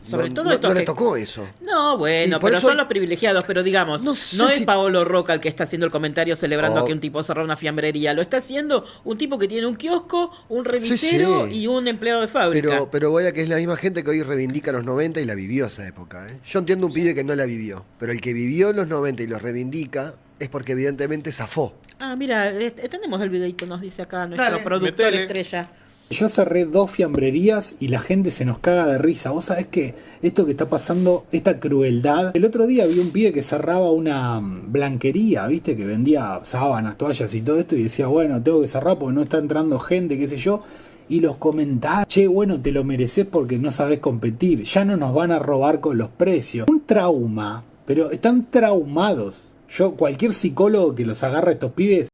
Sobre todo no le tocó eso. No, bueno, pero son los privilegiados. Pero digamos, no es Paolo Roca el que está haciendo el comentario celebrando que un tipo cerró una fiambrería. Lo está haciendo un tipo que tiene un kiosco, un remisero y un empleado de fábrica. Pero vaya que es la misma gente que hoy reivindica los 90 y la vivió esa época. Yo entiendo un pibe que no la vivió. Pero el que vivió los 90 y los reivindica es porque evidentemente zafó. Ah, mira, tenemos el videito, nos dice acá nuestro productor estrella. Yo cerré 2 fiambrerías y la gente se nos caga de risa. Vos sabés que esto que está pasando, esta crueldad. El otro día vi un pibe que cerraba una blanquería, ¿viste? Que vendía sábanas, toallas y todo esto. Y decía, bueno, tengo que cerrar porque no está entrando gente, qué sé yo. Y los comentarios, che, bueno, te lo mereces porque no sabés competir. Ya no nos van a robar con los precios. Un trauma, pero están traumados. Cualquier psicólogo que los agarre a estos pibes,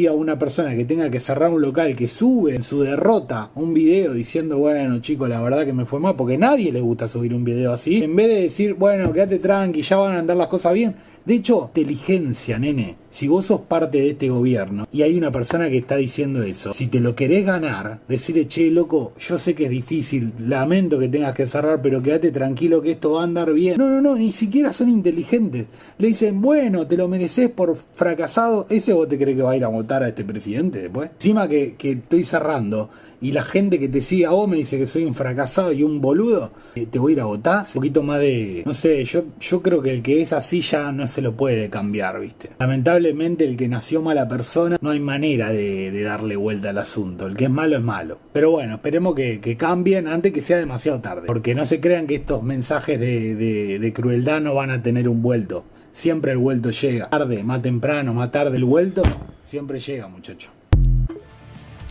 a una persona que tenga que cerrar un local, que sube en su derrota un video diciendo, bueno chicos, la verdad que me fue mal, porque a nadie le gusta subir un video así, en vez de decir, bueno, quédate tranqui, ya van a andar las cosas bien, De hecho, inteligencia, nene. Si vos sos parte de este gobierno y hay una persona que está diciendo eso, si te lo querés ganar, decirle, che, loco, yo sé que es difícil, lamento que tengas que cerrar, pero quédate tranquilo que esto va a andar bien. No, ni siquiera son inteligentes. Le dicen, bueno, te lo mereces por fracasado. ¿Ese vos te crees que va a ir a votar a este presidente después? Encima que estoy cerrando y la gente que te sigue a vos me dice que soy un fracasado y un boludo, te voy a ir a votar. Un poquito más de... No sé, yo creo que el que es así ya no se lo puede cambiar, ¿viste? Lamentablemente el que nació mala persona, no hay manera de darle vuelta al asunto. El que es malo es malo. Pero bueno, esperemos que cambien antes que sea demasiado tarde. Porque no se crean que estos mensajes de crueldad no van a tener un vuelto. Siempre el vuelto llega. Tarde, más temprano, más tarde el vuelto, siempre llega, muchacho.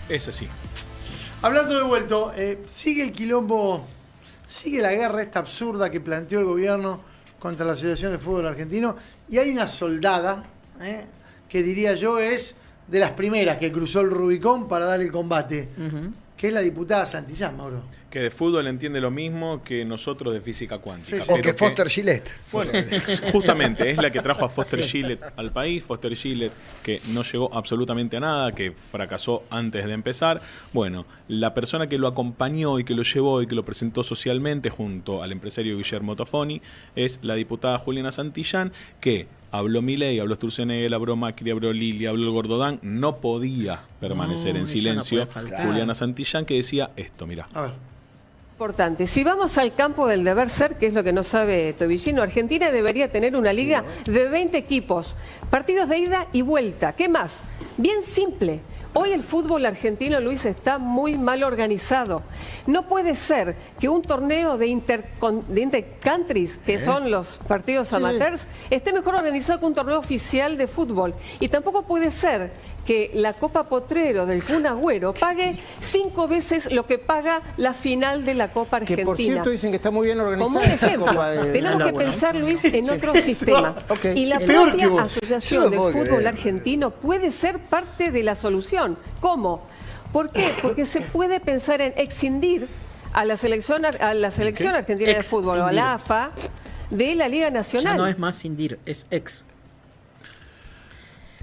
Es así. Hablando de vuelto, sigue el quilombo, sigue la guerra esta absurda que planteó el gobierno contra la Asociación de Fútbol Argentino, y hay una soldada, que diría yo es de las primeras que cruzó el Rubicón para dar el combate, que es la diputada Santillán, Mauro. Que de fútbol entiende lo mismo que nosotros de física cuántica. Sí, o que Foster Gillette. Bueno, justamente, es la que trajo a Foster Gillette al país. Foster Gillette, que no llegó absolutamente a nada, que fracasó antes de empezar. Bueno, la persona que lo acompañó y que lo llevó y que lo presentó socialmente junto al empresario Guillermo Tofoni es la diputada Juliana Santillán, que habló Milei, habló Sturzenegger, habló Macri, habló Lili, habló el Gordodán. No podía permanecer en silencio. No Juliana Santillán, que decía esto, mirá. A ver. Importante. Si vamos al campo del deber ser, que es lo que no sabe Tobillino, Argentina debería tener una liga de 20 equipos, partidos de ida y vuelta. ¿Qué más? Bien simple. Hoy el fútbol argentino, Luis, está muy mal organizado. No puede ser que un torneo de intercountries, que son los partidos amateurs, esté mejor organizado que un torneo oficial de fútbol. Y tampoco puede ser que la Copa Potrero del Kun Agüero pague 5 veces lo que paga la final de la Copa Argentina. Que por cierto dicen que está muy bien organizada. Como un ejemplo, tenemos que pensar, Luis, en otro sistema. Y la propia Asociación de Fútbol Argentino puede ser parte de la solución. ¿Cómo? ¿Por qué? Porque se puede pensar en excindir a la selección argentina de fútbol, o a la AFA, de la Liga Nacional. Ya no es más cindir, es ex.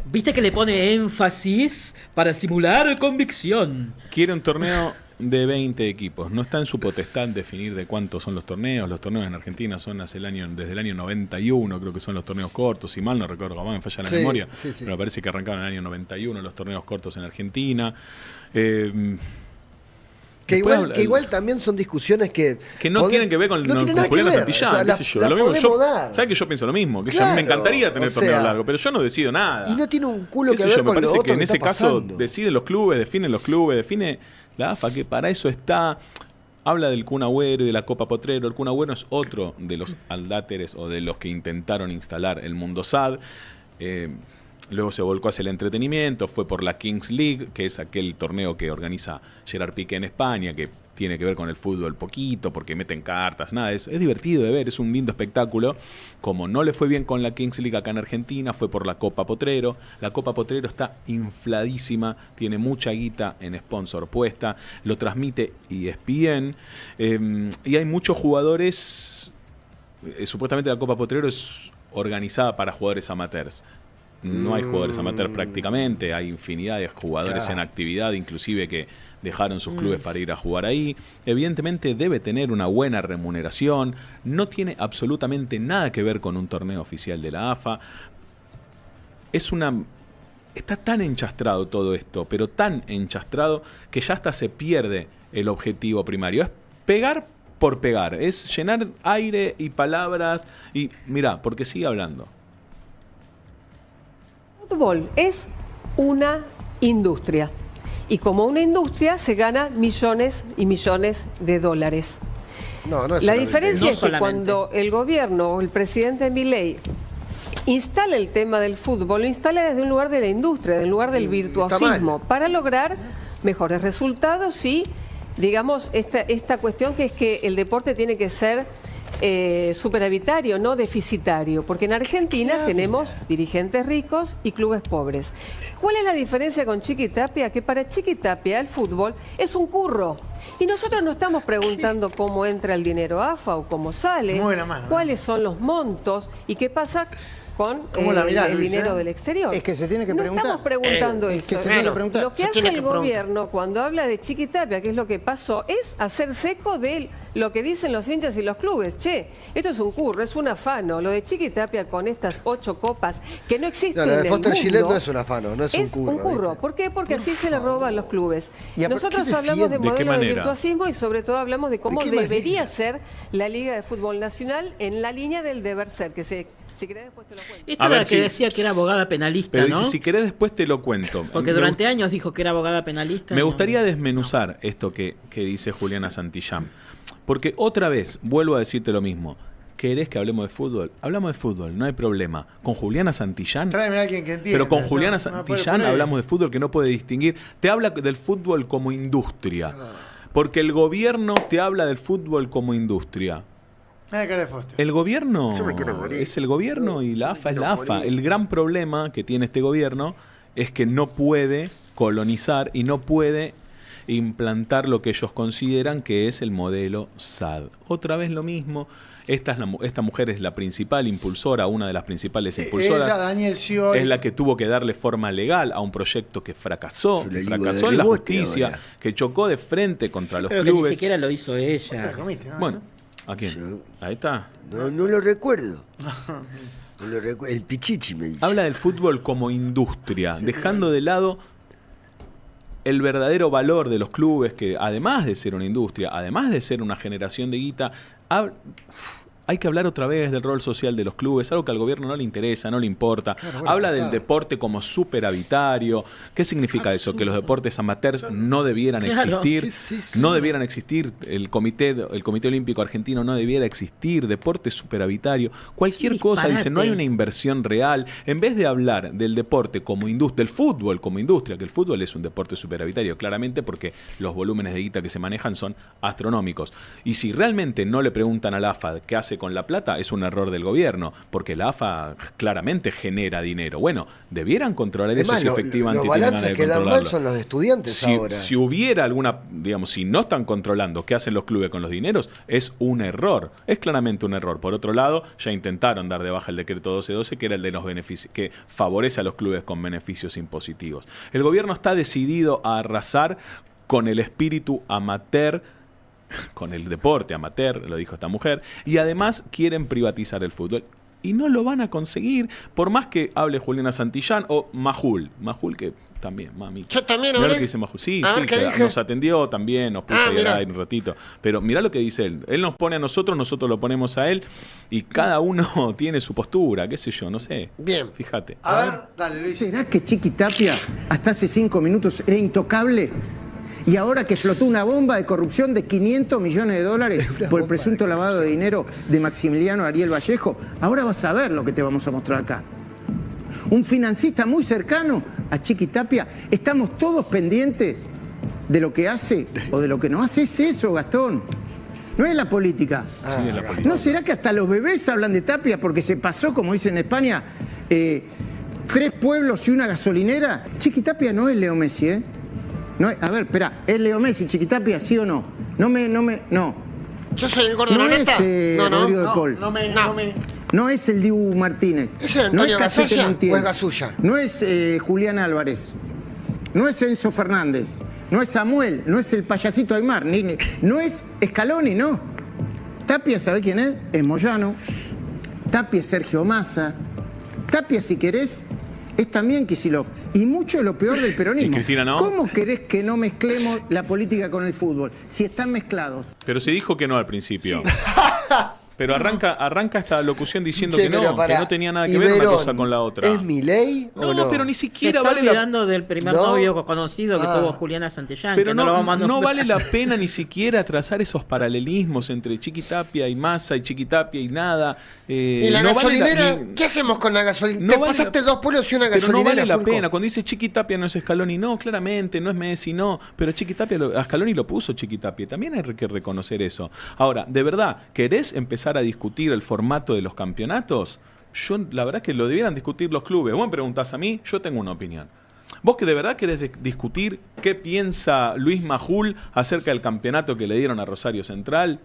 ¿Viste que le pone énfasis para simular convicción? Quiere un torneo de 20 equipos. No está en su potestad definir de cuántos son los torneos. Los torneos en Argentina son desde el año 91, creo que son los torneos cortos. Si mal no recuerdo, jamás me falla la memoria. Pero me parece que arrancaron en el año 91 los torneos cortos en Argentina. Que igual también son discusiones que no tienen que ver con Juliana Santillán, qué sé yo. Lo mismo, ¿sabes que yo pienso lo mismo? Que a mí me encantaría tener torneo largo, pero yo no decido nada. Y no tiene un culo que ver con lo otro. Me parece que en ese caso deciden los clubes, definen los clubes, define la AFA, que para eso está. Habla del Kun Agüero y de la Copa Potrero. El Kun Agüero es otro de los aldáteres o de los que intentaron instalar el Mundo SAD. Luego se volcó hacia el entretenimiento, fue por la Kings League, que es aquel torneo que organiza Gerard Piqué en España, que tiene que ver con el fútbol poquito, porque meten cartas, nada, es divertido de ver, es un lindo espectáculo. Como no le fue bien con la Kings League acá en Argentina, fue por la Copa Potrero. La Copa Potrero está infladísima, tiene mucha guita en sponsor puesta, lo transmite ESPN, y hay muchos jugadores, supuestamente la Copa Potrero es organizada para jugadores amateurs. No hay jugadores amateurs prácticamente, hay infinidad de jugadores en actividad, inclusive que dejaron sus clubes para ir a jugar ahí. Evidentemente debe tener una buena remuneración, no tiene absolutamente nada que ver con un torneo oficial de la AFA. Está tan enchastrado todo esto, pero tan enchastrado que ya hasta se pierde el objetivo primario. Es pegar por pegar, es llenar aire y palabras y mirá, porque sigue hablando. El fútbol es una industria y como una industria se gana millones y millones de dólares. La diferencia es que cuando el gobierno o el presidente Milei instala el tema del fútbol, lo instala desde un lugar de la industria, desde un lugar del virtuosismo, para lograr mejores resultados y, digamos, esta cuestión que es que el deporte tiene que ser superavitario, no deficitario, porque en Argentina tenemos dirigentes ricos y clubes pobres. ¿Cuál es la diferencia con Chiquitapia? Que para Chiquitapia el fútbol es un curro. Y nosotros no estamos preguntando cómo entra el dinero AFA o cómo sale, cuáles son los montos y qué pasa con el dinero del exterior. Es que se tiene que preguntar. No estamos preguntando eso. Que se tiene que preguntar. Lo que hace el gobierno cuando habla de Chiquitapia, que es lo que pasó, es hacer seco de lo que dicen los hinchas y los clubes. Che, esto es un curro, es un afano. Lo de Chiquitapia con estas 8 copas que no existen lo de en Foster el Gillette mundo. no es un afano, no es un curro. Es un curro. ¿Por qué? Porque así se le roban los clubes. ¿Y Nosotros hablamos de modelo de virtuosismo y sobre todo hablamos de cómo debería ser la Liga de Fútbol Nacional en la línea del deber ser, que si querés después te lo cuento. Esta era la que decía que era abogada penalista, pero ¿no? Pero si querés después te lo cuento. Porque durante años dijo que era abogada penalista. Me gustaría desmenuzar esto que dice Juliana Santillán. Porque otra vez, vuelvo a decirte lo mismo. ¿Querés que hablemos de fútbol? Hablamos de fútbol, no hay problema. Con Juliana Santillán. Tráeme a alguien que entienda. Pero con Juliana Santillán hablamos de fútbol que no puede distinguir. Te habla del fútbol como industria. Porque el gobierno te habla del fútbol como industria. El gobierno es el gobierno y la AFA es la AFA. El gran problema que tiene este gobierno es que no puede colonizar y no puede implantar lo que ellos consideran que es el modelo SAD. Otra vez lo mismo. Esta mujer es la principal impulsora, una de las principales impulsoras. Ella, Daniel Scioli, es la que tuvo que darle forma legal a un proyecto que fracasó en la justicia, que chocó de frente contra los clubes. Pero que ni siquiera lo hizo ella. Bueno, ¿a quién? Ahí está. No lo recuerdo. El Pichichi me dice. Habla del fútbol como industria, dejando de lado el verdadero valor de los clubes, que además de ser una industria, además de ser una generación de guita, hay que hablar otra vez del rol social de los clubes, algo que al gobierno no le interesa, no le importa. Habla del deporte como superavitario. ¿Qué significa eso? Que los deportes amateurs no debieran existir. No debieran existir. El Comité Olímpico Argentino no debiera existir. Deporte superavitario. Cualquier cosa. Dice, no hay una inversión real. En vez de hablar del deporte como industria, del fútbol como industria, que el fútbol es un deporte superavitario, claramente, porque los volúmenes de guita que se manejan son astronómicos. Y si realmente no le preguntan a la AFA qué hace con la plata, es un error del gobierno, porque la AFA claramente genera dinero. Bueno, debieran controlar eso si efectivamente los balances que dan mal son los estudiantes ahora. Si hubiera alguna, digamos, si no están controlando qué hacen los clubes con los dineros, es un error. Es claramente un error. Por otro lado, ya intentaron dar de baja el decreto 1212, que era el de los beneficios, que favorece a los clubes con beneficios impositivos. El gobierno está decidido a arrasar con el espíritu amateur, con el deporte amateur, lo dijo esta mujer, y además quieren privatizar el fútbol. Y no lo van a conseguir, por más que hable Juliana Santillán o Majul, que también, mami. Yo también mirá lo que dice Majul. Sí, que nos atendió también, nos puso ahí un ratito. Pero mirá lo que dice él. Él nos pone a nosotros lo ponemos a él, y cada uno tiene su postura, qué sé yo, no sé. Bien. Fíjate. A ver, dale, Luis. ¿Será que Chiquitapia hasta hace 5 minutos era intocable? Y ahora que explotó una bomba de corrupción de $500 millones por el presunto lavado de dinero de Maximiliano Ariel Vallejo, ahora vas a ver lo que te vamos a mostrar acá. Un financista muy cercano a Chiquitapia. Estamos todos pendientes de lo que hace o de lo que no hace. Es eso, Gastón. No es la política. Sí, es la política. ¿No será que hasta los bebés hablan de Tapia porque se pasó, como dicen en España, 3 pueblos y una gasolinera? Chiquitapia no es Leo Messi, ¿eh? No, a ver, espera, ¿es Leo Messi, Chiquitapia, sí o no? No. ¿Yo soy el gordo no Loneta? Es, Rodrigo de Paul. No es el Dibu Martínez. ¿Es el Antonio Gasalla o es Gasulla? No es Julián Álvarez. No es Enzo Fernández. No es Samuel. No es el payasito Aymar. No es Scaloni, no. Tapia, ¿sabe quién es? Es Moyano. Tapia es Sergio Massa. Tapia, si querés, es también Kicillof. Y mucho de lo peor del peronismo. ¿Y Cristina no? ¿Cómo querés que no mezclemos la política con el fútbol? Si están mezclados. Pero se dijo que no al principio. Sí. Pero arranca esta locución diciendo que no tenía nada que ver una cosa con la otra. ¿Es Milei o no? Pero ni siquiera se está olvidando del primer novio conocido que tuvo Juliana Santillán. Pero no vale la pena ni siquiera trazar esos paralelismos entre Chiquitapia y Massa y Chiquitapia y nada. ¿Y la gasolinera? ¿Qué hacemos con la gasolinera? Te pasaste 2 pueblos y una gasolinera. Pero no vale la pena. Cuando dice Chiquitapia no es Scaloni, no, claramente, no es Messi, no. Pero Chiquitapia, a Scaloni lo puso Chiquitapia. También hay que reconocer eso. Ahora, ¿de verdad querés empezar a discutir el formato de los campeonatos? Yo, la verdad es que lo debieran discutir los clubes. Vos me preguntás a mí, yo tengo una opinión. ¿Vos que de verdad querés discutir qué piensa Luis Majul acerca del campeonato que le dieron a Rosario Central?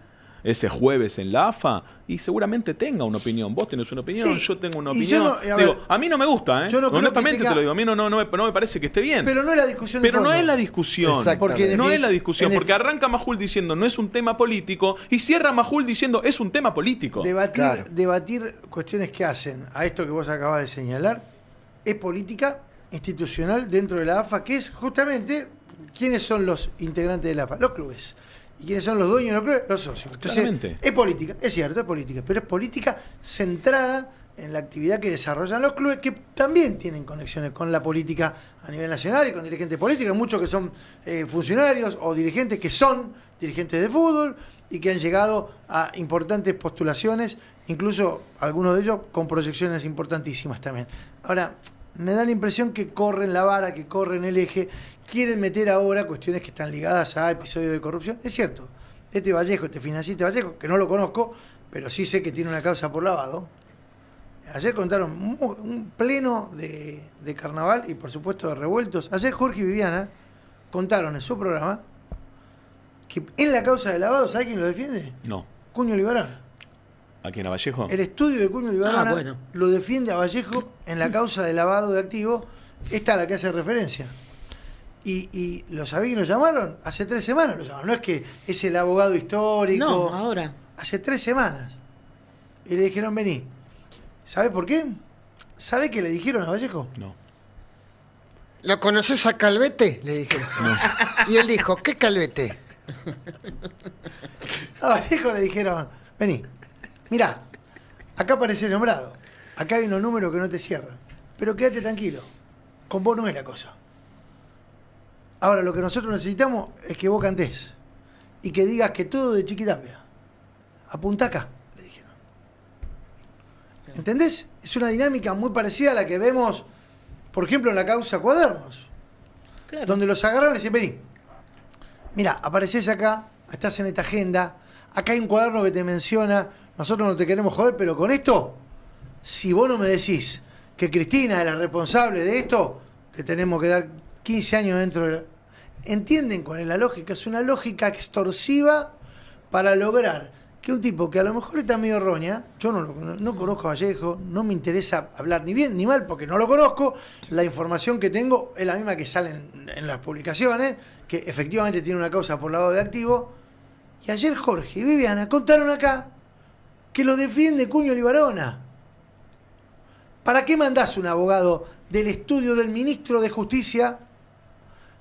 ese jueves en la AFA y seguramente tenga una opinión. Vos tenés una opinión, Sí. yo tengo una Y opinión. yo a mí no me gusta, yo no creo honestamente que tenga- te lo digo, a mí no me parece que esté bien. Pero no es la discusión de Pero no fondo. es la discusión. Exactamente. No es la discusión, porque arranca Majul diciendo no es un tema político y cierra Majul diciendo es un tema político. Debatir cuestiones que hacen a esto que vos acabas de señalar es política institucional dentro de la AFA, que es justamente quiénes son los integrantes de la AFA, los clubes. ¿Y quiénes son los dueños de los clubes? Los socios. Entonces, Claramente. es política, es cierto, es política, pero es política centrada en la actividad que desarrollan los clubes, que también tienen conexiones con la política a nivel nacional y con dirigentes políticos, muchos que son funcionarios o dirigentes que son dirigentes de fútbol y que han llegado a importantes postulaciones, incluso algunos de ellos con proyecciones importantísimas también. Ahora, me da la impresión que corren la vara, que corren el eje, quieren meter ahora cuestiones que están ligadas a episodios de corrupción. Es cierto, este Vallejo, este financista Vallejo, que no lo conozco, pero sí sé que tiene una causa por lavado. Ayer contaron un pleno de carnaval y por supuesto de revueltos. Ayer Jorge y Viviana contaron en su programa que en la causa de lavado, ¿sabe quién lo defiende? No. Cuño Libarona. ¿A quién, a Vallejo? El estudio de Cuño Libarona lo defiende a Vallejo en la causa de lavado de activos, esta a la que hace referencia. Y ¿lo sabía quién lo llamaron? Hace 3 semanas lo llamaron. No es que es el abogado histórico. No, ahora. Hace 3 semanas. Y le dijeron, vení. ¿Sabe por qué? ¿Sabe qué le dijeron a Vallejo? No. ¿Lo conoces a Calvete? Le dijeron. No. Y él dijo, ¿qué Calvete? A Vallejo le dijeron, vení, mirá, acá aparece nombrado, acá hay unos números que no te cierran, pero quédate tranquilo, con vos no es la cosa. Ahora, lo que nosotros necesitamos es que vos cantés y que digas que todo de Chiquitapia. Apunta acá, le dijeron. ¿Entendés? Es una dinámica muy parecida a la que vemos, por ejemplo, en la causa Cuadernos, donde los agarraron y dicen, vení, mira, apareces acá, estás en esta agenda, acá hay un cuaderno que te menciona, nosotros no te queremos joder, pero con esto, si vos no me decís que Cristina es la responsable de esto, te tenemos que dar 15 años dentro de la... ¿Entienden cuál es la lógica? Es una lógica extorsiva para lograr que un tipo que a lo mejor está medio roña, yo no conozco a Vallejo, no me interesa hablar ni bien ni mal porque no lo conozco, la información que tengo es la misma que sale en las publicaciones, que efectivamente tiene una causa por lavado de activos, y ayer Jorge y Viviana contaron acá que lo defiende Cuño Libarona. ¿Para qué mandás un abogado del estudio del ministro de Justicia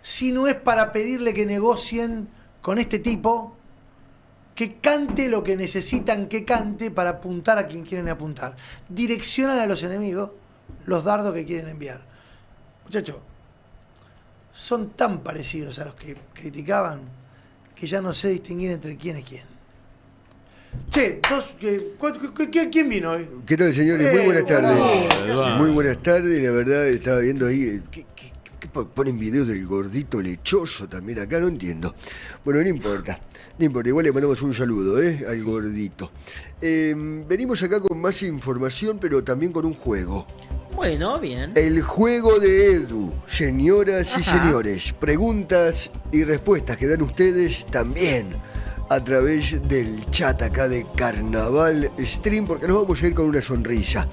si no es para pedirle que negocien con este tipo, que cante lo que necesitan que cante para apuntar a quien quieren apuntar? Direccionan a los enemigos los dardos que quieren enviar. Muchachos, son tan parecidos a los que criticaban que ya no sé distinguir entre quién es quién. Che, ¿quién vino hoy? ¿Qué tal, señores? Muy buenas tardes. Eduardo. Muy buenas tardes. La verdad, estaba viendo ahí. ¿Qué ponen videos del gordito lechoso también acá? No entiendo. Bueno, no importa. No importa. Igual le mandamos un saludo, al gordito. Venimos acá con más información, pero también con un juego. Bueno, bien. El juego de Edu, señoras y señores. Preguntas y respuestas que dan ustedes también a través del chat acá de Carnaval Stream, porque nos vamos a ir con una sonrisa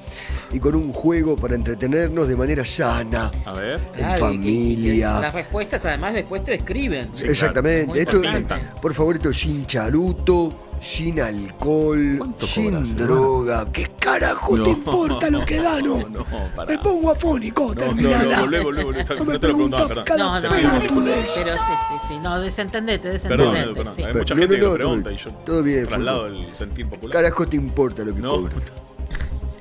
y con un juego para entretenernos de manera sana. A ver. En familia. Las respuestas además después te escriben. Sí, exactamente. claro. Esto, por favor, esto es sin charuto, sin alcohol, sin cobras, droga. ¿Qué carajo te importa lo que gano? No, pará. Me pongo afónico, terminala. Volvé. No me preguntas cada pelotudez. Pero sí. No, desentendete. Perdón, Edu. Sí. Hay mucha gente que lo pregunta todo, y yo todo bien, traslado el sentir popular. Carajo te importa lo que No, cobro.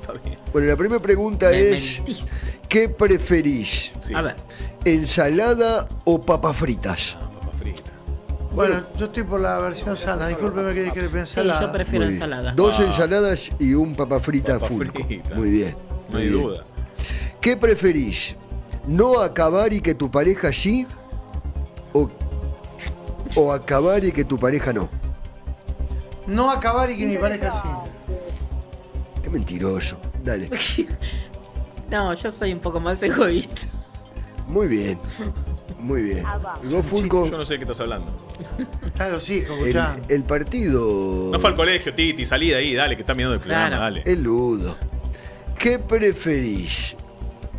está bien. Bueno, la primera pregunta Me es: mentiste. ¿qué preferís? Sí. A ver. ¿Ensalada o papas fritas? Papa frita. Bueno, yo estoy por la versión sana. Discúlpeme que quiere pensar. Sí, yo prefiero Muy bien. ensalada. 2 ensaladas y un papa frita Papa fulco. frita. Muy bien. No hay muy bien. duda. ¿Qué preferís? ¿No acabar y que tu pareja sí? ¿O acabar y que tu pareja no? No acabar y que mi pareja sí. Qué mentiroso. Dale. No, yo soy un poco más egoísta. Muy bien. Muy bien. ¿Y vos, Fulco? Yo no sé de qué estás hablando. Están los hijos, escuchando. El partido... No fue al colegio, Titi, salí de ahí, dale, que están mirando el programa, dale. El Ludo. ¿Qué preferís?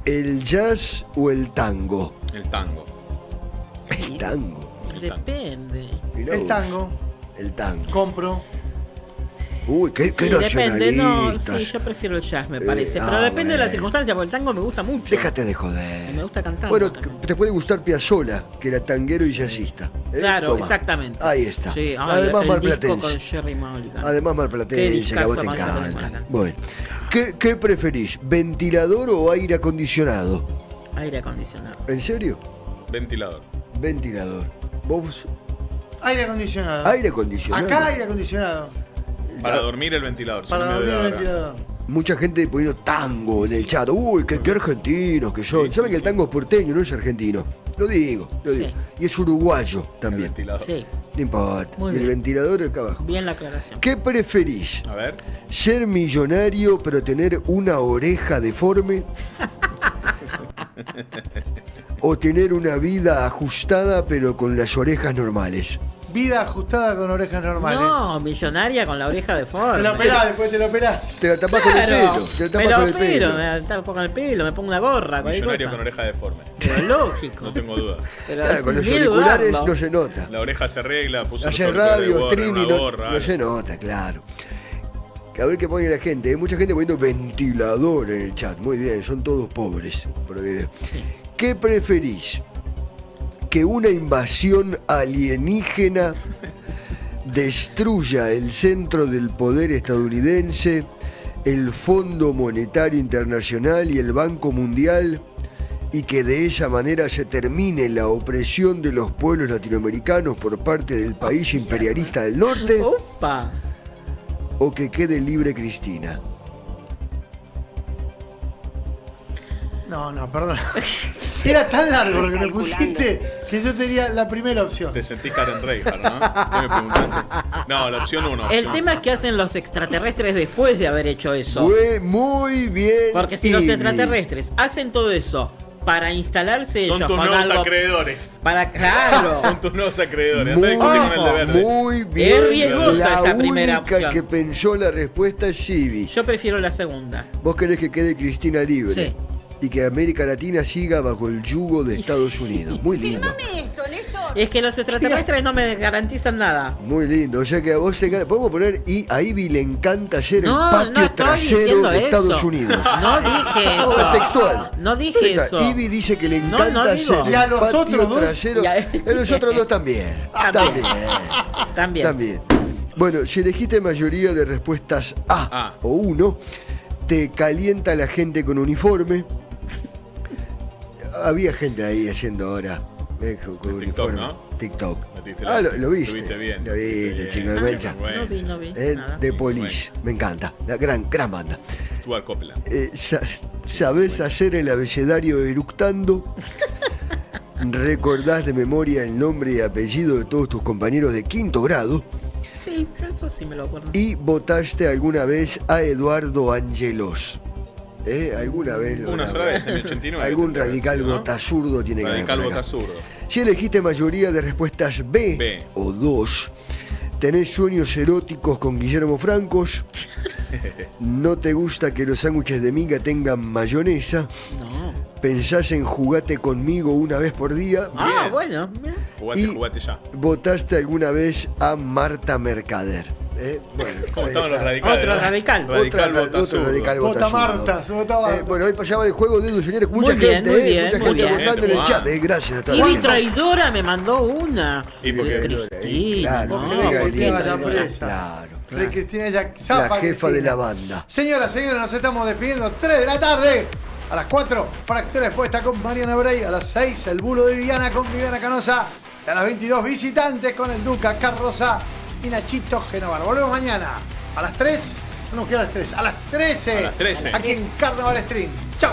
¿El jazz o el tango? El tango. El tango. Depende. El tango. El tango. Compro. Uy, qué depende, no, nacionalistas. sí, yo prefiero el jazz, me parece. Pero depende de las circunstancias, porque el tango me gusta mucho. Déjate de joder. Me gusta cantar. Bueno, te puede gustar Piazzolla, que era tanguero y jazzista. Claro, Toma. exactamente. Ahí está. Sí, Además, el marplatense. disco con Jerry Mulligan. Además, Qué marplatense, que a vos te discazo, encanta. Mulligan. Bueno, ¿qué preferís? ¿Ventilador o aire acondicionado? Aire acondicionado. ¿En serio? Ventilador. Ventilador. ¿Vos? Aire acondicionado. Aire acondicionado. Acá aire acondicionado. Para dormir el ventilador. Para dormir el ventilador. Mucha gente poniendo tango en el chat. Uy, qué argentinos que son. ¿Saben que el tango es porteño, no es argentino? Lo digo. Y es uruguayo también. Sí. No importa. Muy y el bien. ventilador acá abajo. Bien la aclaración. ¿Qué preferís? A ver. ¿Ser millonario pero tener una oreja deforme? ¿O tener una vida ajustada pero con las orejas normales? Vida ajustada con orejas normales. No, millonaria con la oreja de forma. Te lo pelás, después te lo pelás. Te la tapás con el pelo. Te la tapás con el pelo. Me la tapo con el pelo, me pongo una gorra. Millonario con oreja deforme. Pero lógico. No tengo duda. Pero Claro, con los ni auriculares dudarlo. no se nota. La oreja se arregla, puso Hace los auriculares radio, de gorra, streaming, una no gorra, se nota, claro. A ver qué pone la gente. Hay mucha gente poniendo ventilador en el chat. Muy bien, son todos pobres. ¿Qué preferís? ¿Que una invasión alienígena destruya el centro del poder estadounidense, el Fondo Monetario Internacional y el Banco Mundial, y que de esa manera se termine la opresión de los pueblos latinoamericanos por parte del país imperialista del norte? ¡Opa! ¿O que quede libre Cristina? No, perdón. Era tan largo lo que me pusiste que yo tenía la primera opción. Te sentís Karen Reichard, ¿no? ¿Qué me preguntaste? No, la opción 1. El tema es que hacen los extraterrestres después de haber hecho eso. Muy bien. Porque si los extraterrestres hacen todo eso para instalarse son ellos tus con nuevos algo acreedores. Claro. Son tus nuevos acreedores. Andá a discutir con el de verde. Muy bien. Es riesgosa esa primera La única opción. que pensó la respuesta es Civi. Yo prefiero la segunda. Vos querés que quede Cristina libre. Sí. Y que América Latina siga bajo el yugo de Estados Unidos. Muy lindo. Es que los extraterrestres no me garantizan nada. Muy lindo. O sea que a vos podemos poner, y a Ivy le encanta ser No, el patio no estoy trasero diciendo de Estados eso. Unidos. No dije eso. No, textual. No dije eso. Ivy dice que le encanta no digo. ser ¿Y a el los patio otros dos? trasero. Y a- A los otros dos también. También. Bueno, si elegiste mayoría de respuestas A o 1, te calienta la gente con uniforme. Había gente ahí haciendo ahora con uniforme. ¿no? TikTok. Metiste Lo viste. Lo viste bien. Lo viste, chico de Mencha. No vi. Nada. The Police. Me encanta. La gran banda. Stuart Copeland. ¿Sabés hacer el abecedario eructando? ¿Recordás de memoria el nombre y apellido de todos tus compañeros de quinto grado? Sí, yo eso sí me lo acuerdo. ¿Y votaste alguna vez a Eduardo Angelos? ¿Alguna vez? Una sola vez, en el 89. Algún radical ¿no? botazurdo tiene que haber. Radical por acá. botazurdo. Si elegiste mayoría de respuestas B o 2, tenés sueños eróticos con Guillermo Francos, no te gusta que los sándwiches de miga tengan mayonesa, pensás en jugate conmigo una vez por día. Ah, bueno. Jugate ya. ¿Votaste alguna vez a Marta Mercader? Bueno, ¿Cómo estaban los radicales? Otro radical. Otro radical Vota botazurdo. Marta, se vota Marta. Bueno, hoy pasaba el juego de Edu, señores. Mucha Muy bien, gente, muy bien, mucha muy gente bien. votando en el chat. Gracias a toda Y la mi gente. traidora me mandó una. ¿Y por qué? Cristina, Claro, no, Cristina ¿por qué Linda, vaya traidora? presa? Claro. De Cristina ya La zapa, jefa de Cristina. la banda. Señoras, señores, nos estamos despidiendo. 3 de la tarde. A las 4, Fractura Expuesta con Mariana Bray. A las 6, El Bulo de Viviana con Viviana Canosa. Y a las 22, Visitantes con el Duca Carroza y Nachito Genovar. Volvemos mañana a las 3. No nos queda a las 3. A las 13. A las 13. Aquí en Carnaval Stream. Chau.